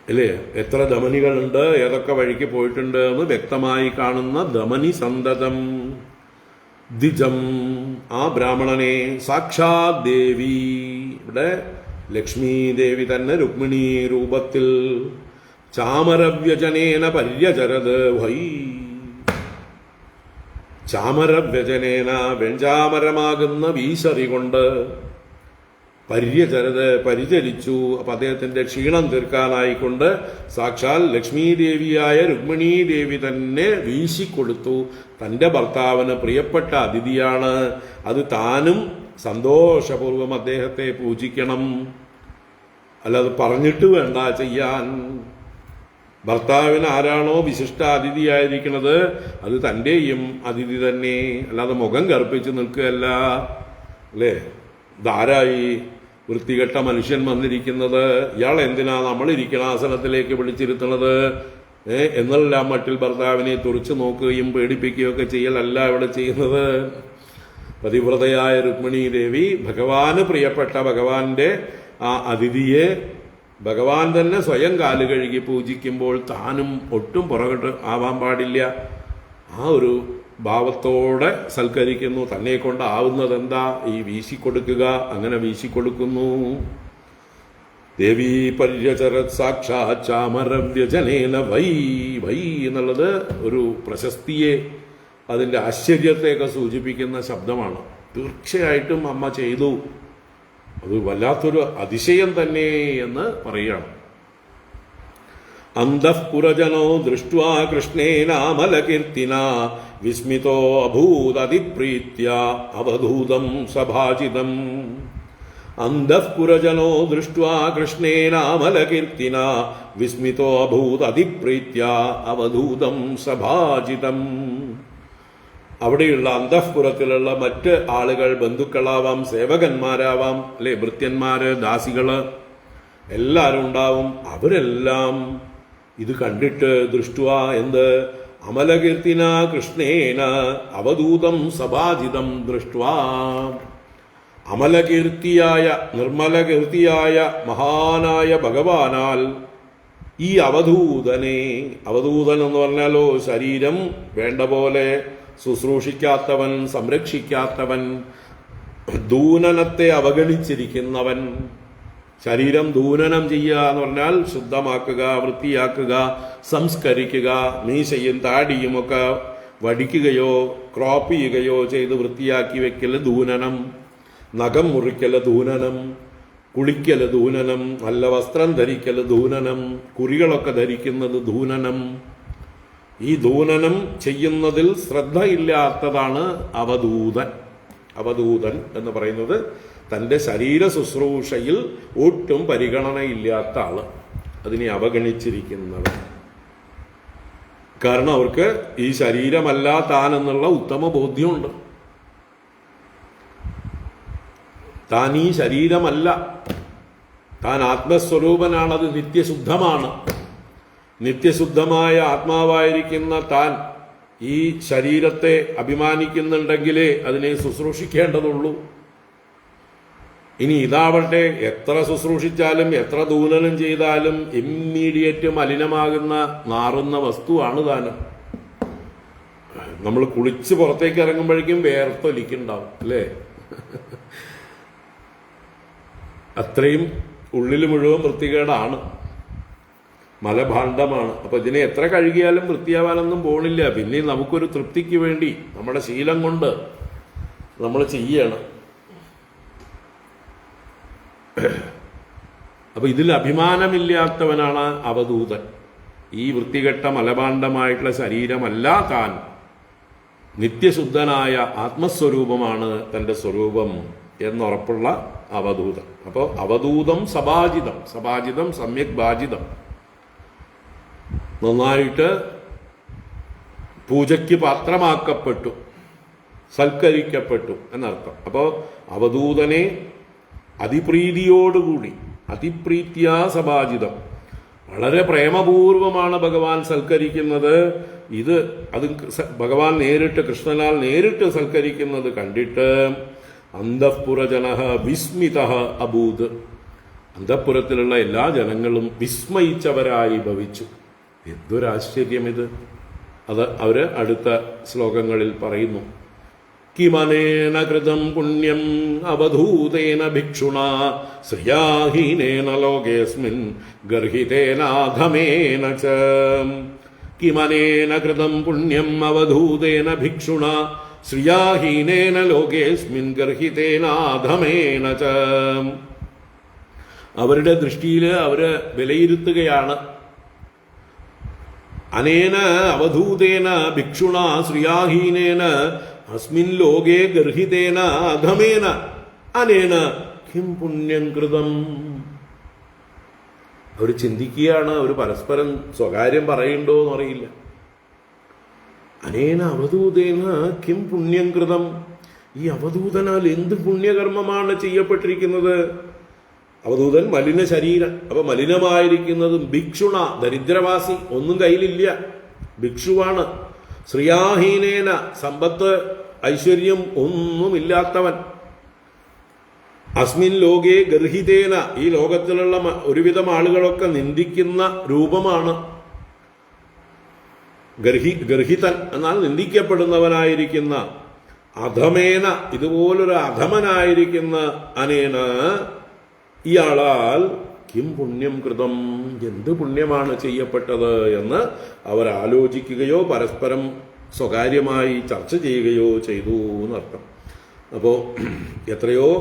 അല്ലേ? എത്ര ധമനികളുണ്ട്, ഏതൊക്കെ വഴിക്ക് പോയിട്ടുണ്ട് എന്ന് വ്യക്തമായി കാണുന്ന ധമനി സന്തതം. ദ്വിജം ആ ബ്രാഹ്മണനെ സാക്ഷാത് ദേവി, ഇവിടെ ലക്ഷ്മി ദേവി തന്നെ രുക്മിണി രൂപത്തിൽ ചാമരവ്യജനേന പര്യചരത് വൈ. ചാമരവ്യജനേന വെഞ്ചാമരമാകുന്ന വീശറി കൊണ്ട് പര്യചരത് പരിചരിച്ചു. അപ്പൊ അദ്ദേഹത്തിന്റെ ക്ഷീണം തീർക്കാനായിക്കൊണ്ട് സാക്ഷാൽ ലക്ഷ്മീ ദേവിയായ രുക്മിണീ ദേവി തന്നെ വീശിക്കൊടുത്തു. തന്റെ ഭർത്താവിന് പ്രിയപ്പെട്ട അതിഥിയാണ്, അത് താനും സന്തോഷപൂർവം അദ്ദേഹത്തെ പൂജിക്കണം, അല്ലാതെ പറഞ്ഞിട്ട് വേണ്ട ചെയ്യാൻ. ഭർത്താവിന് ആരാണോ വിശിഷ്ട അതിഥിയായിരിക്കുന്നത് അത് തന്റെയും അതിഥി തന്നെ, അല്ലാതെ മുഖം കറുപ്പിച്ച് നിൽക്കുകയല്ല അല്ലേ? ധാരായി വൃത്തികെട്ട മനുഷ്യൻ വന്നിരിക്കുന്നത്, ഇയാൾ എന്തിനാ നമ്മളിരിക്കണ ആസനത്തിലേക്ക് വിളിച്ചിരുത്തുന്നത് എന്നെല്ലാം മട്ടിൽ ഭർത്താവിനെ തുറച്ചു നോക്കുകയും പേടിപ്പിക്കുകയൊക്കെ ചെയ്യലല്ല ഇവിടെ ചെയ്യുന്നത്. പതിവ്രതയായ രുക്മിണി ദേവി ഭഗവാന് പ്രിയപ്പെട്ട ഭഗവാന്റെ ആ അതിഥിയെ ഭഗവാൻ തന്നെ സ്വയം കാല് കഴുകി പൂജിക്കുമ്പോൾ താനും ഒട്ടും പുറകോട്ട് ആവാൻ പാടില്ല. ആ ഒരു ഭാവത്തോടെ സൽക്കരിക്കുന്നു. തന്നെ കൊണ്ടാവുന്നത് എന്താ? ഈ വീശിക്കൊടുക്കുക. അങ്ങനെ വീശിക്കൊടുക്കുന്നു. ദേവീ പര്യചരത് സാക്ഷാത് ചാമരവ്യജനേന വൈ. വൈ എന്നുള്ളത് ഒരു പ്രശസ്തിയെ, അതിന്റെ ആശ്ചര്യത്തെയൊക്കെ സൂചിപ്പിക്കുന്ന ശബ്ദമാണ്. തീർച്ചയായിട്ടും അമ്മ ചെയ്തു, അത് വല്ലാത്തൊരു അതിശയം തന്നെ എന്ന് പറയുകയാണ്. അന്തഃപുരജനോ ദൃഷ്ട്വാ കൃഷ്ണേനാമലകീർത്തിന വിസ്മിതോ അഭൂതതിപ്രീത്യ അവധൂതം സഭാജിതം. അന്തഃപുരജനോ ദൃഷ്ട്വാ കൃഷ്ണേനാമലകീർത്തിന വിസ്മിതോ അഭൂതതിപ്രീത്യ അവധൂതം സഭാജിതം. അവിടെയുള്ള അന്തഃപുരത്തിലുള്ള മറ്റ് ആളുകൾ, ബന്ധുക്കളാവാം, സേവകന്മാരാവാം, അല്ലെ ഭൃത്യന്മാര്, ദാസികള് എല്ലാവരും ഉണ്ടാവും. അവരെല്ലാം ഇത് കണ്ടിട്ട് ദൃഷ്ട്വാ എന്ത് അമലകീർത്തിന കൃഷ്ണേന അവധൂതം സഭാജിതം ദൃഷ്ട്വാ. അമലകീർത്തിയായ നിർമ്മലകീർത്തിയായ മഹാനായ ഭഗവാനാൽ ഈ അവധൂതനെ, അവധൂതൻ എന്ന് പറഞ്ഞാലോ ശരീരം വേണ്ട പോലെ ശുശ്രൂഷിക്കാത്തവൻ, സംരക്ഷിക്കാത്തവൻ, ദൂനനത്തെ അവഗണിച്ചിരിക്കുന്നവൻ. ശരീരം ദൂനനം ചെയ്യുക എന്ന് പറഞ്ഞാൽ ശുദ്ധമാക്കുക, വൃത്തിയാക്കുക, സംസ്കരിക്കുക, മീശയും താടിയുമൊക്കെ വടിക്കുകയോ ക്രോപ്പ് ചെയ്യുകയോ ചെയ്ത് വൃത്തിയാക്കി വെക്കല് ദൂനനം, നഖം മുറിക്കല് ദൂനനം, കുളിക്കല് ദൂനനം, നല്ല വസ്ത്രം ധരിക്കല് ദൂനനം, കുറികളൊക്കെ ധരിക്കുന്നത് ദൂനനം. ഈ ദൂനനം ചെയ്യുന്നതിൽ ശ്രദ്ധയില്ലാത്തതാണ് അവധൂതൻ. അവധൂതൻ എന്ന് പറയുന്നത് തന്റെ ശരീര ശുശ്രൂഷയിൽ ഒട്ടും പരിഗണനയില്ലാത്ത ആള്, അതിനെ അവഗണിച്ചിരിക്കുന്നവൻ. കാരണം അവർക്ക് ഈ ശരീരമല്ല താൻ എന്നുള്ള ഉത്തമ ബോധ്യമുണ്ട്. താൻ ഈ ശരീരമല്ല, താൻ ആത്മസ്വരൂപനാണ്, അത് നിത്യശുദ്ധമാണ്. നിത്യശുദ്ധമായ ആത്മാവായിരിക്കുന്ന താൻ ഈ ശരീരത്തെ അഭിമാനിക്കുന്നുണ്ടെങ്കിലേ അതിനെ ശുശ്രൂഷിക്കേണ്ടതുള്ളൂ. ഇനി ഇതാവട്ടെ, എത്ര ശുശ്രൂഷിച്ചാലും എത്ര ദൂനനം ചെയ്താലും ഇമ്മീഡിയറ്റ് മലിനമാകുന്ന നാറുന്ന വസ്തുവാണ് താനും. നമ്മൾ കുളിച്ച് പുറത്തേക്ക് ഇറങ്ങുമ്പോഴേക്കും വേർത്തൊലിക്കുണ്ടാവും അല്ലേ? അത്രയും ഉള്ളിൽ മുഴുവൻ വൃത്തികേടാണ്. മലഭാണ്ഡമാണ്. അപ്പൊ ഇതിനെ എത്ര കഴുകിയാലും വൃത്തിയാവാനൊന്നും പോണില്ല. പിന്നെ നമുക്കൊരു തൃപ്തിക്ക് വേണ്ടി നമ്മുടെ ശീലം കൊണ്ട് നമ്മൾ ചെയ്യണം. അപ്പൊ ഇതിൽ അഭിമാനമില്ലാത്തവനാണ് അവധൂതൻ. ഈ വൃത്തികെട്ട മലഭാണ്ഡമായിട്ടുള്ള ശരീരമല്ല താൻ, നിത്യശുദ്ധനായ ആത്മസ്വരൂപമാണ് തൻ്റെ സ്വരൂപം എന്നുറപ്പുള്ള അവധൂതൻ. അപ്പോൾ അവധൂതം സഭാജിതം, സഭാജിതം സമ്യക് ഭാജിതം, നന്നായിട്ട് പൂജയ്ക്ക് പാത്രമാക്കപ്പെട്ടു, സൽക്കരിക്കപ്പെട്ടു എന്നർത്ഥം. അപ്പോൾ അവധൂതനെ അതിപ്രീതിയോടുകൂടി, അതിപ്രീത്യാ സഭാജിതം, വളരെ പ്രേമപൂർവമാണ് ഭഗവാൻ സൽക്കരിക്കുന്നത്. അത് ഭഗവാൻ നേരിട്ട്, കൃഷ്ണനാൽ നേരിട്ട് സൽക്കരിക്കുന്നത് കണ്ടിട്ട് അന്തഃപുരജനഃ വിസ്മിതഃ അഭൂത്, അന്തഃപുരത്തിലുള്ള എല്ലാ ജനങ്ങളും വിസ്മയിച്ചവരായി ഭവിച്ചു. എന്തൊരാശ്ചര്യം ഇത്! അത് അവര് അടുത്ത ശ്ലോകങ്ങളിൽ പറയുന്നു. കിമനേന കൃതം പുണ്യം അവധൂതേന ഭിക്ഷുണ ശ്രിയാഹീനേന ലോകേസ്മിൻ ഗർഹിതേനാധമേന ച. കിമനേന കൃതം പുണ്യം അവധൂതേന ഭിക്ഷുണ ശ്രിയാഹീനേന ലോകേസ്മിൻ ഗർഹിതേനാധമേന ച. അവരുടെ ദൃഷ്ടിയിൽ അവര് വിലയിരുത്തുകയാണ്. അനേന അവധൂതേന ഭിക്ഷുണ ശ്രിയാഹീനേന അസ്മിൻ ലോകേ ഗർഹിതേന അധമേന അനേന കിം പുണ്യം കൃതം. അവർ ചിന്തിക്കുകയാണ്, അവർ പരസ്പരം സ്വകാര്യം പറയുന്നുണ്ടോ എന്നറിയില്ല. അനേന അവധൂതേന കിം പുണ്യം കൃതം, ഈ അവധൂതനാൽ എന്ത് പുണ്യകർമ്മമാണ് ചെയ്യപ്പെട്ടിരിക്കുന്നത്? അവധൂതൻ മലിന ശരീരം, അപ്പൊ മലിനമായിരിക്കുന്നതും ഭിക്ഷുണ, ദരിദ്രവാസി, ഒന്നും കയ്യിലില്ല, ഭിക്ഷുവാണ്. ശ്രിയാഹീനേന, സമ്പത്ത് ഐശ്വര്യം ഒന്നുമില്ലാത്തവൻ. അസ്മിൻ ലോകേ ഗർഹിതേന, ഈ ലോകത്തിലുള്ള ഒരുവിധം ആളുകളൊക്കെ നിന്ദിക്കുന്ന രൂപമാണ്. ഗർഹിതൻ എന്നാൽ നിന്ദിക്കപ്പെടുന്നവനായിരിക്കുന്ന, അധമേന, ഇതുപോലൊരു അധമനായിരിക്കുന്ന അനേന, ഇയാളാൽ കിം പുണ്യം കൃതം, എന്ത് പുണ്യമാണ് ചെയ്യപ്പെട്ടത് എന്ന് അവർ ആലോചിക്കുകയോ പരസ്പരം സ്വകാര്യമായി ചർച്ച ചെയ്യുകയോ ചെയ്തു എന്നർത്ഥം. അപ്പോൾ എത്രയോ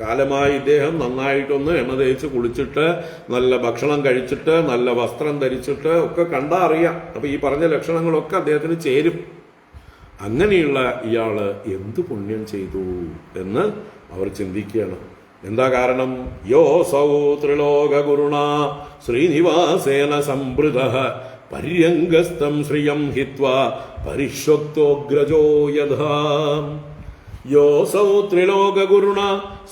കാലമായി ഇദ്ദേഹം നന്നായിട്ടൊന്ന് എണ്ണ തേച്ച് കുളിച്ചിട്ട്, നല്ല ഭക്ഷണം കഴിച്ചിട്ട്, നല്ല വസ്ത്രം ധരിച്ചിട്ട് ഒക്കെ കണ്ടാ അറിയാം. അപ്പൊ ഈ പറഞ്ഞ ലക്ഷണങ്ങളൊക്കെ അദ്ദേഹത്തിന് ചേരും. അങ്ങനെയുള്ള ഇയാള് എന്ത് പുണ്യം ചെയ്തു എന്ന് അവർ ചിന്തിക്കുകയാണ്. എന്താ കാരണം? യോസൗ ത്രിലോക ഗുരുണ ശ്രീനിവാസേന സംവൃതഃ പര്യംഗസ്തം ശ്രിയം ഹിത്വാ പരിഷ്വക്തോഗ്രജോ യഥാ. യോസൗ ത്രിലോക ഗുരുണ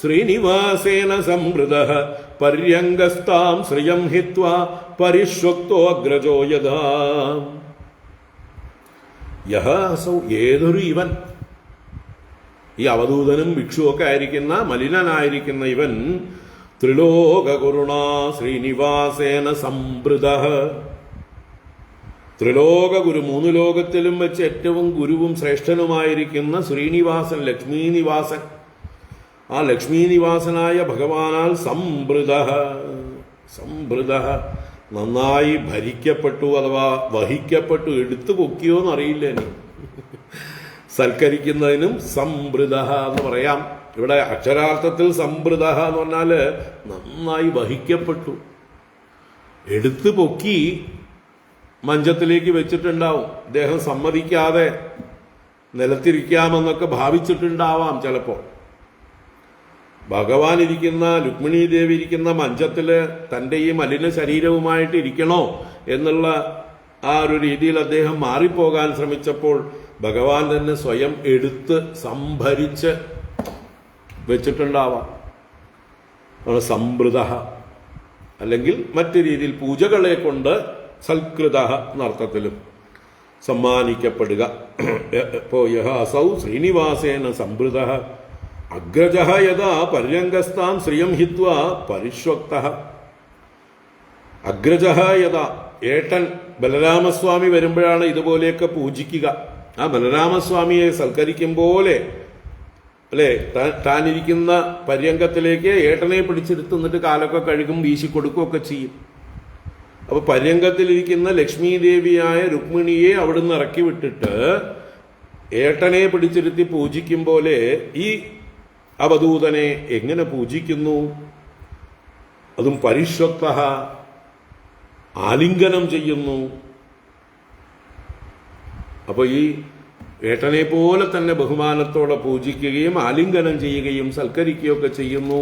ശ്രീനിവാസേന സംവൃതഃ പര്യംഗസ്താം ശ്രിയം ഹിത്വാ പരിഷ്വക്തോ അഗ്രജോ യഥാ. യഹ അസൗ, ഏതൊരു ഇവൻ, ഈ അവധൂതനും ഭിക്ഷുവൊക്കെ ആയിരിക്കുന്ന മലിനനായിരിക്കുന്ന ഇവൻ, ത്രിലോക ഗുരുണ ശ്രീനിവാസേന സംവൃതഃ, ത്രിലോക ഗുരു, മൂന്ന് ലോകത്തിലും വെച്ച് ഏറ്റവും ഗുരുവും ശ്രേഷ്ഠനുമായിരിക്കുന്ന ശ്രീനിവാസൻ, ലക്ഷ്മീനിവാസൻ, ആ ലക്ഷ്മീനിവാസനായ ഭഗവാനാൽ സംവൃതഃ, സംവൃതഃ നന്നായി ഭരിക്കപ്പെട്ടു അഥവാ വഹിക്കപ്പെട്ടു. എടുത്തു പൊക്കിയോ എന്നറിയില്ല. ഇനി സൽക്കരിക്കുന്നതിനും സംവൃത എന്ന് പറയാം. ഇവിടെ അക്ഷരാർത്ഥത്തിൽ സംവൃത എന്ന് പറഞ്ഞാല് നന്നായി വഹിക്കപ്പെട്ടു. എടുത്തു പൊക്കി മഞ്ചത്തിലേക്ക് വെച്ചിട്ടുണ്ടാവും. അദ്ദേഹം സമ്മതിക്കാതെ നിലത്തിരിക്കാമെന്നൊക്കെ ഭാവിച്ചിട്ടുണ്ടാവാം ചിലപ്പോൾ. ഭഗവാൻ ഇരിക്കുന്ന, രുക്മിണി ദേവി ഇരിക്കുന്ന മഞ്ചത്തില് തൻ്റെ ഈ മലിന ശരീരവുമായിട്ട് ഇരിക്കണോ എന്നുള്ള ആ ഒരു രീതിയിൽ അദ്ദേഹം മാറിപ്പോകാൻ ശ്രമിച്ചപ്പോൾ ഭഗവാൻ തന്നെ സ്വയം എടുത്ത് സംഭരിച്ച് വെച്ചിട്ടുണ്ടാവാം. സംവൃത, അല്ലെങ്കിൽ മറ്റു രീതിയിൽ പൂജകളെ കൊണ്ട് സൽകൃത എന്നർത്ഥത്തിലും സമ്മാനിക്കപ്പെടുക. ഇപ്പോ യഹ അസൗ ശ്രീനിവാസേന സംവൃത അഗ്രജ യഥാ പര്യംഗസ്താം ശ്രിയം ഹിത്വാ പരിഷ്വക്ത. അഗ്രജ യഥാ, ഏട്ടൻ ബലരാമസ്വാമി വരുമ്പോഴാണ് ഇതുപോലെയൊക്കെ പൂജിക്കുക. ആ ബലരാമസ്വാമിയെ സൽക്കരിക്കും പോലെ അല്ലെ, താനിരിക്കുന്ന പര്യങ്കത്തിലേക്ക് ഏട്ടനെ പിടിച്ചെടുത്ത് എന്നിട്ട് കാലൊക്കെ കഴുകും, വീശിക്കൊടുക്കുകയൊക്കെ ചെയ്യും. അപ്പൊ പര്യങ്കത്തിലിരിക്കുന്ന ലക്ഷ്മി ദേവിയായ രുക്മിണിയെ അവിടുന്ന് ഇറക്കി വിട്ടിട്ട് ഏട്ടനെ പിടിച്ചിരുത്തി പൂജിക്കും പോലെ ഈ അവധൂതനെ എങ്ങനെ പൂജിക്കുന്നു? അതും പരിഷ്വക്ത ആലിംഗനം ചെയ്യുന്നു. അപ്പൊ ഈ ഏട്ടനെ പോലെ തന്നെ ബഹുമാനത്തോടെ പൂജിക്കുകയും ആലിംഗനം ചെയ്യുകയും സൽക്കരിക്കുകയൊക്കെ ചെയ്യുന്നു.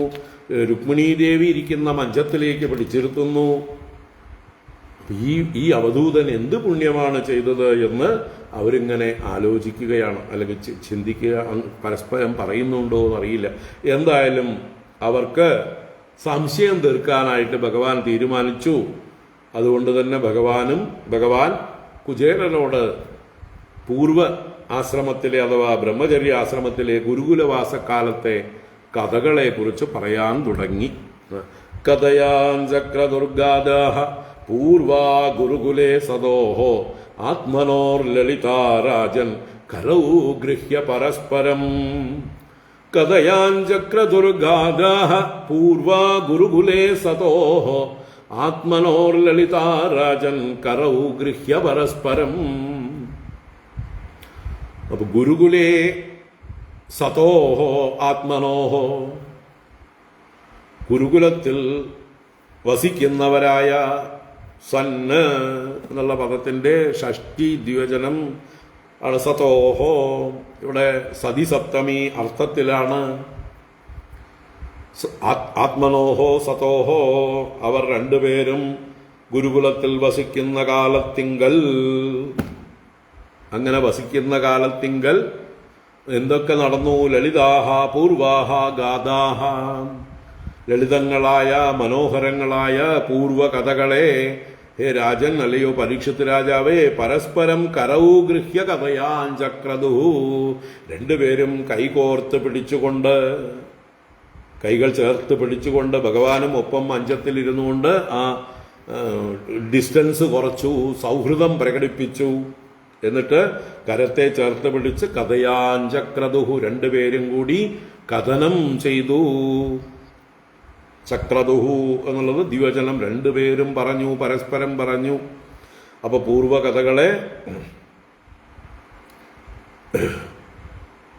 രുക്മിണീ ദേവി ഇരിക്കുന്ന മഞ്ചത്തിലേക്ക് പിടിച്ചിരുത്തുന്നു. ഈ അവധൂതൻ എന്ത് പുണ്യമാണ് ചെയ്തത് എന്ന് അവരിങ്ങനെ ആലോചിക്കുകയാണ്, അല്ലെങ്കിൽ ചിന്തിക്കുക, പരസ്പരം പറയുന്നുണ്ടോ എന്നറിയില്ല. എന്തായാലും അവർക്ക് സംശയം തീർക്കാനായിട്ട് ഭഗവാൻ തീരുമാനിച്ചു. അതുകൊണ്ട് തന്നെ ഭഗവാൻ കുചേലനോട് പൂർവ ആശ്രമത്തിലെ അഥവാ ബ്രഹ്മചര്യ ആശ്രമത്തിലെ ഗുരുകുലവാസക്കാലത്തെ കഥകളെ കുറിച്ച് പറയാൻ തുടങ്ങി. കഥയാൻ ചക്രദുർഗാദാഹ പൂർവാ ഗുരുകുലേ സദോഹോ ആത്മനോർ ലളിതാരാജൻ കരൗ ഗൃഹ്യ പരസ്പരം. കഥയാൻ ചക്രദുർഗാദാഹ പൂർവാ ഗുരുകുലേ സദോഹോ ആത്മനോർ ലളിതാരാജൻ കരൗ ഗൃഹ്യ പരസ്പരം. അപ്പൊ ഗുരുകുലേ സതോഹോ ആത്മനോഹോ, ഗുരുകുലത്തിൽ വസിക്കുന്നവരായ, സന്ന് എന്നുള്ള പദത്തിന്റെ ഷഷ്ടി ദ്വിവചനം ആണ് സതോഹോ. ഇവിടെ സതി സപ്തമി അർത്ഥത്തിലാണ്. ആത്മനോഹോ സതോഹോ, അവർ രണ്ടുപേരും ഗുരുകുലത്തിൽ വസിക്കുന്ന കാലത്തിങ്കൽ. അങ്ങനെ വസിക്കുന്ന കാലത്തിങ്കൽ എന്തൊക്കെ നടന്നു? ലളിതാഹ പൂർവാഹ ഗാഥാഹ, ലളിതങ്ങളായ മനോഹരങ്ങളായ പൂർവ കഥകളെ ഹേ രാജൻ, അല്ലയോ പരീക്ഷിത് രാജാവേ, പരസ്പരം കരൗ ഗൃഹ്യ കഥയാൻ ചക്രദു, രണ്ടുപേരും കൈകോർത്ത് പിടിച്ചുകൊണ്ട്, കൈകൾ ചേർത്ത് പിടിച്ചുകൊണ്ട് ഭഗവാനും ഒപ്പം മഞ്ചത്തിലിരുന്നുകൊണ്ട് ആ ഡിസ്റ്റൻസ് കുറച്ചു, സൗഹൃദം പ്രകടിപ്പിച്ചു. എന്നിട്ട് കരത്തെ ചേർത്ത് പിടിച്ച് കഥയാൻ ചക്രദുഹു, രണ്ടുപേരും കൂടി കഥനം ചെയ്തു. ചക്രദുഹു എന്നുള്ളത് ദ്വിവചനം, രണ്ടുപേരും പറഞ്ഞു, പരസ്പരം പറഞ്ഞു. അപ്പൊ പൂർവകഥകളെ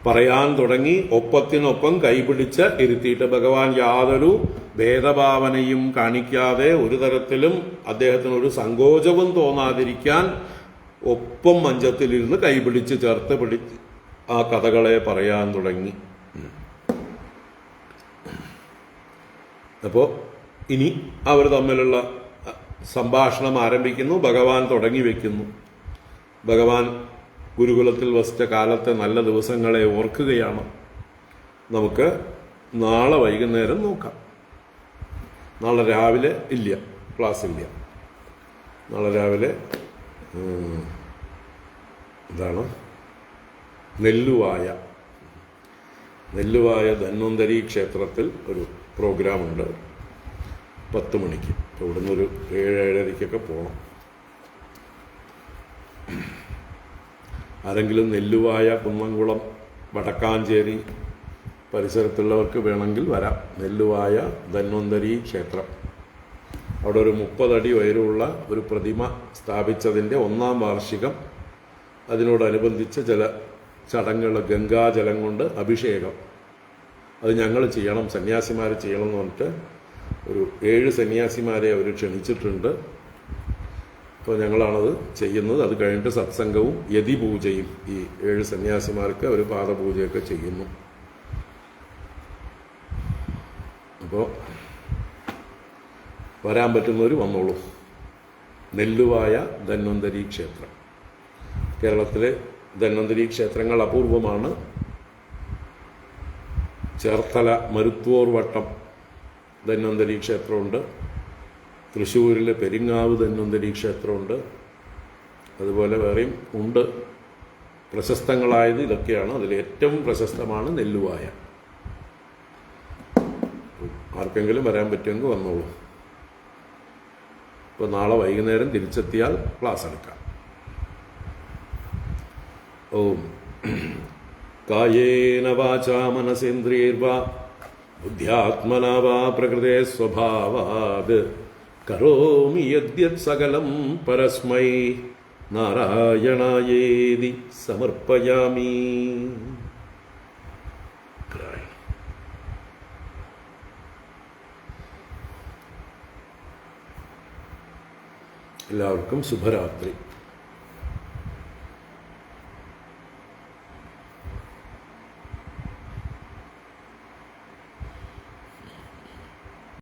പറയാൻ തുടങ്ങി. ഒപ്പത്തിനൊപ്പം കൈപിടിച്ച് ഇരുത്തിയിട്ട് ഭഗവാൻ യാതൊരു ഭേദഭാവനയും കാണിക്കാതെ, ഒരു തരത്തിലും അദ്ദേഹത്തിനൊരു സങ്കോചവും തോന്നാതിരിക്കാൻ ഒപ്പം മഞ്ചത്തിലിരുന്ന് കൈപിടിച്ച് ചേർത്ത് പിടിച്ച് ആ കഥകളെ പറയാൻ തുടങ്ങി. അപ്പോ ഇനി അവർ തമ്മിലുള്ള സംഭാഷണം ആരംഭിക്കുന്നു. ഭഗവാൻ തുടങ്ങി വെക്കുന്നു. ഭഗവാൻ ഗുരുകുലത്തിൽ വസിച്ച കാലത്തെ നല്ല ദിവസങ്ങളെ ഓർക്കുകയാണ്. നമുക്ക് നാളെ വൈകുന്നേരം നോക്കാം. നാളെ രാവിലെ ഇല്ല, ക്ലാസ് ഇല്ല. നാളെ രാവിലെ എന്താണ്, നെല്ലുവായ ധന്വന്തരി ക്ഷേത്രത്തിൽ ഒരു പ്രോഗ്രാമുണ്ട് 10 മണിക്ക്. ഇവിടുന്ന് ഒരു 7-7:30 പോകണം. ആരെങ്കിലും നെല്ലുവായ, കുന്നംകുളം, വടക്കാഞ്ചേരി പരിസരത്തുള്ളവർക്ക് വേണമെങ്കിൽ വരാം. നെല്ലുവായ ധന്വന്തരി ക്ഷേത്രം. അവിടെ ഒരു 30 അടി ഉയരമുള്ള ഒരു പ്രതിമ സ്ഥാപിച്ചതിൻ്റെ 1ാം വാർഷികം. അതിനോടനുബന്ധിച്ച് ചില ചടങ്ങുകൾ, ഗംഗാജലം കൊണ്ട് അഭിഷേകം, അത് ഞങ്ങൾ ചെയ്യണം, സന്യാസിമാർ ചെയ്യണം എന്ന് പറഞ്ഞിട്ട് ഒരു 7 സന്യാസിമാരെ അവർ ക്ഷണിച്ചിട്ടുണ്ട്. അപ്പോൾ ഞങ്ങളാണത് ചെയ്യുന്നത്. അത് കഴിഞ്ഞിട്ട് സത്സംഗവും യതിപൂജയും ഈ 7 സന്യാസിമാർക്ക് അവർ പാദപൂജയൊക്കെ ചെയ്യുന്നു. അപ്പോൾ വരാൻ പറ്റുന്നവർ വന്നോളൂ. നെല്ലുവായ ധന്വന്തരി ക്ഷേത്രം. കേരളത്തിലെ ധന്വന്തരി ക്ഷേത്രങ്ങൾ അപൂർവമാണ്. ചേർത്തല മരുത്തോർ വട്ടം ധന്വന്തരി ക്ഷേത്രമുണ്ട്. തൃശ്ശൂരിലെ പെരിങ്ങാവ് ധന്വന്തരി ക്ഷേത്രമുണ്ട്. അതുപോലെ വേറെയും ഉണ്ട്. പ്രശസ്തങ്ങളായത് ഇതൊക്കെയാണ്. അതിൽ ഏറ്റവും പ്രശസ്തമാണ് നെല്ലുവായ. ആർക്കെങ്കിലും വരാൻ പറ്റുമെങ്കിൽ വന്നോളൂ. ഇപ്പോൾ നാളെ വൈകുന്നേരം തിരിച്ചെത്തിയാൽ ക്ലാസ് എടുക്കാം. ഓം കായേന വാചാ മനസേന്ദ്രിയൈർവാ ബുദ്ധ്യാത്മനാ വാ പ്രകൃതേ സ്വഭാവാത് കരോമി യദ്യത് സകലം പരസ്മൈ നാരായണായേതി സമർപ്പയാമി. എല്ലാവർക്കും ശുഭരാത്രി.